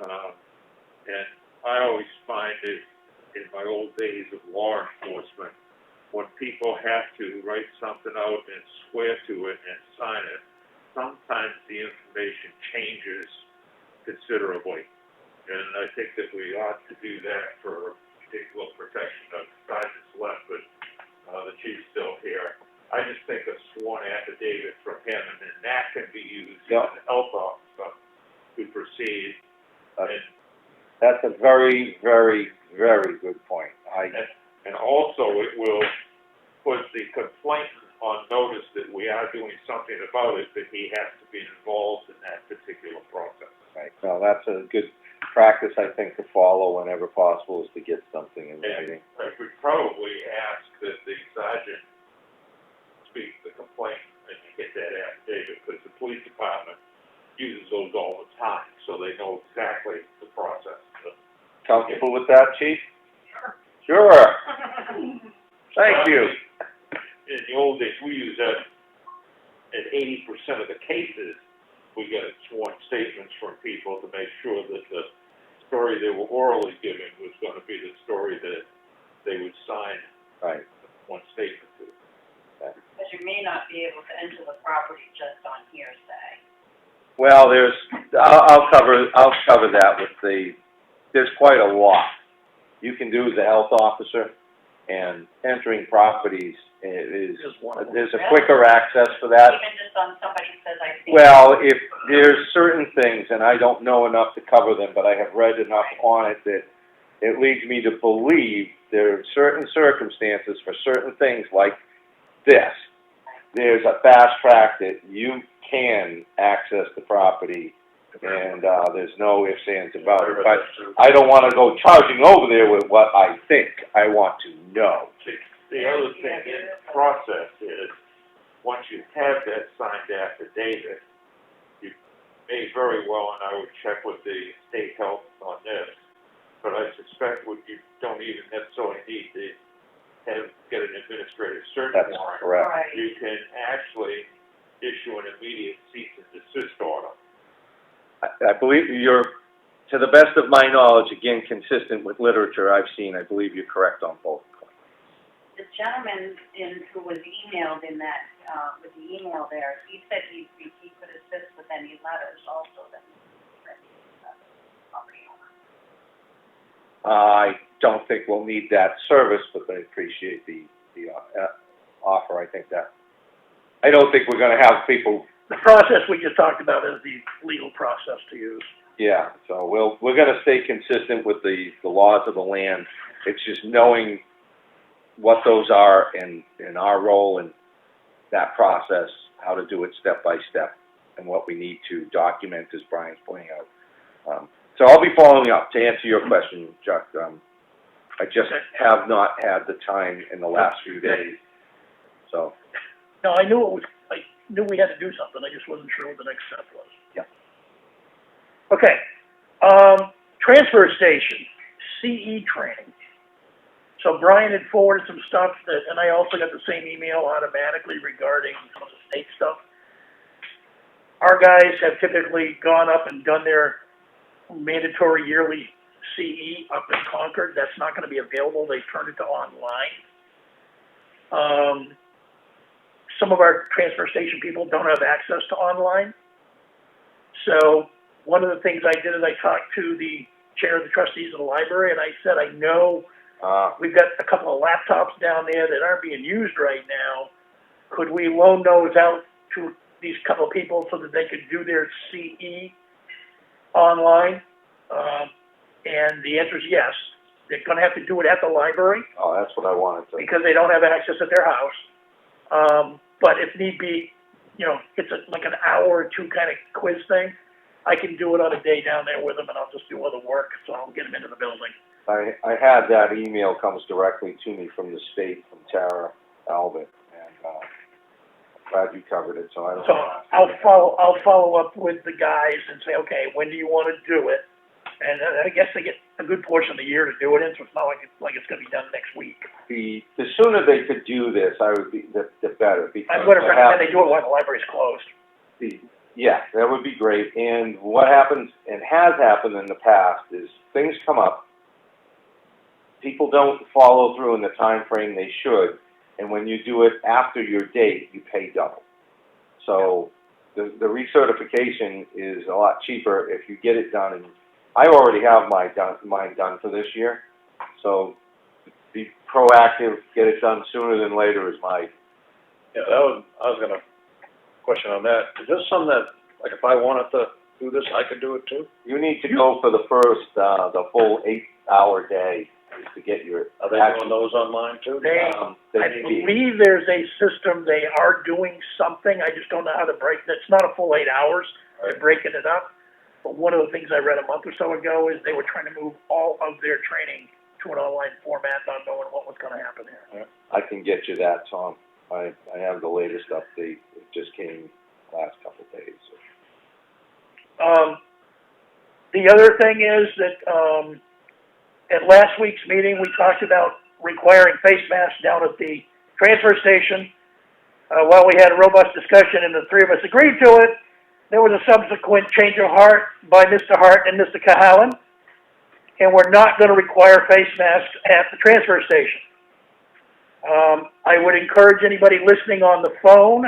And I always find it, in my old days of law enforcement, when people have to write something out and swear to it and sign it, sometimes the information changes considerably. And I think that we ought to do that for particular protection of Sergeant's left, but the chief's still here. I just think a sworn affidavit from him, and then that can be used as a health officer to proceed. That's a very, very, very good point. And also, it will put the complainant on notice that we are doing something about it, that he has to be involved in that particular process. Right. Well, that's a good practice, I think, to follow whenever possible, is to get something in writing. I would probably ask that the sergeant speak to the complainant and get that affidavit, because the police department uses those all the time, so they know exactly the process. Comfortable with that, Chief? Sure. Thank you. In the old days, we used that in 80% of the cases. We got sworn statements from people to make sure that the story they were orally given was going to be the story that they would sign. Right. One statement to. Because you may not be able to enter the property just on hearsay. Well, I'll cover that with the there's quite a lot you can do as a health officer, and entering properties is, there's a quicker access for that. Even just on somebody says, I think. Well, if there's certain things, and I don't know enough to cover them, but I have read enough on it that it leads me to believe there are certain circumstances for certain things like this. There's a fast track that you can access the property, and there's no ifs, ands about it. But I don't want to go charging over there with what I think. I want to know. The other thing in the process is, once you have that signed affidavit, you may very well, and I would check with the state health on this, but I suspect you don't even necessarily need to get an administrative search That's warrant. correct. Right. You can actually issue an immediate cease and desist order. I believe you're, to the best of my knowledge, again, consistent with literature I've seen, I believe you're correct on both. The gentleman who was emailed in that, with the email there, he said he could assist with any letters also that property owner. I don't think we'll need that service, but I appreciate the offer. I think that, I don't think we're gonna have people. The process we just talked about is the legal process to use. Yeah, so we're gonna stay consistent with the laws of the land. It's just knowing what those are and our role in that process, how to do it step by step, and what we need to document, as Brian's pointing out. So I'll be following up to answer your question, Chuck. I just have not had the time in the last few days, so. No, I knew we had to do something, I just wasn't sure what the next step was. Yeah. Okay, transfer station, CE training. So Brian had forwarded some stuff that, and I also got the same email automatically regarding some of the state stuff. Our guys have typically gone up and done their mandatory yearly CE up in Concord. That's not gonna be available, they turned it to online. Some of our transfer station people don't have access to online. So one of the things I did is I talked to the chair of the trustees of the library, and I said, I know we've got a couple of laptops down there that aren't being used right now. Could we loan those out to these couple of people so that they could do their CE online? And the answer is yes. They're gonna have to do it at the library Oh, that's what I wanted to. because they don't have access at their house. But if need be, you know, it's like an hour or two kind of quiz thing. I can do it on a day down there with them, and I'll just do other work, so I'll get them into the building. I had that email comes directly to me from the state, from Tara Albert, and, glad you covered it, so I don't. So I'll follow up with the guys and say, okay, when do you want to do it? And I guess they get a good portion of the year to do it in, so it's not like it's gonna be done next week. The sooner they could do this, I would be, the better, because. I'm gonna recommend they do it while the library's closed. Yeah, that would be great, and what happens, and has happened in the past, is things come up, people don't follow through in the time frame they should, and when you do it after your date, you pay double. So, the recertification is a lot cheaper if you get it done, and I already have mine done for this year, so be proactive, get it done sooner than later is my. Yeah, I was gonna question on that. Is this something that, like, if I wanted to do this, I could do it too? You need to go for the first, the full 8-hour day is to get your. Are they doing those online too? I They believe there's a system, they are doing something, I just don't know how to break, it's not a full 8 hours, they're breaking it up. But one of the things I read a month or so ago is they were trying to move all of their training to an online format, not knowing what was gonna happen here. I can get you that, Tom. I have the latest update. It just came last couple of days. The other thing is that, at last week's meeting, we talked about requiring face masks down at the transfer station. While we had a robust discussion and the three of us agreed to it, there was a subsequent change of heart by Mr. Hart and Mr. Cahalan, and we're not gonna require face masks at the transfer station. I would encourage anybody listening on the phone,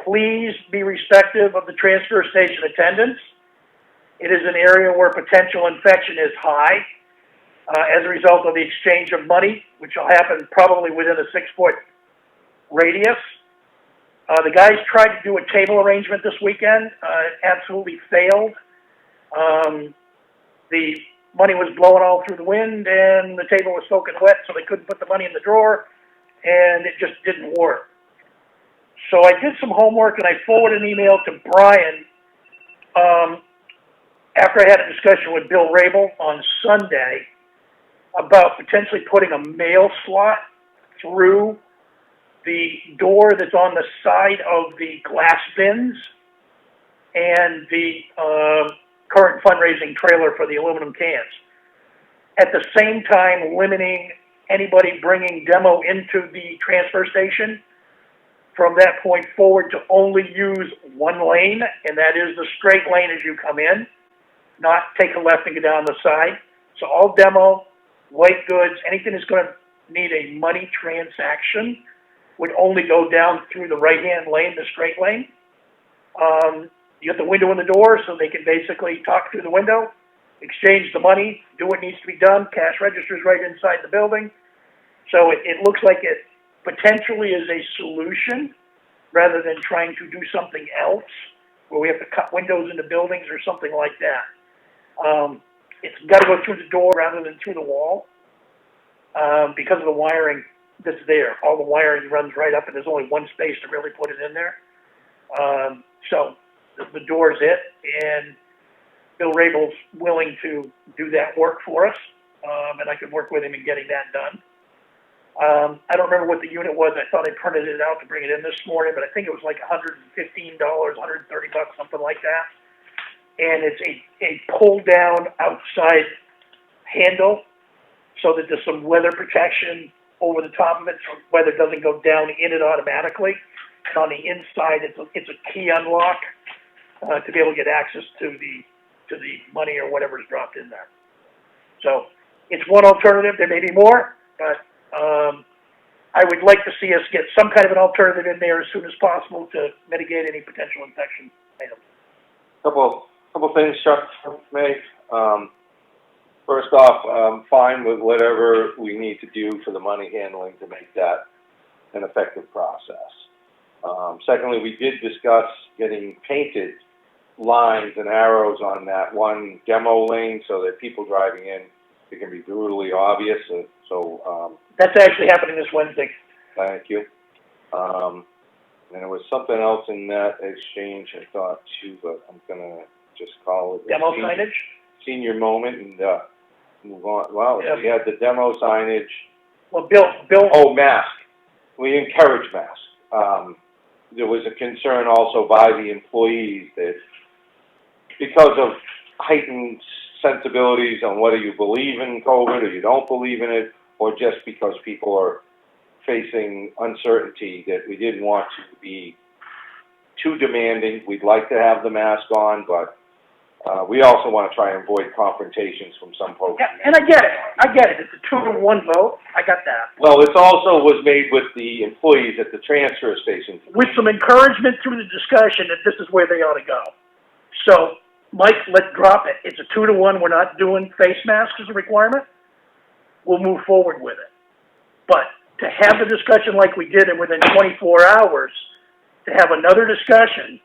please be respectful of the transfer station attendants. It is an area where potential infection is high, as a result of the exchange of money, which will happen probably within a 6-foot radius. The guys tried to do a table arrangement this weekend, absolutely failed. The money was blowing all through the wind, and the table was soaking wet, so they couldn't put the money in the drawer, and it just didn't work. So I did some homework, and I forwarded an email to Brian, after I had a discussion with Bill Rabel on Sunday about potentially putting a mail slot through the door that's on the side of the glass bins and the current fundraising trailer for the aluminum cans. At the same time, limiting anybody bringing demo into the transfer station from that point forward to only use one lane, and that is the straight lane as you come in, not take a left and go down the side. So all demo, white goods, anything that's going to need a money transaction would only go down through the right-hand lane, the straight lane. You get the window in the door so they can basically talk through the window, exchange the money, do what needs to be done. Cash registers right inside the building. So it looks like it potentially is a solution rather than trying to do something else where we have to cut windows into buildings or something like that. It's got to go through the door rather than through the wall because of the wiring that's there. All the wiring runs right up, and there's only one space to really put it in there. So the door's it, and Bill Rabel's willing to do that work for us, and I could work with him in getting that done. I don't remember what the unit was. I thought I printed it out to bring it in this morning, but I think it was like $115, $130, something like that. And it's a pull-down outside handle so that there's some weather protection over the top of it so weather doesn't go down in it automatically. And on the inside, it's a key unlock to be able to get access to the money or whatever's dropped in there. So it's one alternative. There may be more, but I would like to see us get some kind of an alternative in there as soon as possible to mitigate any potential infection items. Couple things, Chuck, May. First off, I'm fine with whatever we need to do for the money handling to make that an effective process. Secondly, we did discuss getting painted lines and arrows on that one demo lane so that people driving in, it can be brutally obvious. That's actually happening this Wednesday. Thank you. And there was something else in that exchange I thought too, but I'm gonna just call it Demo signage? Senior moment and move on. Well, Yeah. we had the demo signage. Well, Bill. Oh, mask. We encourage masks. There was a concern also by the employees that because of heightened sensibilities on whether you believe in COVID or you don't believe in it, or just because people are facing uncertainty, that we didn't want to be too demanding. We'd like to have the mask on, but we also want to try and avoid confrontations from some folks. Yeah, and I get it. It's a 2-to-1 vote. I got that. Well, it also was made with the employees at the transfer station. With some encouragement through the discussion that this is where they ought to go. So, Mike, let's drop it. It's a 2-to-1. We're not doing face masks as a requirement. We'll move forward with it. But to have the discussion like we did and within 24 hours, to have another discussion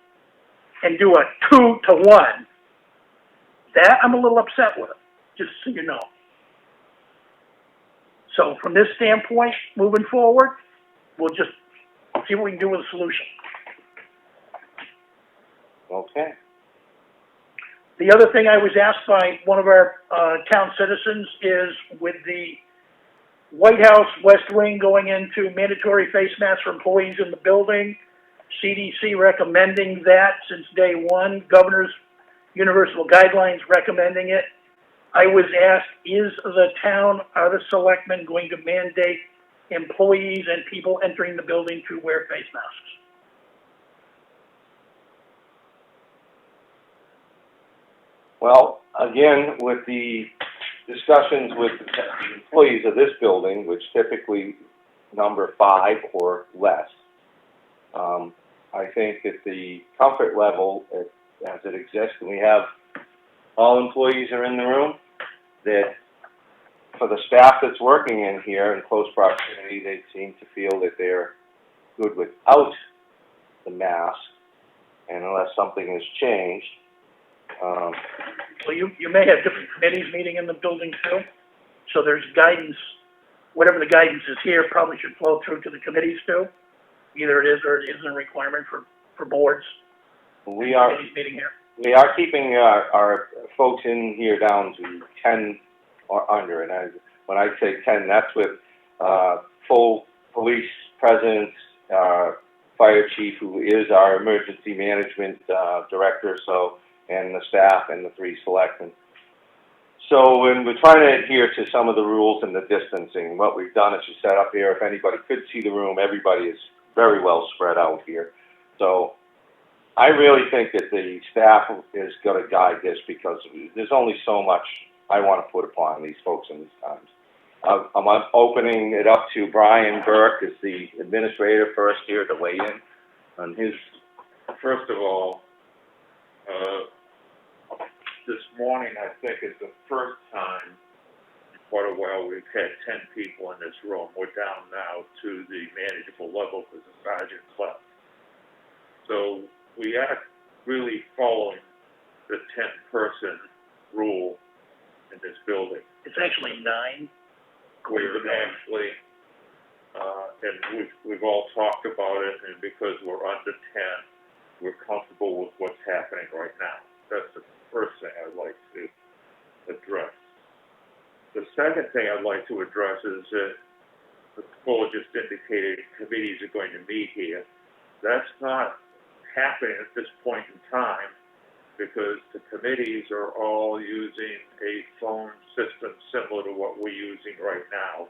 and do a 2-to-1, that I'm a little upset with it, just so you know. So from this standpoint, moving forward, we'll just see what we can do with a solution. Okay. The other thing I was asked by one of our town citizens is with the White House West Wing going into mandatory face masks for employees in the building, CDC recommending that since day one, Governor's Universal Guidelines recommending it. I was asked, are the selectmen going to mandate employees and people entering the building to wear face masks? Well, again, with the discussions with the employees of this building, which typically number 5 or less, I think that the comfort level as it exists, and we have all employees are in the room, that for the staff that's working in here in close proximity, they seem to feel that they're good without the mask, and unless something has changed. Well, you may have different committees meeting in the building too, so there's guidance, whatever the guidance is here probably should flow through to the committees too. Either it is or it isn't a requirement for boards. We are Meeting here. keeping our folks in here down to 10 or under, and when I say 10, that's with full police presence, fire chief, who is our emergency management director, and the staff and the 3 selectmen. So when we're trying to adhere to some of the rules and the distancing, what we've done is we set up here, if anybody could see the room, everybody is very well spread out here. So I really think that the staff is going to guide this, because there's only so much I want to put upon these folks in these times. I'm opening it up to Brian Burke, as the administrator first here, to weigh in on his. First of all, this morning, I think, is the first time in quite a while we've had 10 people in this room. We're down now to the manageable level because the sergeant left. So we are really following the 10-person rule in this building. It's actually 9. We're actually, and we've all talked about it, and because we're under 10, we're comfortable with what's happening right now. That's the first thing I'd like to address. The second thing I'd like to address is that the Paul just indicated committees are going to meet here. That's not happening at this point in time, because the committees are all using a phone system similar to what we're using right now.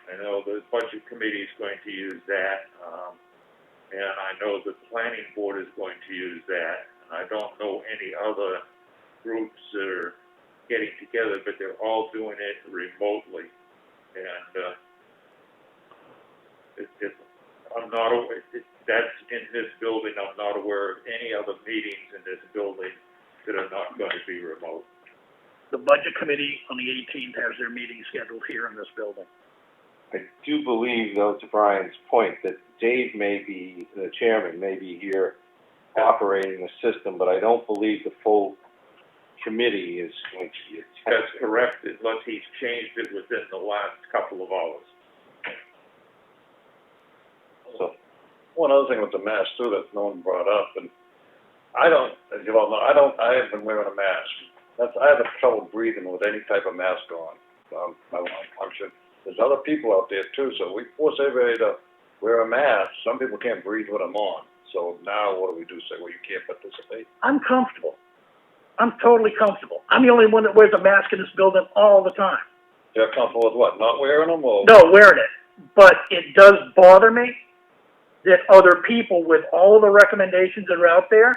I know the budget committee is going to use that, and I know the planning board is going to use that. And I don't know any other groups that are getting together, but they're all doing it remotely. And I'm not aware, that's in this building. I'm not aware of any other meetings in this building that are not going to be remote. The budget committee on the 18th has their meeting scheduled here in this building. I do believe, though, to Brian's point, that Dave may be, the chairman, may be here operating the system, but I don't believe the full committee is going to be attending. That's correct, unless he's changed it within the last couple of hours. So, One other thing with the mask too that no one brought up, and I don't, as you all know, I have been wearing a mask. I have trouble breathing with any type of mask on. My lung function. There's other people out there too, so we force everybody to wear a mask. Some people can't breathe with them on. So now what do we do? Say, well, you can't participate? I'm comfortable. I'm totally comfortable. I'm the only one that wears a mask in this building all the time. You're comfortable with what? Not wearing them, or? No, wearing it. But it does bother me that other people with all the recommendations that are out there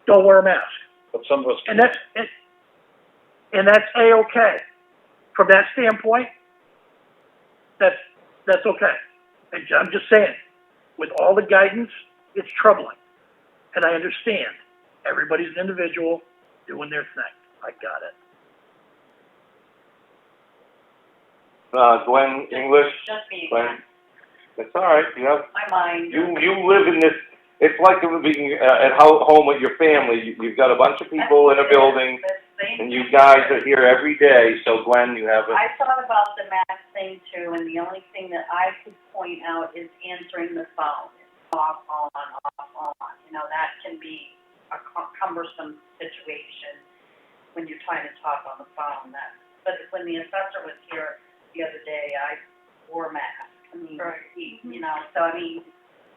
don't wear a mask. But some of us. And that's A-okay. From that standpoint, that's okay. And I'm just saying, with all the guidance, it's troubling. And I understand. Everybody's an individual doing their thing. I got it. Glenn English? Just me. Glenn? That's all right. You know, My mind. you live in this. It's like being at home with your family. You've got a bunch of people in a building, and you guys are here every day. So, Glenn, you have a. I thought about the mask thing too, and the only thing that I could point out is answering the phone. Off, on. You know, that can be a cumbersome situation when you're trying to talk on the phone. But when the assessor was here the other day, I wore a mask. I mean, right. You know, so I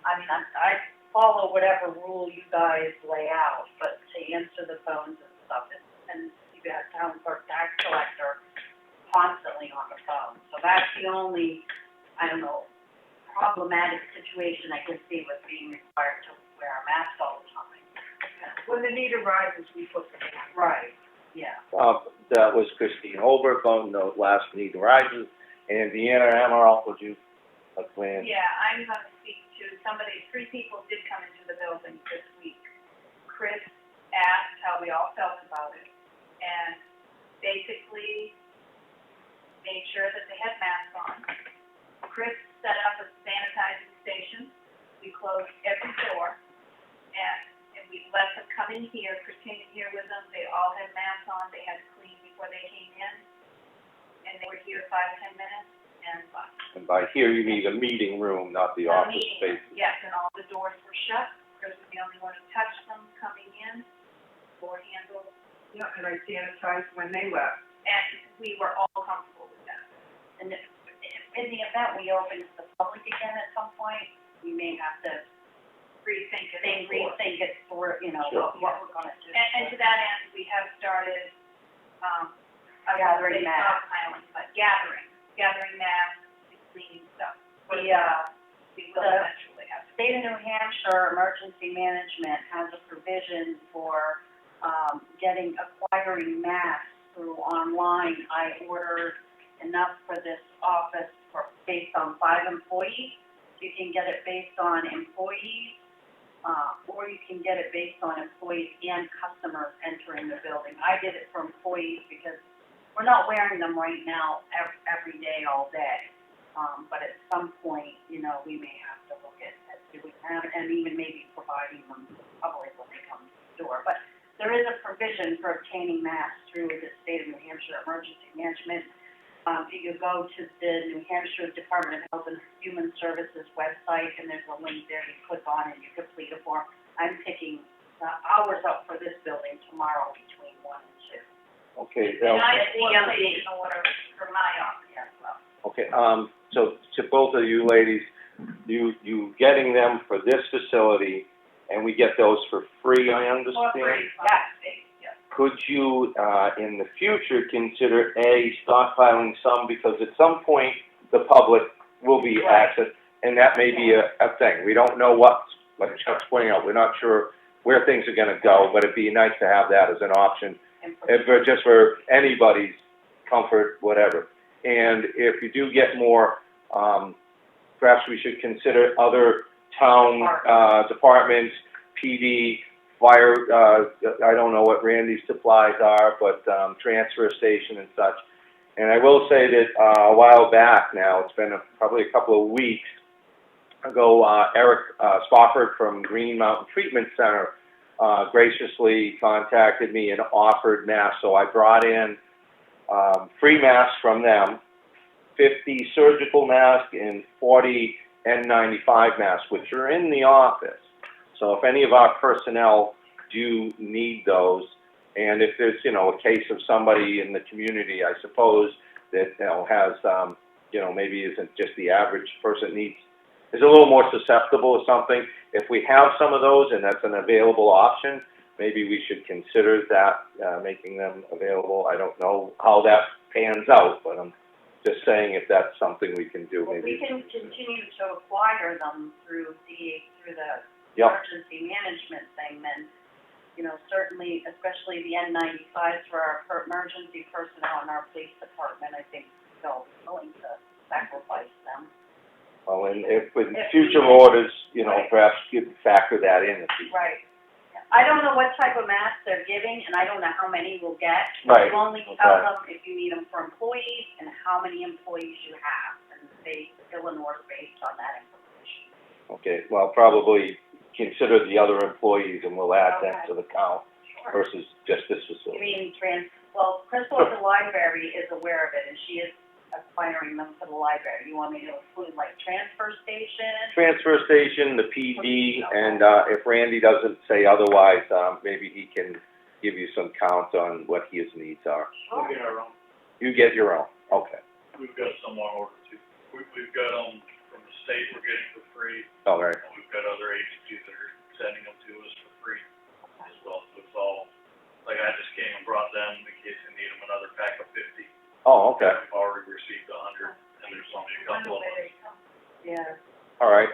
I follow whatever rule you guys lay out, but to answer the phones and stuff, and you got town clerk, tax collector constantly on the phone. So that's the only, I don't know, problematic situation I can see with being required to wear a mask all the time. When the need arises, we put the mask. Right, yeah. That was Christine Holbrook on the last Need Rises, and Deanna Amaral, would you plan? Yeah, I'm going to speak to somebody. 3 people did come into the building this week. Chris asked how we all felt about it, and basically made sure that they had masks on. Chris set up a sanitizing station. We closed every door, and we let them come in here, Chris came in here with them, they all had masks on, they had to clean before they came in, and they were here 5-10 minutes, and left. And by here, you mean a meeting room, not the office Meeting, space. yes, and all the doors were shut, Chris was the only one who touched them coming in, door handles, Yeah, and I sanitized when they left. and we were all comfortable with that. And in the event we open to the public again at some point, we may have to Rethink it. rethink it for, you know, Sure. what we're gonna do. And to that end, we have started, Gathering masks. stockpiling, but gathering masks, and cleaning stuff. The, We will the- eventually have to. State of New Hampshire Emergency Management has a provision for, acquiring masks through online. I ordered enough for this office based on 5 employees. You can get it based on employees, or you can get it based on employees and customers entering the building. I did it for employees because we're not wearing them right now every day, all day. But at some point, you know, we may have to look at doing that and even maybe providing them to the public when they come to the door. But there is a provision for obtaining masks through the State of New Hampshire Emergency Management. You can go to the New Hampshire Department of Health and Human Services website, and there's a link there you click on and you complete a form. I'm picking hours up for this building tomorrow between 1 and 2. Okay, And now, I placed an order for my office as well. okay, so to both of you ladies, you getting them for this facility, and we get those for free, I understand? Yes. Could you, in the future, consider, stockpiling some, because at some point, the public will be accessed, and that may be a thing. We don't know what, like Chuck's pointing out, we're not sure where things are gonna go, but it'd be nice to have that as an option, just for anybody's comfort, whatever. And if you do get more, perhaps we should consider other town, departments, PD, fire, I don't know what Randy's supplies are, but, transfer station and such. And I will say that, a while back now, it's been probably a couple of weeks ago, Eric, Spofford from Green Mountain Treatment Center, graciously contacted me and offered masks, so I brought in, free masks from them, 50 surgical masks and 40 N95 masks, which are in the office. So if any of our personnel do need those, and if there's, you know, a case of somebody in the community, I suppose, that, you know, has, you know, maybe isn't just the average person is a little more susceptible or something, if we have some of those and that's an available option, maybe we should consider that, making them available. I don't know how that pans out, but I'm just saying if that's something we can do, Well, maybe. we can continue to acquire them through the Yep. emergency management thing, then, you know, certainly, especially the N95s for our emergency personnel in our police department, I think they'll be willing to sacrifice them. Well, and if with future orders, you know, perhaps you could factor that in. Right. I don't know what type of masks they're giving, and I don't know how many we'll get. Right. You only tell them if you need them for employees and how many employees you have, and they fill in orders based on that information. Okay, well, probably consider the other employees and we'll add that to the count versus just this You facility. mean Crystal at the library is aware of it, and she is acquiring them for the library. You want me to include like transfer station? Transfer station, the PD, and, if Randy doesn't say otherwise, maybe he can give you some count on what his needs are. We'll get our own. You get your own, okay. We've got some on order too. We've got them from the state we're getting for free, All right, and we've got other agencies that are sending them to us for free as well. So it's all, like I just came and brought them in case they need them another pack of 50. oh, okay, We've already received 100, and there's only a couple of us. Yeah. all right.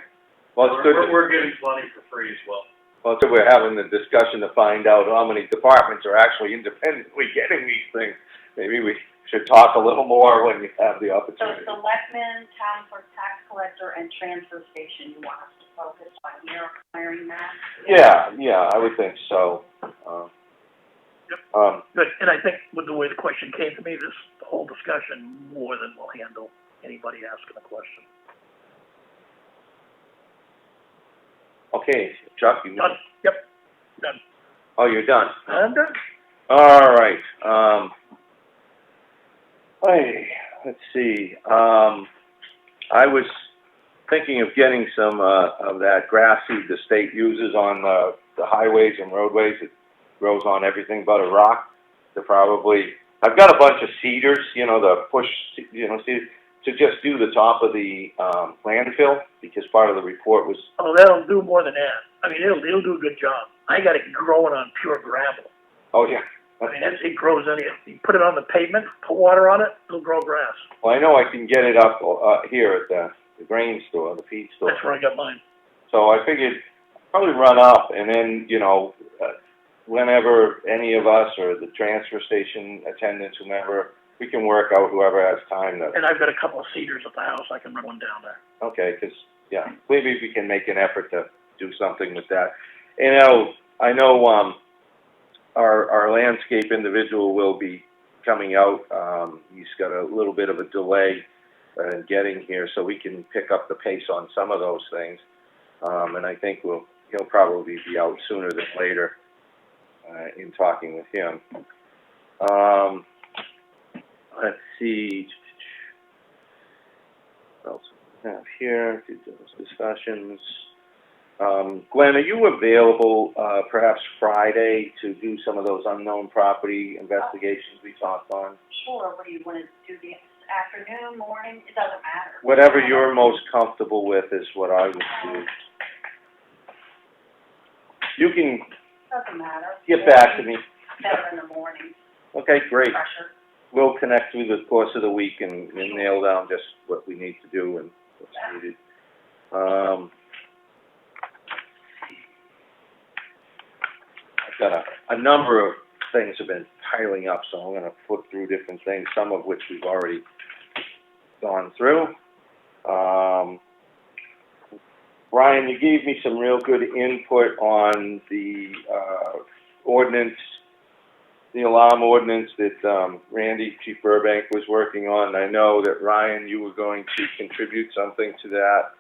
Well, it's good. We're getting plenty for free as well. Well, so we're having the discussion to find out how many departments are actually independently getting these things. Maybe we should talk a little more when we have the So opportunity. Selectmen, Town Clerk, Tax Collector, and Transfer Station, you want us to focus on here, acquiring that? Yeah, I would think so. Good, and I think with the way the question came to me, this whole discussion more than will handle anybody asking a question. Okay, Chuck, you... Done, yep, done. Oh, you're done? I'm done. All right, hey, let's see, I was thinking of getting some, of that grass seed the state uses on, the highways and roadways. It grows on everything but a rock. They're probably, I've got a bunch of cedars, you know, the push, you know, to just do the top of the, landfill, because part of the report was... Oh, that'll do more than that. I mean, it'll do a good job. I got it growing on pure gravel. Oh, yeah. I mean, it grows you put it on the pavement, put water on it, it'll grow grass. Well, I know I can get it up, here at the grain store, the feed store. That's where I got mine. So I figured probably run up and then, you know, whenever any of us or the transfer station attendants, whomever, we can work out whoever has time to... And I've got a couple of cedars at the house, I can run one down there. Okay, 'cause, yeah, maybe we can make an effort to do something with that. You know, I know, our landscape individual will be coming out. He's got a little bit of a delay in getting here, so we can pick up the pace on some of those things. And I think he'll probably be out sooner than later, in talking with him. Let's see. What else do we have here? Do those discussions. Glenn, are you available, perhaps Friday to do some of those unknown property investigations we talked on? Sure, what do you wanna do, the afternoon, morning, it doesn't matter. Whatever you're most comfortable with is what I would do. You can Doesn't matter. get back to me. Better in the morning, Okay, great. fresher. We'll connect through the course of the week and nail down just what we need to do and what's needed. I've got a number of things have been piling up, so I'm gonna flip through different things, some of which we've already gone through. Brian, you gave me some real good input on the, ordinance, the alarm ordinance that, Randy, Chief Burbank, was working on. I know that, Ryan, you were going to contribute something to that.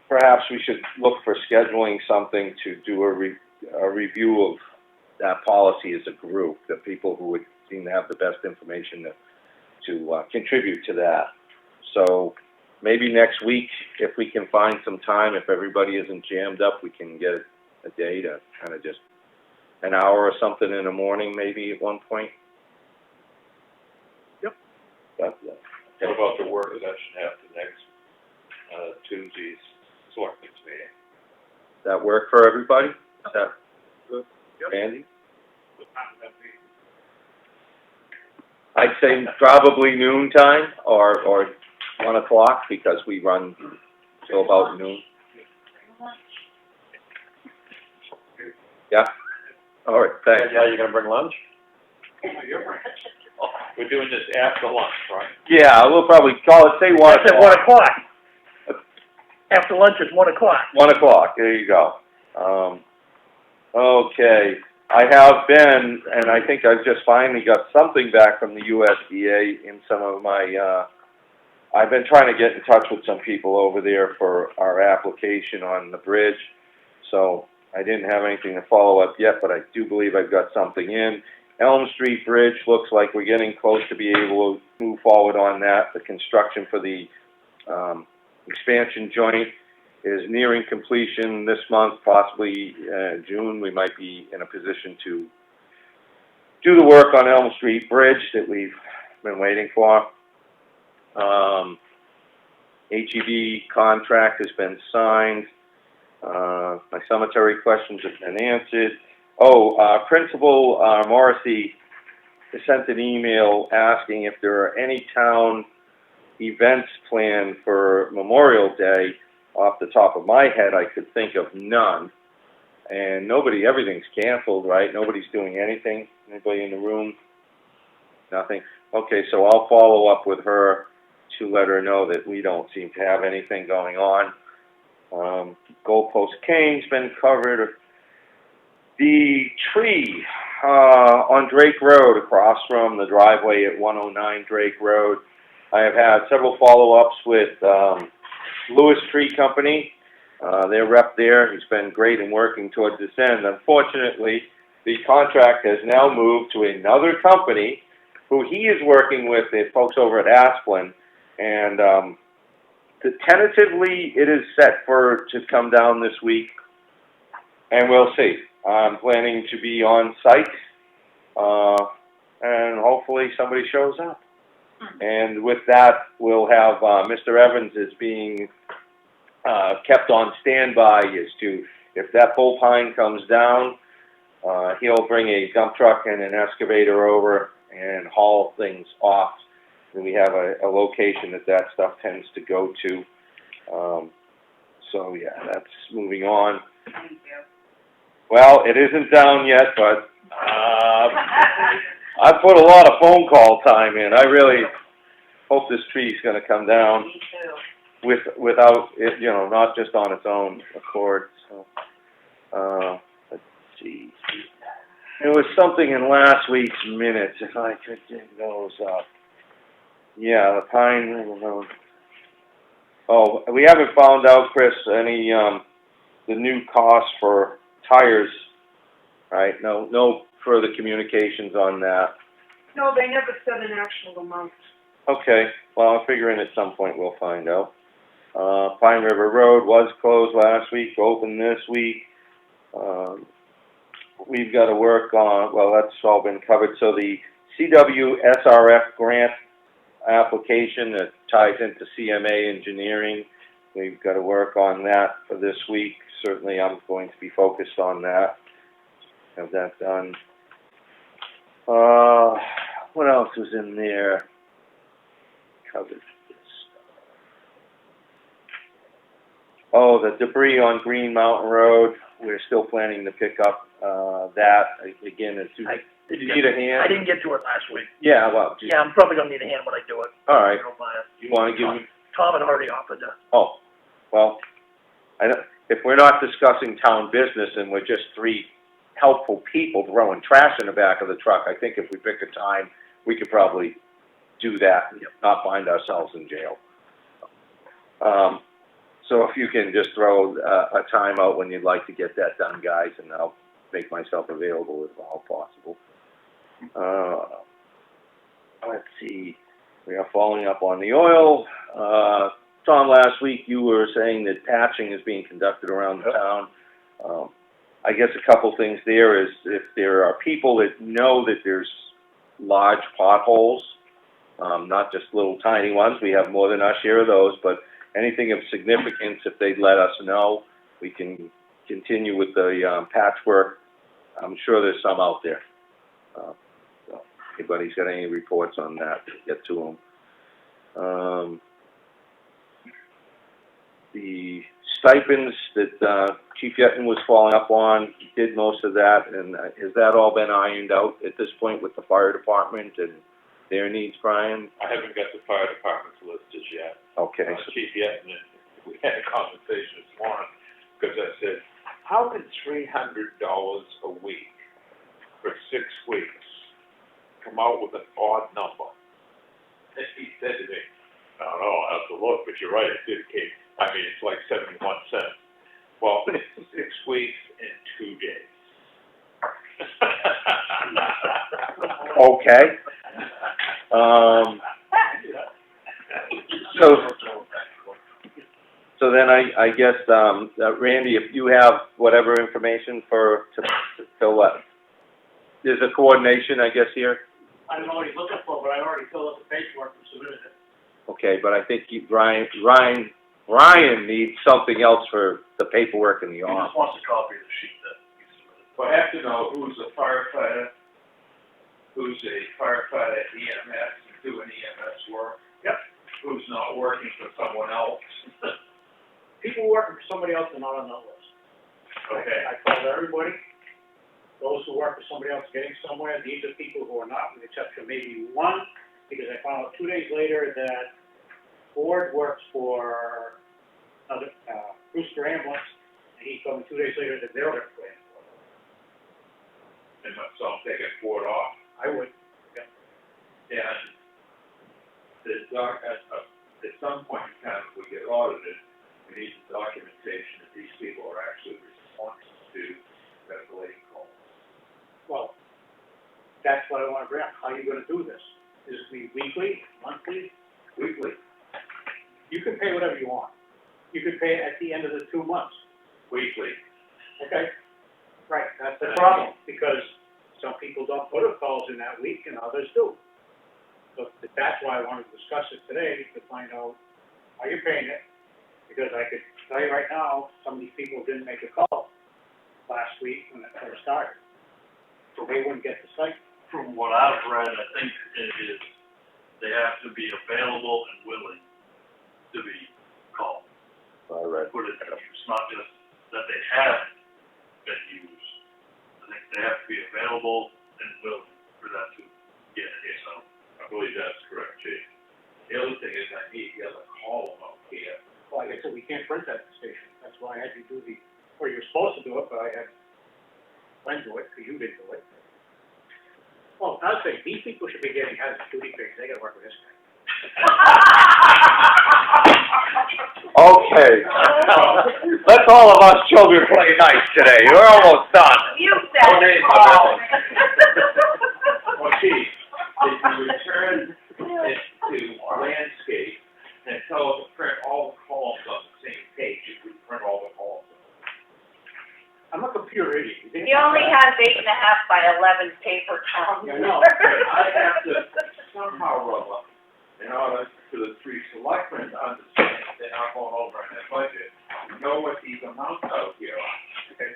Perhaps we should look for scheduling something to do a review of that policy as a group, the people who would seem to have the best information to contribute to that. So maybe next week, if we can find some time, if everybody isn't jammed up, we can get a day to kind of just an hour or something in the morning, maybe at one point. Yep. What about the work session after next, Tuesday's selectmen's meeting? That work for everybody? Is that good? Yep. Randy? What time would that be? I'd say probably noon time or 1 o'clock, because we run till about noon. Yeah? All right, thanks. Yeah, you're gonna bring lunch? We're doing this after lunch, right? Yeah, we'll probably call it, say 1 That's at 1 o'clock. After lunch is 1 o'clock. 1 o'clock, there you go. Okay, I have been, and I think I've just finally got something back from the USDA in some of my, I've been trying to get in touch with some people over there for our application on the bridge, so I didn't have anything to follow up yet, but I do believe I've got something in. Elm Street Bridge looks like we're getting close to be able to move forward on that. The construction for the expansion joint is nearing completion this month, possibly June. We might be in a position to do the work on Elm Street Bridge that we've been waiting for. HEB contract has been signed. My cemetery questions have been answered. Principal Morrissey sent an email asking if there are any town events planned for Memorial Day. Off the top of my head, I could think of none. And everything's canceled, right? Nobody's doing anything? Anybody in the room? Nothing? Okay, so I'll follow up with her to let her know that we don't seem to have anything going on. Goalpost Cane's been covered. The tree, on Drake Road, across from the driveway at 109 Drake Road, I have had several follow-ups with, Lewis Tree Company. Their rep there, he's been great in working towards this end. Unfortunately, the contract has now moved to another company who he is working with, the folks over at Asplin, and, tentatively, it is set to come down this week, and we'll see. I'm planning to be on site, and hopefully somebody shows up. And with that, we'll have, Mr. Evans is being, kept on standby as to, if that bull pine comes down, he'll bring a dump truck and an excavator over and haul things off. And we have a location that stuff tends to go to. So yeah, that's moving on. Thank you. Well, it isn't down yet, but, I put a lot of phone call time in. I really hope this tree's gonna come down Me too. without it, not just on its own accord, so. Let's see. There was something in last week's minutes, if I could dig those up. Yeah, the Pine River Road. Oh, we haven't found out, Chris, any, the new cost for tires, right? No further communications on that. No, they never said an actual amount. Okay, well, I'm figuring at some point we'll find out. Pine River Road was closed last week, open this week. We've got to work on, well, that's all been covered, so the CWSRF grant application that ties into CMA engineering, we've got to work on that for this week. Certainly I'm going to be focused on that, have that done. What else was in there? Covered this. Oh, the debris on Green Mountain Road, we're still planning to pick up, that, again, it's, I didn't need a hand? I didn't get to it last week. Yeah, well, just, Yeah, I'm probably gonna need a hand when I do it. all right, I don't mind. you wanna give me, Tom had already offered to. oh, well, if we're not discussing town business and we're just three helpful people throwing trash in the back of the truck, I think if we pick a time, we could probably do that and not find ourselves in jail. So if you can just throw a time out when you'd like to get that done, guys, and I'll make myself available if all possible. Let's see, we are following up on the oil. Tom, last week you were saying that patching is being conducted around the town. I guess a couple things there is if there are people that know that there's large potholes, not just little tiny ones, we have more than our share of those, but anything of significance, if they'd let us know, we can continue with the patchwork. I'm sure there's some out there. So if anybody's got any reports on that, get to them. The stipends that Chief Yetton was following up on, he did most of that, and has that all been ironed out at this point with the fire department and their needs, Brian? I haven't got the fire department's list as yet. Okay. Chief Yetton, we had a conversation this morning, because I said, how could $300 a week for 6 weeks come out with an odd number? And he said to me, I don't know, I'll have to look, but you're right, it did came, I mean, it's like 71 cents. Well, it's 6 weeks and 2 days. Okay. So then I guess, Randy, if you have whatever information to fill that, there's a coordination, I guess, here? I don't know what he's looking for, but I already filled out the paperwork and submitted it. Okay, but I think Ryan needs something else for the paperwork in the office. wants a copy of the sheet that he submitted. Well, I have to know who's a firefighter, who's a firefighter at EMS, doing EMS work. Yep. Who's not working for someone else. People working for somebody else are not on that list. Okay. I called everybody, those who work for somebody else getting somewhere, these are people who are not, with the exception of maybe one, because I found out 2 days later that Ford works for another, Brewster Ambulance, and he told me 2 days later that they're going to plan for it. and let someone take it board off. I would. And at some point in time, if we get audited, we need the documentation that these people are actually responding to escalating calls. Well, that's what I wanna bring up. How are you gonna do this? Is it be weekly, monthly? Weekly. You can pay whatever you want. You could pay it at the end of the 2 months. Weekly. Okay? Right, that's the problem, because some people don't put up calls in that week and others do. So that's why I wanted to discuss it today, to find out how you're paying it, because I could tell you right now, some of these people didn't make a call last week when it first started. So they wouldn't get the site. From what I've read, I think it is, they have to be available and willing to be called. I read. Put it, it's not just that they have been used. I think they have to be available and willing for that to get it, so. I believe that's correct, Chief. The other thing is I need the other column up here. Like I said, we can't print that at the station. That's why I had you do or you were supposed to do it, but I had Glenn do it, because you didn't do it. Well, I was saying, these people should be getting hazardous duty pays. They gotta work with this guy. Okay. Let's all of us children play nice today. We're almost done. You said Okay, call. Well, Chief, if you return it to landscape and tell us to print all the columns on the same page, if we print all the columns. I'm a computer idiot. He only has 8.5 by 11 paper columns. I know. I have to somehow rub up in order for the three selectmen to understand that they're not going over in their budget, know what these amounts out here are. Okay.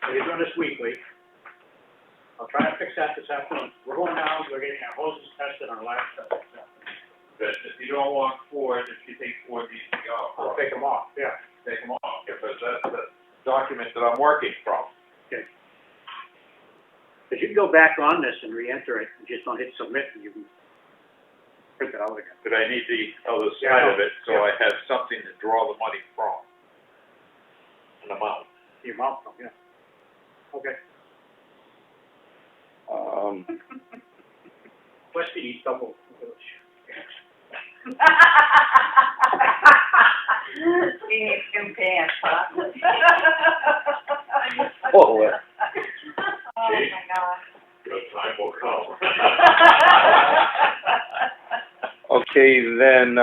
So you're doing this weekly. I'll try to fix that this afternoon. We're going down, we're getting our hoses tested on our last stuff. But if you don't want Ford, if you think Ford needs to be off, I'll take them off, yeah. take them off, because that's the document that I'm working from. Okay. Because you can go back on this and re-enter it, and just don't hit submit, and you can print it out again. But I need the other side of it, so I have something to draw the money from. An amount. The amount from, yeah. Okay. Westy needs double. He needs new pants, huh? Oh, Oh, my God. Your time will come. okay, then,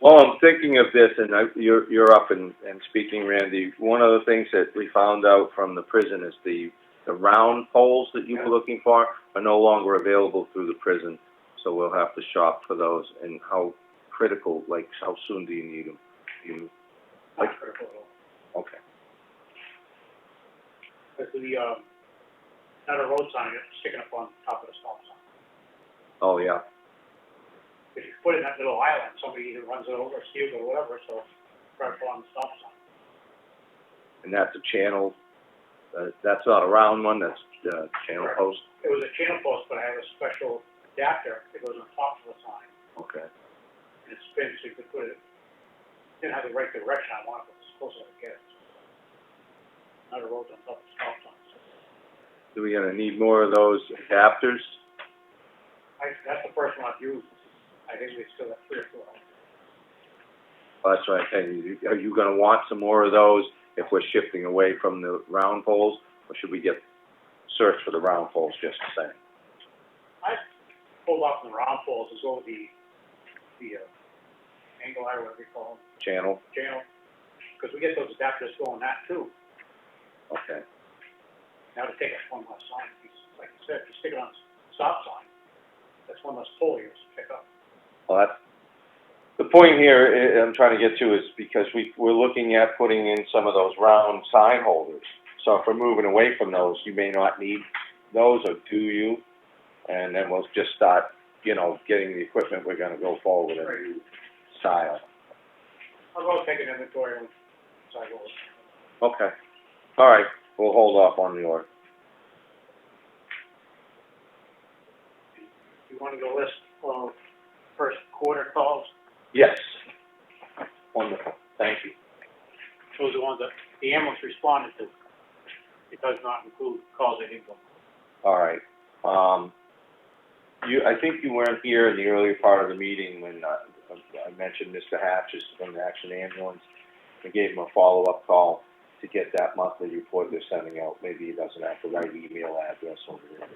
while I'm thinking of this, and you're up and speaking, Randy, one of the things that we found out from the prison is the round poles that you were looking for are no longer available through the prison, so we'll have to shop for those. And how critical, like, how soon do you need them? Not critical at all. Okay. Because not a road sign, it's sticking up on top of the stop sign. Oh, yeah. If you put it in that little island, somebody either runs it over, or steals it, or whatever, so right on the stop sign. And that's a channel, that's not a round one, that's channel post? It was a channel post, but I have a special adapter that goes on top of the sign, Okay. and it spins so you could put it, didn't have the right direction I wanted, but it's supposed to get it. Not a road on top of the stop sign. So we're gonna need more of those adapters? That's the first one I've used. I think we still have 3 or 4. That's what I think. Are you gonna want some more of those if we're shifting away from the round poles, or should we search for the round poles just the same? I pulled off the round poles as well as the angle iron, whatever you call them, Channel? channel, because we get those adapters going that too. Okay. Now to take us one less sign, like you said, if you stick it on a stop sign, that's one less pole you have to pick up. Well, that's, the point here I'm trying to get to is because we're looking at putting in some of those round sign holders. So if we're moving away from those, you may not need those, or do you? And then we'll just start, getting the equipment we're gonna go forward with a new style. I'll go take an inventory and decide what Okay. All right. We'll hold off on the order. you want to go list of first quarter calls. Yes. Wonderful. Thank you. Those are the ones that the ambulance responded to. It does not include calls they didn't go. All right. I think you weren't here in the earlier part of the meeting when, I mentioned Mr. Hatches from the Action Ambulance. I gave him a follow-up call to get that monthly report they're sending out. Maybe he doesn't have the right email address over there.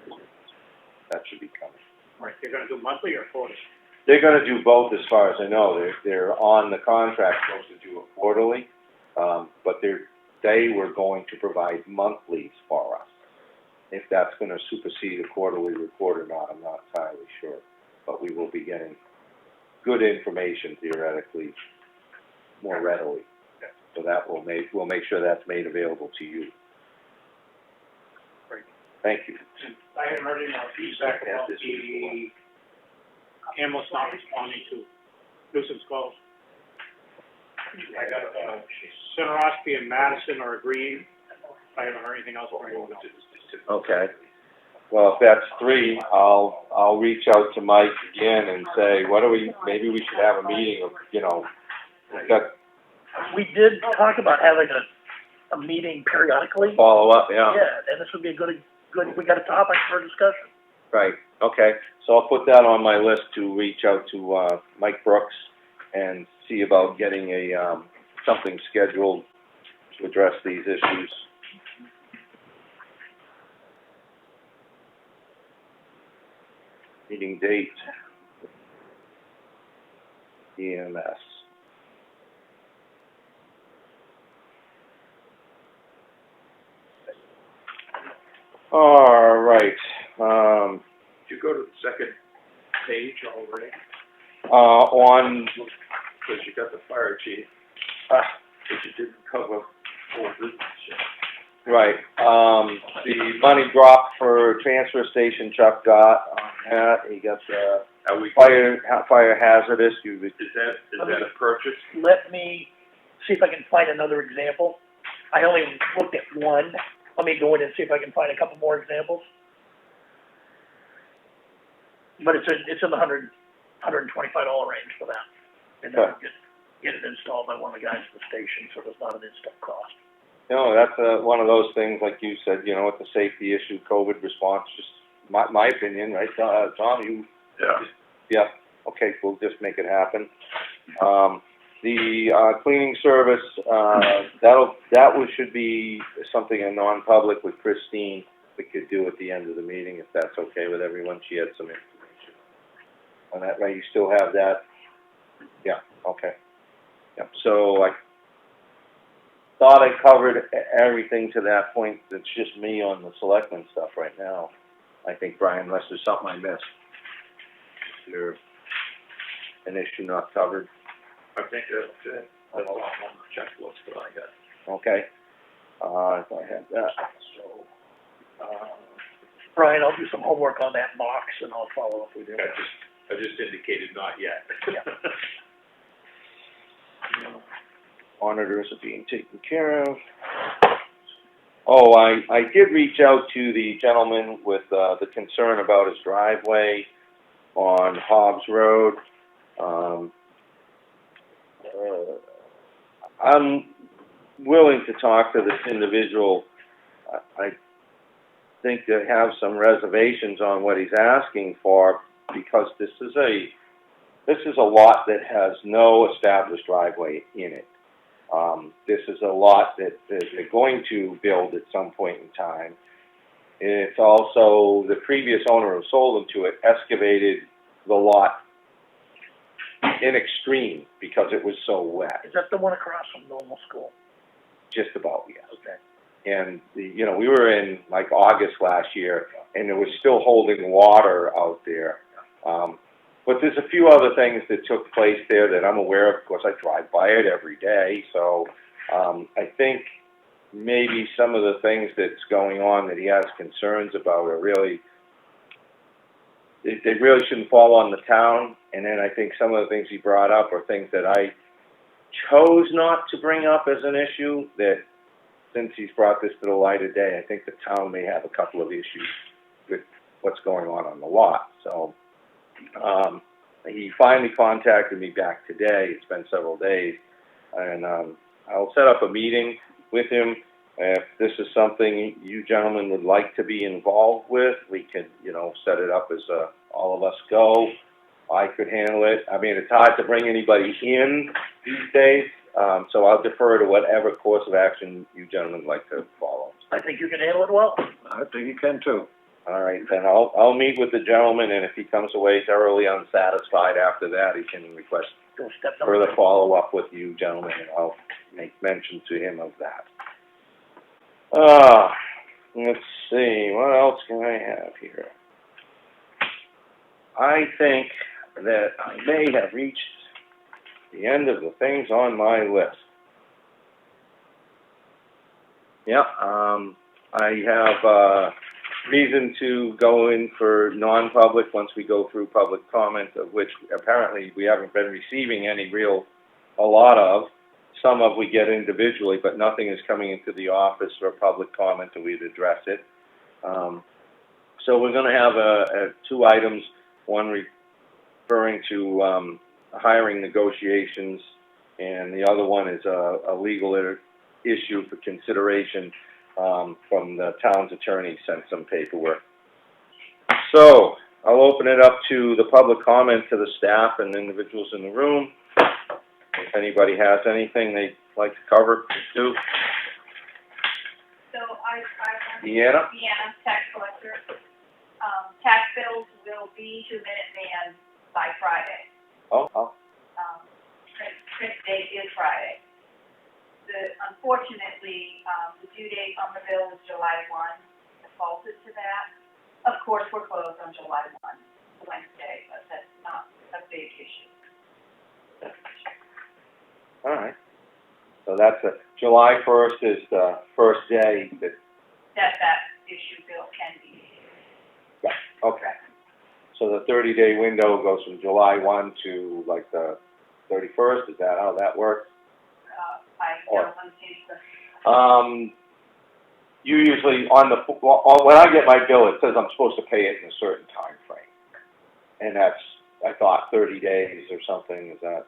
That should be coming. Right, they're gonna do monthly or quarterly? They're gonna do both as far as I know. They're on the contract, supposed to do it quarterly, but they were going to provide monthlies for us. If that's gonna supersede a quarterly report or not, I'm not entirely sure. But we will be getting good information theoretically more readily. So that we'll make sure that's made available to you. Great. Thank you. I haven't heard any feedback about the ambulance not responding to nuisance calls. I got, Center Ospey and Madison are agreeing. I haven't heard anything else from anyone else. Okay. Well, if that's three, I'll reach out to Mike again and say, maybe we should have a meeting of, we've got We did talk about having a meeting periodically. follow up, yeah. Yeah, and this would be a good, we got a topic for discussion. Right, okay. So I'll put that on my list to reach out to, Mike Brooks and see about getting something scheduled to address these issues. Meeting date, EMS. All right, Did you go to the second page already? on, Because you got the fire chief, but you didn't cover all business yet. right, the money dropped for transfer station Chuck got on that, he got the fire hazardous, Is that a purchase? Let me see if I can find another example. I only looked at one. Let me go in and see if I can find a couple more examples. But it's in the $125 range for that. And then get it installed by one of the guys at the station, so there's not an install cost. No, that's one of those things, like you said, with the safety issue, COVID response, just my opinion, right, Tom, you? Yeah. Yeah, okay, we'll just make it happen. The cleaning service, should be something in non-public with Christine we could do at the end of the meeting, if that's okay with everyone. She had some information on that, right? You still have that? Yeah, okay. Yeah, so I thought I covered everything to that point. It's just me on the Selectmen stuff right now. I think, Brian, unless there's something I missed. Is there an issue not covered? I think that's it. That's all on the checklist that I got. Okay. If I had that, so, Brian, I'll do some homework on that box and I'll follow up with you. I just indicated not yet. monitors are being taken care of. Oh, I did reach out to the gentleman with, the concern about his driveway on Hobbs Road. I'm willing to talk to this individual. I think they have some reservations on what he's asking for, because this is a lot that has no established driveway in it. This is a lot that they're going to build at some point in time. It's also, the previous owner who sold them to it excavated the lot in extreme because it was so wet. Is that the one across from normal school? Just about, yes. Okay. And we were in like August last year, and it was still holding water out there. But there's a few other things that took place there that I'm aware of. Of course, I drive by it every day, so I think maybe some of the things that's going on that he has concerns about are really, they really shouldn't fall on the town. And then I think some of the things he brought up are things that I chose not to bring up as an issue, that since he's brought this to the light of day, I think the town may have a couple of issues with what's going on the lot. So he finally contacted me back today. It's been several days, and I'll set up a meeting with him If this is something you gentlemen would like to be involved with, we could, set it up as all of us go. I could handle it. I mean, it's hard to bring anybody in these days, so I'll defer to whatever course of action you gentlemen would like to follow. I think you can handle it well. I think you can too. All right, then I'll meet with the gentleman, and if he comes away thoroughly unsatisfied after that, he can request Go step number further two. follow-up with you gentlemen, and I'll make mention to him of that. Let's see, what else can I have here? I think that I may have reached the end of the things on my list. Yeah, I have, reason to go in for non-public once we go through public comment, of which apparently we haven't been receiving a lot of. Some of we get individually, but nothing is coming into the office for public comment and we'd address it. So we're gonna have two items, one referring to hiring negotiations, and the other one is a legal issue for consideration. From the town's attorney sent some paperwork. So, I'll open it up to the public comment to the staff and individuals in the room. If anybody has anything they'd like to cover, please do. So I Deanna? Deanna, tax collector. Tax bills will be to Minuteman by Friday. Print date is Friday. Unfortunately, the due date on the bill is July 1, defaulted to that. Of course, we're closed on July 1, Wednesday, but that's not a big issue. All right. So that's July 1st is the first day That issue bill can be. Yeah, okay. So the 30-day window goes from July 1 to like the 31st, is that how that works? I don't understand the. You usually, when I get my bill, it says I'm supposed to pay it in a certain time frame. And that's, I thought, 30 days or something, is that?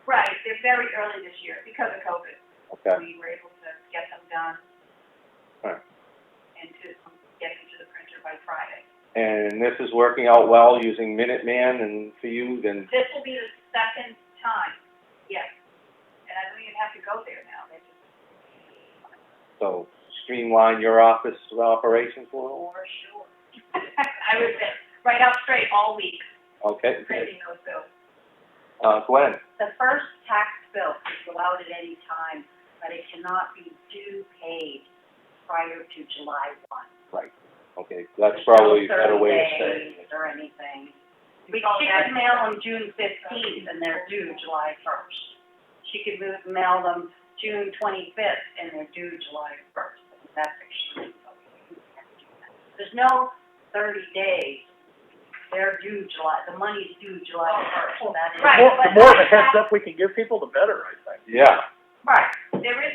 Right, they're very early this year because of COVID. Okay. We were able to get them done. All right. And to get them to the printer by Friday. And this is working out well using Minuteman and for you, then? This will be the second time, yes. And I don't even have to go there now, they just. So streamline your office operations a little? For sure. I was right out straight all week, Okay. printing those bills. Gwen? The first tax bill is allowed at any time, but it cannot be due paid prior to July 1. Right. Okay, that's probably a better way to say it. Or anything. She could mail them June 15th and they're due July 1st. She could mail them June 25th and they're due July 1st. That's extreme. There's no 30 days. They're due the money's due July 1st. That is. Right. The more of a heads up we can give people, the better, I think. Yeah. Right, there is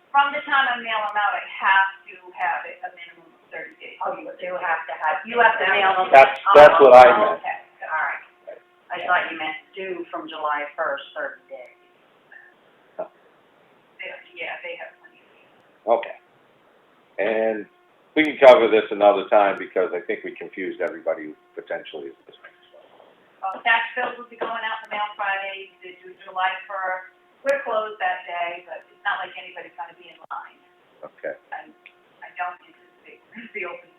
from the time I mail them out, I have to have it a minimum of 30 days. Oh, you do have to mail them. That's what I meant. Okay, all right. I thought you meant due from July 1st, 30 days. They have plenty. Okay. And we can cover this another time because I think we confused everybody potentially. Tax bills will be going out in the mail Friday, they do July 1st. We're closed that day, but it's not like anybody's gonna be in line. Okay. I don't anticipate the opening.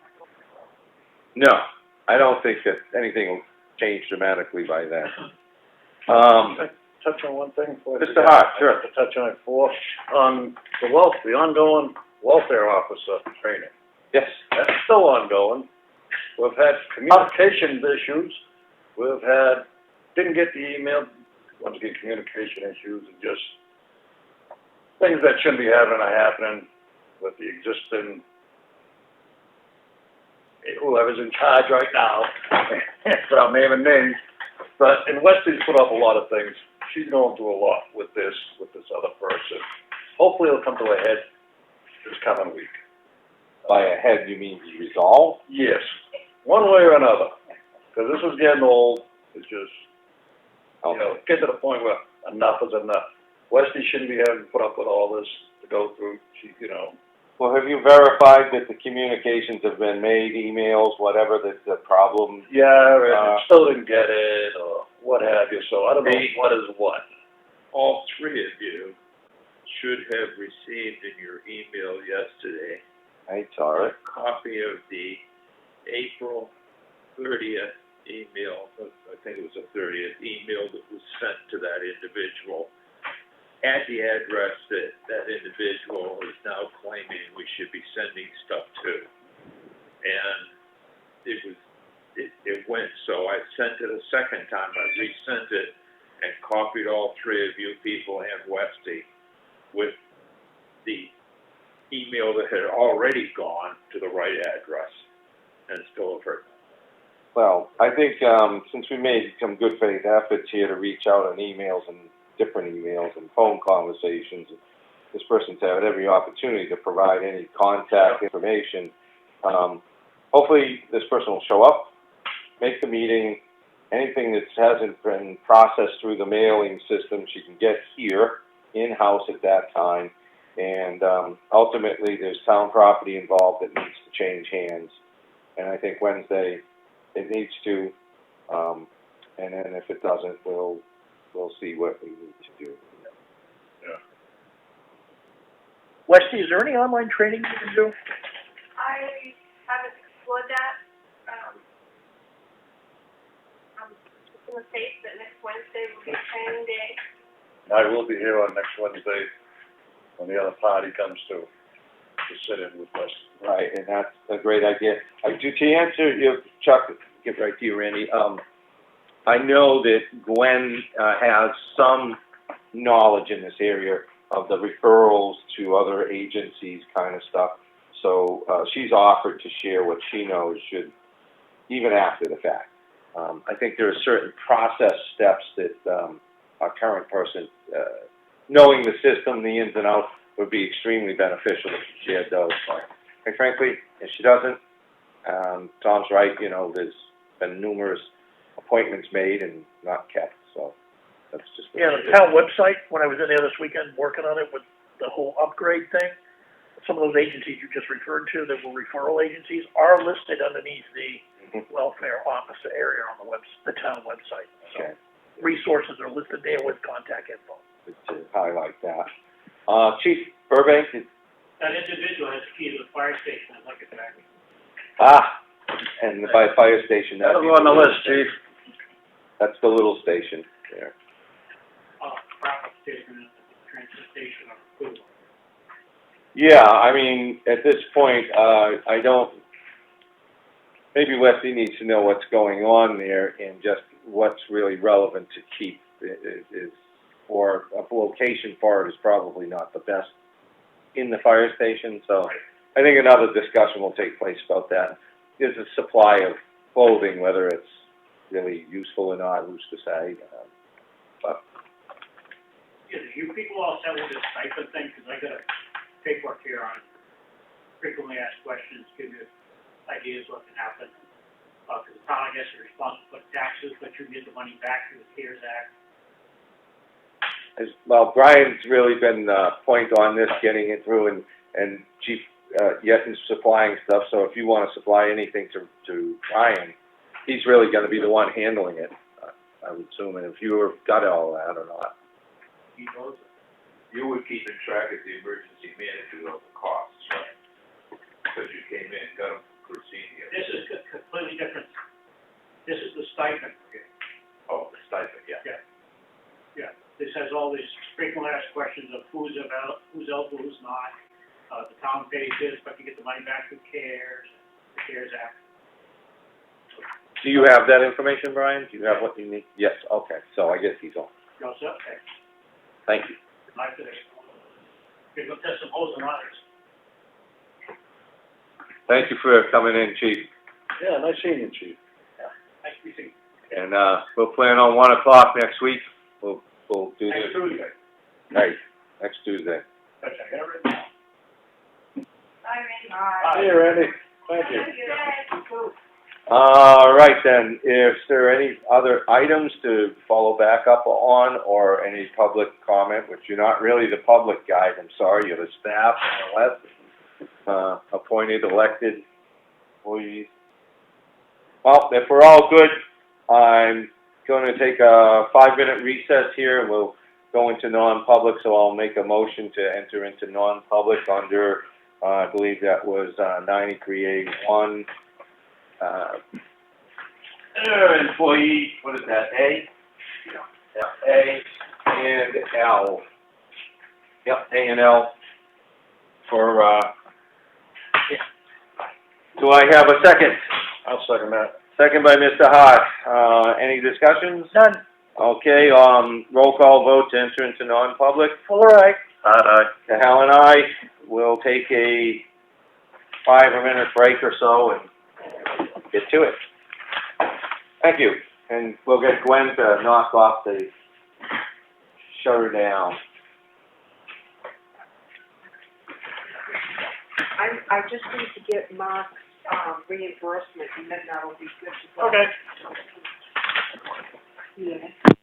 No, I don't think that anything will change dramatically by then. Touch on one thing before. Mr. Hart, sure. To touch on it on the ongoing welfare officer training. Yes. That's still ongoing. We've had communications issues. Didn't get the email, once again, communication issues and just things that shouldn't be happening with the existing, whoever's in charge right now, without naming names. But, and Leslie's put up a lot of things. She's going through a lot with this other person. Hopefully it'll come to a head this coming week. By a head, you mean be resolved? Yes, one way or another, because this is getting old. It's just, get to the point where enough is enough. Wesley shouldn't be having to put up with all this to go through, you know. Well, have you verified that the communications have been made, emails, whatever, that the problem? Yeah, and still didn't get it, or what have you, so I don't know what is what. All three of you should have received in your email yesterday I saw it. a copy of the April 30th email, I think it was the 30th email that was sent to that individual at the address that that individual is now claiming we should be sending stuff to. And it went, so I sent it a second time. I resent it and copied all three of you people and Westy with the email that had already gone to the right address and still have heard. Well, I think, since we made some good faith efforts here to reach out on emails and different emails and phone conversations, this person's had every opportunity to provide any contact information. Hopefully this person will show up, make the meeting, anything that hasn't been processed through the mailing system, she can get here, in-house at that time. And ultimately, there's town property involved that needs to change hands. And I think Wednesday, it needs to, and then if it doesn't, we'll see what we need to do. Yeah. Westy, is there any online training you can do? I haven't explored that. I'm in the States that next Wednesday will be training day. I will be here on next Wednesday when the other party comes to sit in with us. Right, and that's a great idea. To answer your, Chuck, get right to you, Randy. I know that Gwen has some knowledge in this area of the referrals to other agencies kind of stuff. So she's offered to share what she knows even after the fact. I think there are certain process steps that our current person, knowing the system, the ins and outs, would be extremely beneficial if she shared those. And frankly, if she doesn't, Tom's right, there's been numerous appointments made and not kept, so that's just... Yeah, the town website, when I was in there this weekend working on it with the whole upgrade thing, some of those agencies you just referred to that were referral agencies are listed underneath the welfare officer area on the town website. So Okay. resources are listed there with contact info. To highlight that. Chief Burbank, That individual has the key to the fire station, I'd like it back. and the fire station. That'll go on the list, Chief. That's the little station there. Proper station, transfer station, or food. Yeah, I mean, at this point, maybe Westy needs to know what's going on there and just what's really relevant to keep or a location for it is probably not the best in the fire station, so I think another discussion will take place about that. There's a supply of clothing, whether it's really useful or not, who's to say, but... Yeah, you people all set with this stipend thing, because I got a paperwork here on frequently asked questions, give you ideas what can happen. Because the town, I guess, is responsible for taxes, but you get the money back through the CARES Act. Well, Brian's really been point on this, getting it through, and Chief Yetton's supplying stuff, so if you want to supply anything to Brian, he's really going to be the one handling it, I would assume, and if you've got all that or not. He knows it. You were keeping track as the emergency manager of the costs, right? Because you came in, got them proceeding. This is completely different. This is the stipend. Oh, the stipend, yeah. Yeah, this has all these frequently asked questions of who's eligible, who's not. The town pays this, but you get the money back through CARES, the CARES Act. Do you have that information, Brian? Do you have what you need? Yes, okay, so I guess he's on. You all set? Okay. Thank you. Like today. Okay, go test some holes and others. Thank you for coming in, Chief. Yeah, nice seeing you, Chief. Nice to see you. And we'll plan on 1 o'clock next week. We'll do this. Next Tuesday. Right, next Tuesday. Okay, I got it written down. Bye, Randy. Hey, Randy, thank you. Have a good day. All right then, is there any other items to follow back up on, or any public comment, which you're not really the public guys, I'm sorry, you're the staff, unless, appointed, elected employees. Well, if we're all good, I'm gonna take a 5-minute recess here, and we'll go into non-public, so I'll make a motion to enter into non-public under, I believe that was, 93A1, employee, what is that, A? Yeah, A and L. Yep, A and L for, do I have a second? I'll second that. Second by Mr. Hart. Any discussions? None. Okay, roll call vote to enter into non-public. Fuller, aye. Aye. To Hal and I, we'll take a 5-minute break or so and get to it. Thank you. And we'll get Gwen to knock off the shutter down. I just need to get Mark's, reimbursement, and then that'll be good to go. Okay. Yeah.